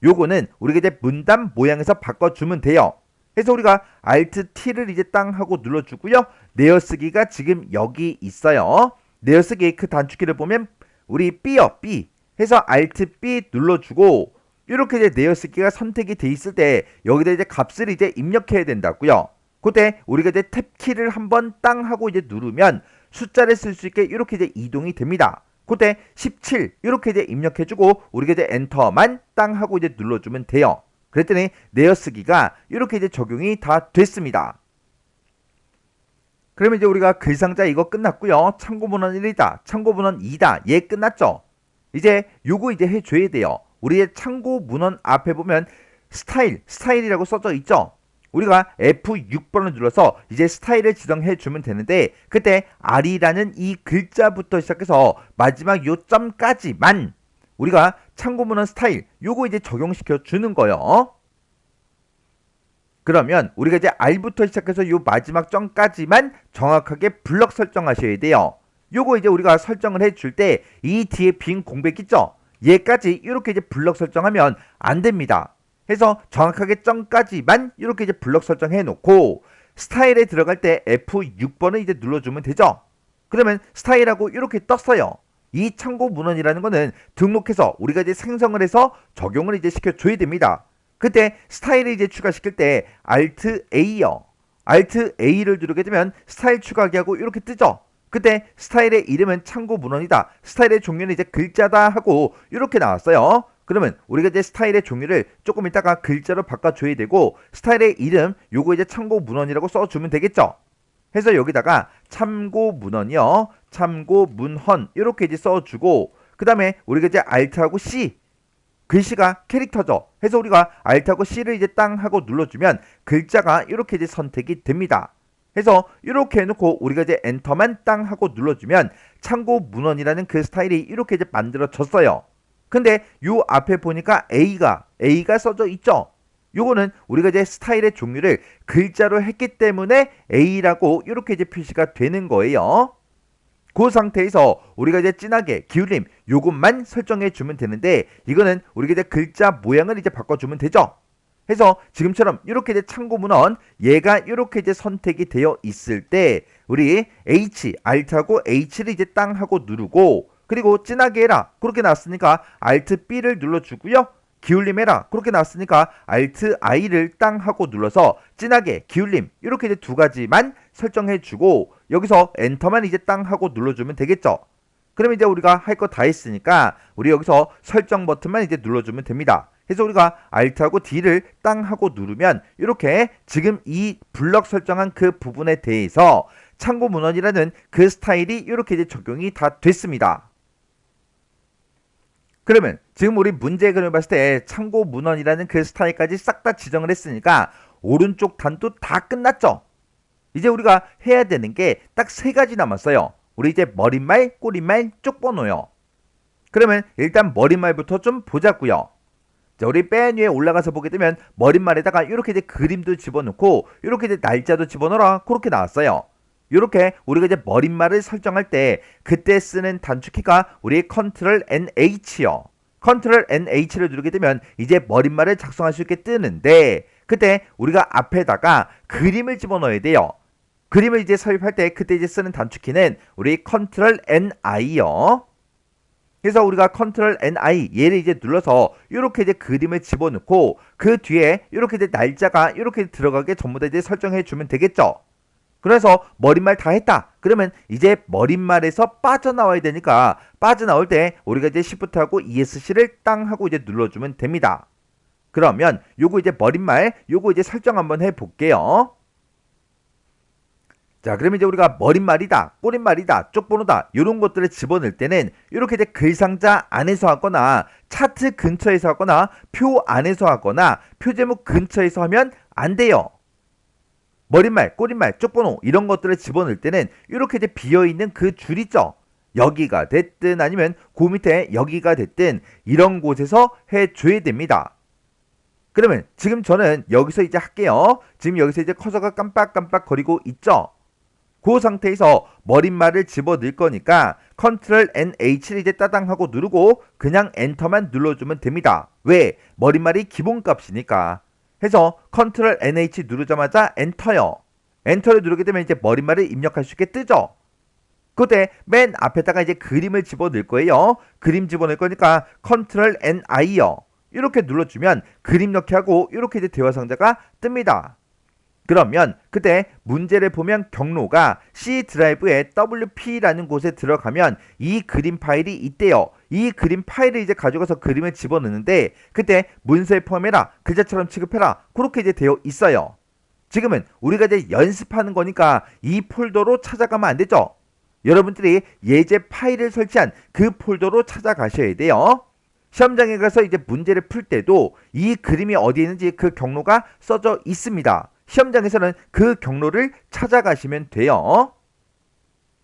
요거는 우리가 이제 문단 모양에서 바꿔주면 돼요. 그래서 우리가 Alt T를 이제 땅 하고 눌러주고요. 내어쓰기가 지금 여기 있어요. 내어쓰기 그 단축키를 보면 우리 B요 B 해서 Alt B 눌러주고 이렇게 이제 내어쓰기가 선택이 돼 있을 때 여기다 이제 값을 이제 입력해야 된다고요. 그때 우리가 이제 탭키를 한번 땅 하고 이제 누르면 숫자를 쓸 수 있게 이렇게 이제 이동이 됩니다. 그때 17 이렇게 이제 입력해주고 우리가 이제 엔터만 땅 하고 이제 눌러주면 돼요. 그랬더니 내어쓰기가 이렇게 이제 적용이 다 됐습니다. 그러면 이제 우리가 글상자 이거 끝났고요. 참고문헌 1이다, 참고문헌 2다 얘 끝났죠. 이제 요거 이제 해줘야 돼요. 우리의 참고문헌 앞에 보면 스타일이라고 써져 있죠. 우리가 F6번을 눌러서 이제 스타일을 지정해 주면 되는데 그때 R이라는 이 글자부터 시작해서 마지막 요점까지만 우리가 참고문헌 스타일 요거 이제 적용시켜 주는 거예요. 그러면 우리가 이제 R부터 시작해서 요 마지막 점까지만 정확하게 블럭 설정하셔야 돼요. 요거 이제 우리가 설정을 해줄 때 이 뒤에 빈 공백 있죠? 얘까지 이렇게 이제 블럭 설정하면 안 됩니다. 해서 정확하게 점까지만 이렇게 이제 블럭 설정해 놓고 스타일에 들어갈 때 F6번을 이제 눌러주면 되죠. 그러면 스타일하고 이렇게 떴어요. 이 참고문헌이라는 거는 등록해서 우리가 이제 생성을 해서 적용을 이제 시켜줘야 됩니다. 그때 스타일을 이제 추가시킬 때 Alt A요. Alt A를 누르게 되면 스타일 추가하기 하고 이렇게 뜨죠. 그때 스타일의 이름은 참고문헌이다. 스타일의 종류는 이제 글자다 하고 이렇게 나왔어요. 그러면 우리가 이제 스타일의 종류를 조금 이따가 글자로 바꿔줘야 되고 스타일의 이름 요거 이제 참고문헌이라고 써주면 되겠죠. 해서 여기다가 참고문헌이요. 참고문헌 이렇게 이제 써주고 그 다음에 우리가 이제 Alt하고 C 글씨가 캐릭터죠. 해서 우리가 Alt하고 C를 이제 땅 하고 눌러주면 글자가 이렇게 이제 선택이 됩니다. 해서 이렇게 해놓고 우리가 이제 엔터만 땅 하고 눌러주면 참고문헌이라는 그 스타일이 이렇게 이제 만들어졌어요. 근데 요 앞에 보니까 A가 써져 있죠. 요거는 우리가 이제 스타일의 종류를 글자로 했기 때문에 A라고 이렇게 이제 표시가 되는 거예요. 그 상태에서 우리가 이제 진하게 기울임 요것만 설정해 주면 되는데 이거는 우리가 이제 글자 모양을 이제 바꿔주면 되죠. 해서 지금처럼 이렇게 이제 참고문헌 얘가 이렇게 이제 선택이 되어 있을 때 우리 Alt하고 H를 이제 땅 하고 누르고 그리고 진하게 해라 그렇게 나왔으니까 Alt B를 눌러주고요. 기울임 해라 그렇게 나왔으니까 Alt I를 땅 하고 눌러서 진하게 기울임 이렇게 이제 두 가지만 설정해주고 여기서 엔터만 이제 땅 하고 눌러주면 되겠죠. 그럼 이제 우리가 할 거 다 했으니까 우리 여기서 설정 버튼만 이제 눌러주면 됩니다. 그래서 우리가 Alt하고 D를 땅 하고 누르면 이렇게 지금 이 블럭 설정한 그 부분에 대해서 참고문헌이라는 그 스타일이 이렇게 이제 적용이 다 됐습니다. 그러면 지금 우리 문제 그림을 봤을 때 참고문헌이라는 그 스타일까지 싹 다 지정을 했으니까 오른쪽 단도 다 끝났죠. 이제 우리가 해야 되는 게 딱 세 가지 남았어요. 우리 이제 머릿말, 꼬릿말, 쪽번호요. 그러면 일단 머릿말부터 좀 보자고요. 자, 우리 맨 위에 올라가서 보게 되면 머릿말에다가 이렇게 이제 그림도 집어넣고 이렇게 이제 날짜도 집어넣어라 그렇게 나왔어요. 이렇게 우리가 이제 머릿말을 설정할 때 그때 쓰는 단축키가 우리 컨트롤 NH요. 컨트롤 NH를 누르게 되면 이제 머릿말을 작성할 수 있게 뜨는데 그때 우리가 앞에다가 그림을 집어넣어야 돼요. 그림을 이제 삽입할 때 그때 이제 쓰는 단축키는 우리 컨트롤 NI요. 그래서 우리가 컨트롤 NI 얘를 이제 눌러서 이렇게 이제 그림을 집어넣고 그 뒤에 이렇게 이제 날짜가 이렇게 들어가게 전부 다 이제 설정해 주면 되겠죠. 그래서 머릿말 다 했다. 그러면 이제 머릿말에서 빠져나와야 되니까 빠져나올 때 우리가 이제 Shift하고 ESC를 땅 하고 이제 눌러주면 됩니다. 그러면 요거 이제 머릿말 요거 이제 설정 한번 해볼게요. 자, 그러면 이제 우리가 머릿말이다, 꼬릿말이다, 쪽번호다 이런 것들을 집어넣을 때는 이렇게 이제 글상자 안에서 하거나 차트 근처에서 하거나 표 안에서 하거나 표 제목 근처에서 하면 안 돼요. 머릿말, 꼬릿말, 쪽번호 이런 것들을 집어넣을 때는 이렇게 이제 비어있는 그 줄 있죠. 여기가 됐든 아니면 그 밑에 여기가 됐든 이런 곳에서 해줘야 됩니다. 그러면 지금 저는 여기서 이제 할게요. 지금 여기서 이제 커서가 깜빡깜빡 거리고 있죠. 그 상태에서 머릿말을 집어넣을 거니까 컨트롤 NH를 이제 따당하고 누르고 그냥 엔터만 눌러주면 됩니다. 왜? 머릿말이 기본값이니까. 해서 컨트롤 NH 누르자마자 엔터요. 엔터를 누르게 되면 이제 머릿말을 입력할 수 있게 뜨죠. 그때 맨 앞에다가 이제 그림을 집어넣을 거예요. 그림 집어넣을 거니까 컨트롤 NI요. 이렇게 눌러주면 그림 넣기 하고 이렇게 이제 대화 상자가 뜹니다. 그러면 그때 문제를 보면 경로가 C 드라이브에 WP라는 곳에 들어가면 이 그림 파일이 있대요. 이 그림 파일을 이제 가져가서 그림을 집어넣는데 그때 문서에 포함해라, 글자처럼 취급해라 그렇게 이제 되어 있어요. 지금은 우리가 이제 연습하는 거니까 이 폴더로 찾아가면 안 되죠. 여러분들이 예제 파일을 설치한 그 폴더로 찾아가셔야 돼요. 시험장에 가서 이제 문제를 풀 때도 이 그림이 어디에 있는지 그 경로가 써져 있습니다. 시험장에서는 그 경로를 찾아가시면 돼요.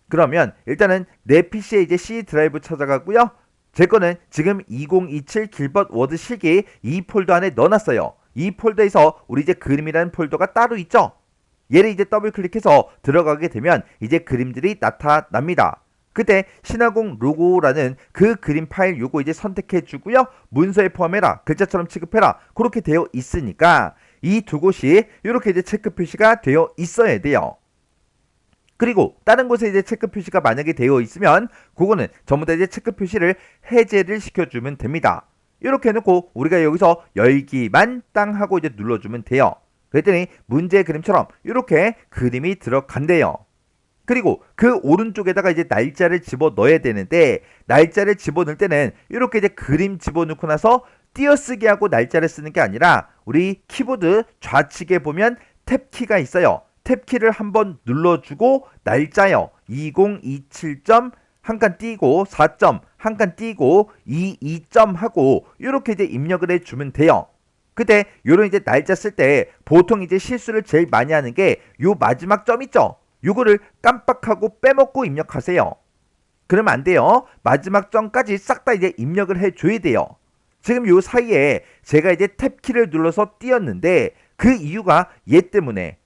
그러면 일단은 내 PC에 이제 C 드라이브 찾아가고요. 제 거는 지금 2027 길벗 워드 실기 이 폴더 안에 넣어놨어요. 이 폴더에서 우리 이제 그림이라는 폴더가 따로 있죠. 얘를 이제 더블 클릭해서 들어가게 되면 이제 그림들이 나타납니다. 그때 신화공 로고라는 그 그림 파일 요거 이제 선택해 주고요. 문서에 포함해라, 글자처럼 취급해라 그렇게 되어 있으니까 이 두 곳이 이렇게 이제 체크 표시가 되어 있어야 돼요. 그리고 다른 곳에 이제 체크 표시가 만약에 되어 있으면 그거는 전부 다 이제 체크 표시를 해제를 시켜주면 됩니다. 이렇게 해놓고 우리가 여기서 열기만 땅 하고 이제 눌러주면 돼요. 그랬더니 문제 그림처럼 이렇게 그림이 들어간대요. 그리고 그 오른쪽에다가 이제 날짜를 집어 넣어야 되는데 날짜를 집어 넣을 때는 이렇게 이제 그림 집어넣고 나서 띄어쓰기 하고 날짜를 쓰는 게 아니라 우리 키보드 좌측에 보면 탭키가 있어요. 탭키를 한번 눌러주고 날짜요. 2027점 한 칸 띄고 4점 한 칸 띄고 22점 하고 이렇게 이제 입력을 해주면 돼요. 그때 요런 이제 날짜 쓸 때 보통 이제 실수를 제일 많이 하는 게 요 마지막 점 있죠. 요거를 깜빡하고 빼먹고 입력하세요. 그러면 안 돼요. 마지막 점까지 싹 다 이제 입력을 해줘야 돼요. 지금 요 사이에 제가 이제 탭키를 눌러서 띄었는데 그 이유가 얘 때문에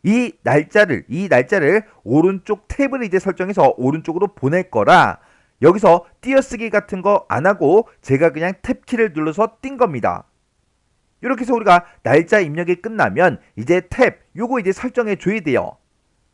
이 날짜를 오른쪽 탭을 이제 설정해서 오른쪽으로 보낼 거라 여기서 띄어쓰기 같은 거 안 하고 제가 그냥 탭키를 눌러서 띈 겁니다. 이렇게 해서 우리가 날짜 입력이 끝나면 이제 탭 요거 이제 설정해 줘야 돼요.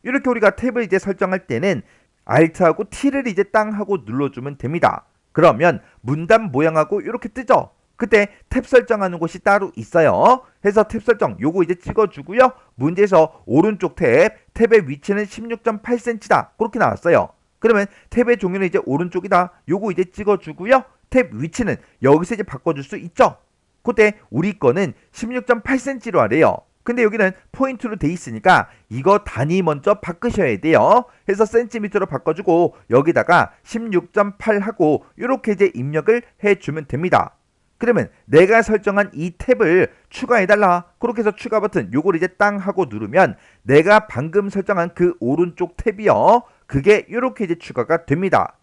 이렇게 우리가 탭을 이제 설정할 때는 Alt하고 T를 이제 땅 하고 눌러주면 됩니다. 그러면 문단 모양하고 이렇게 뜨죠. 그때 탭 설정하는 곳이 따로 있어요. 해서 탭 설정 요거 이제 찍어주고요. 문제에서 오른쪽 탭의 위치는 16.8cm다 그렇게 나왔어요. 그러면 탭의 종류는 이제 오른쪽이다 요거 이제 찍어주고요. 탭 위치는 여기서 이제 바꿔줄 수 있죠. 그때 우리 거는 16.8cm로 하래요. 근데 여기는 포인트로 돼 있으니까 이거 단위 먼저 바꾸셔야 돼요. 해서 센티미터로 바꿔주고 여기다가 16.8 하고 이렇게 이제 입력을 해주면 됩니다. 그러면 내가 설정한 이 탭을 추가해달라. 그렇게 해서 추가 버튼 요걸 이제 땅 하고 누르면 내가 방금 설정한 그 오른쪽 탭이요. 그게 이렇게 이제 추가가 됩니다.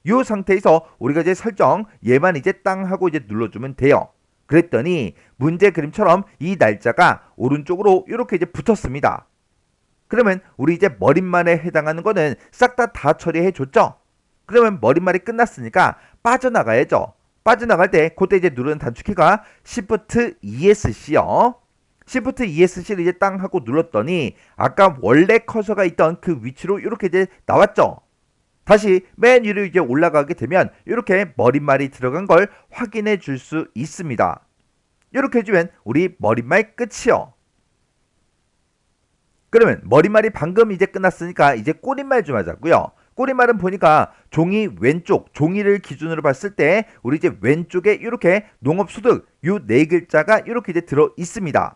이 상태에서 우리가 이제 설정 얘만 이제 땅 하고 이제 눌러주면 돼요. 그랬더니 문제 그림처럼 이 날짜가 오른쪽으로 이렇게 이제 붙었습니다. 그러면 우리 이제 머릿말에 해당하는 거는 싹 다 처리해 줬죠. 그러면 머릿말이 끝났으니까 빠져나가야죠. 빠져나갈 때 그때 이제 누르는 단축키가 Shift ESC요. Shift ESC를 이제 땅 하고 눌렀더니 아까 원래 커서가 있던 그 위치로 이렇게 이제 나왔죠. 다시 맨 위로 이제 올라가게 되면 이렇게 머릿말이 들어간 걸 확인해 줄 수 있습니다. 이렇게 해주면 우리 머릿말 끝이요. 그러면 머릿말이 방금 이제 끝났으니까 이제 꼬릿말 좀 하자고요. 꼬릿말은 보니까 종이 왼쪽, 종이를 기준으로 봤을 때 우리 이제 왼쪽에 이렇게 농업소득 요 네 글자가 이렇게 이제 들어 있습니다.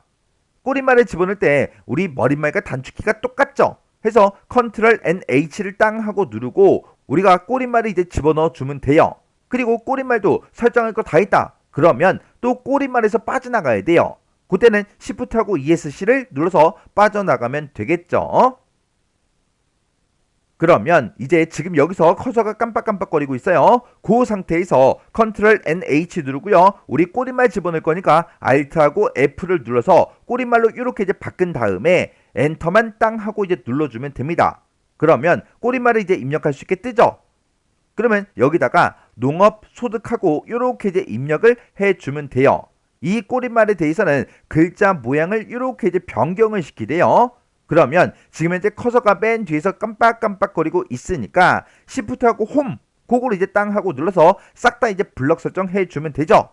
꼬릿말을 집어넣을 때 우리 머릿말과 단축키가 똑같죠. 해서 Ctrl NH를 땅 하고 누르고 우리가 꼬릿말을 이제 집어넣어 주면 돼요. 그리고 꼬릿말도 설정할 거 다 있다. 그러면 또 꼬릿말에서 빠져나가야 돼요. 그때는 Shift하고 ESC를 눌러서 빠져나가면 되겠죠. 그러면 이제 지금 여기서 커서가 깜빡깜빡거리고 있어요. 그 상태에서 Ctrl NH 누르고요. 우리 꼬릿말 집어넣을 거니까 Alt하고 F를 눌러서 꼬릿말로 이렇게 이제 바꾼 다음에 엔터만 땅 하고 이제 눌러주면 됩니다. 그러면 꼬릿말을 이제 입력할 수 있게 뜨죠. 그러면 여기다가 농업 소득하고 이렇게 이제 입력을 해주면 돼요. 이 꼬릿말에 대해서는 글자 모양을 이렇게 이제 변경을 시키래요. 그러면 지금 현재 커서가 맨 뒤에서 깜빡깜빡거리고 있으니까 Shift하고 홈 그거를 이제 땅 하고 눌러서 싹 다 이제 블럭 설정해 주면 되죠.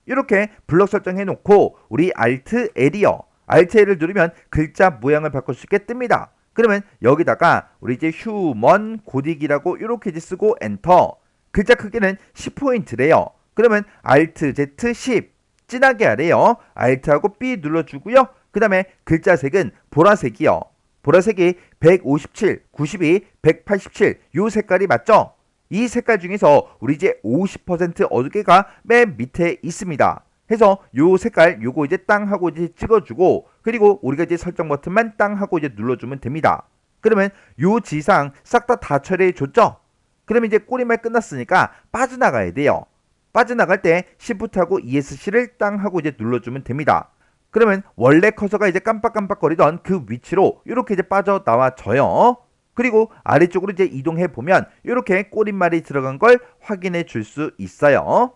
이렇게 블럭 설정해 놓고 우리 Alt L이요. Alt L을 누르면 글자 모양을 바꿀 수 있게 뜹니다. 그러면 여기다가 우리 이제 휴먼 고딕이라고 이렇게 이제 쓰고 엔터. 글자 크기는 10포인트래요. 그러면 Alt Z 10 진하게 하래요. Alt하고 B 눌러주고요. 그 다음에 글자 색은 보라색이요. 보라색이 157, 92, 187 요 색깔이 맞죠? 이 색깔 중에서 우리 이제 50% 어두개가 맨 밑에 있습니다. 해서 요 색깔 요거 이제 땅 하고 이제 찍어주고 그리고 우리가 이제 설정 버튼만 땅 하고 이제 눌러주면 됩니다. 그러면 요 지상 싹 다 처리해 줬죠? 그러면 이제 꼬리말 끝났으니까 빠져나가야 돼요. 빠져나갈 때 Shift하고 ESC를 땅 하고 이제 눌러주면 됩니다. 그러면 원래 커서가 이제 깜빡깜빡거리던 그 위치로 이렇게 이제 빠져나와져요. 그리고 아래쪽으로 이제 이동해 보면 이렇게 꼬릿말이 들어간 걸 확인해 줄 수 있어요.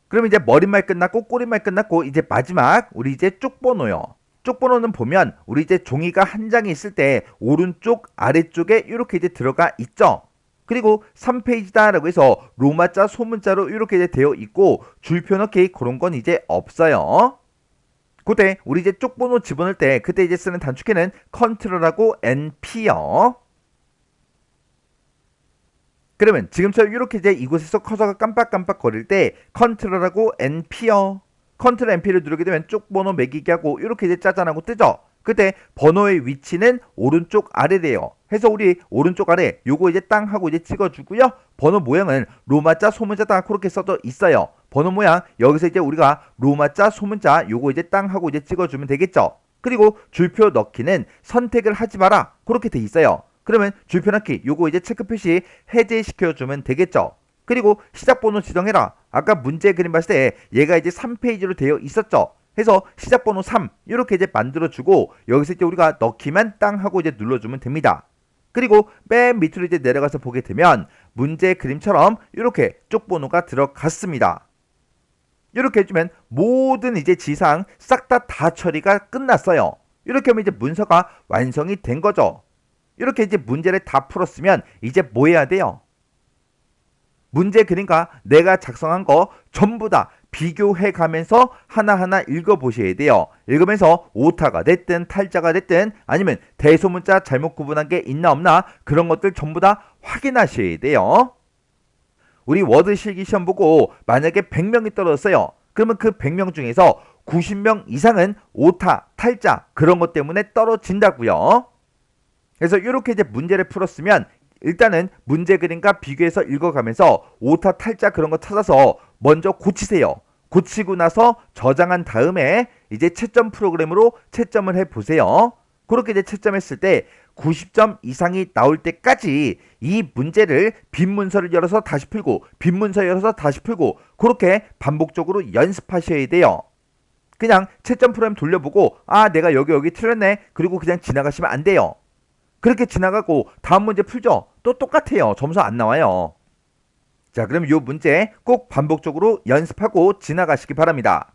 그럼 이제 머릿말 끝났고 꼬릿말 끝났고 이제 마지막 우리 이제 쪽번호요. 쪽번호는 보면 우리 이제 종이가 한 장이 있을 때 오른쪽 아래쪽에 이렇게 이제 들어가 있죠. 그리고 3페이지다 라고 해서 로마자 소문자로 이렇게 이제 되어 있고 줄표 넣기 그런 건 이제 없어요. 그때 우리 이제 쪽번호 집어넣을 때 그때 이제 쓰는 단축키는 Ctrl하고 NP요. 그러면 지금처럼 이렇게 이제 이곳에서 커서가 깜빡깜빡 거릴 때 Ctrl하고 NP요. Ctrl NP를 누르게 되면 쪽번호 매기기 하고 이렇게 이제 짜잔하고 뜨죠. 그때 번호의 위치는 오른쪽 아래래요. 해서 우리 오른쪽 아래 요거 이제 땅 하고 이제 찍어주고요. 번호 모양은 로마자 소문자다 그렇게 써져 있어요. 번호 모양 여기서 이제 우리가 로마자 소문자 요거 이제 땅 하고 이제 찍어주면 되겠죠. 그리고 줄표 넣기는 선택을 하지 마라 그렇게 돼 있어요. 그러면 줄표 넣기 요거 이제 체크 표시 해제시켜주면 되겠죠. 그리고 시작 번호 지정해라. 아까 문제 그림 봤을 때 얘가 이제 3페이지로 되어 있었죠. 해서 시작 번호 3 이렇게 이제 만들어주고 여기서 이제 우리가 넣기만 땅 하고 이제 눌러주면 됩니다. 그리고 맨 밑으로 이제 내려가서 보게 되면 문제 그림처럼 이렇게 쪽번호가 들어갔습니다. 이렇게 해주면 모든 이제 지상 싹 다 처리가 끝났어요. 이렇게 하면 이제 문서가 완성이 된 거죠. 이렇게 이제 문제를 다 풀었으면 이제 뭐 해야 돼요? 문제 그림과 내가 작성한 거 전부 다 비교해 가면서 하나하나 읽어보셔야 돼요. 읽으면서 오타가 됐든 탈자가 됐든 아니면 대소문자 잘못 구분한 게 있나 없나 그런 것들 전부 다 확인하셔야 돼요. 우리 워드 실기 시험 보고 만약에 100명이 떨어졌어요. 그러면 그 100명 중에서 90명 이상은 오타, 탈자 그런 것 때문에 떨어진다고요. 그래서 이렇게 이제 문제를 풀었으면 일단은 문제 그림과 비교해서 읽어가면서 오타, 탈자 그런 거 찾아서 먼저 고치세요. 고치고 나서 저장한 다음에 이제 채점 프로그램으로 채점을 해보세요. 그렇게 이제 채점했을 때 90점 이상이 나올 때까지 이 문제를 빈 문서를 열어서 다시 풀고 빈 문서 열어서 다시 풀고 그렇게 반복적으로 연습하셔야 돼요. 그냥 채점 프로그램 돌려보고 아 내가 여기 틀렸네 그리고 그냥 지나가시면 안 돼요. 그렇게 지나가고 다음 문제 풀죠. 또 똑같아요. 점수 안 나와요. 자, 그럼 이 문제 꼭 반복적으로 연습하고 지나가시기 바랍니다.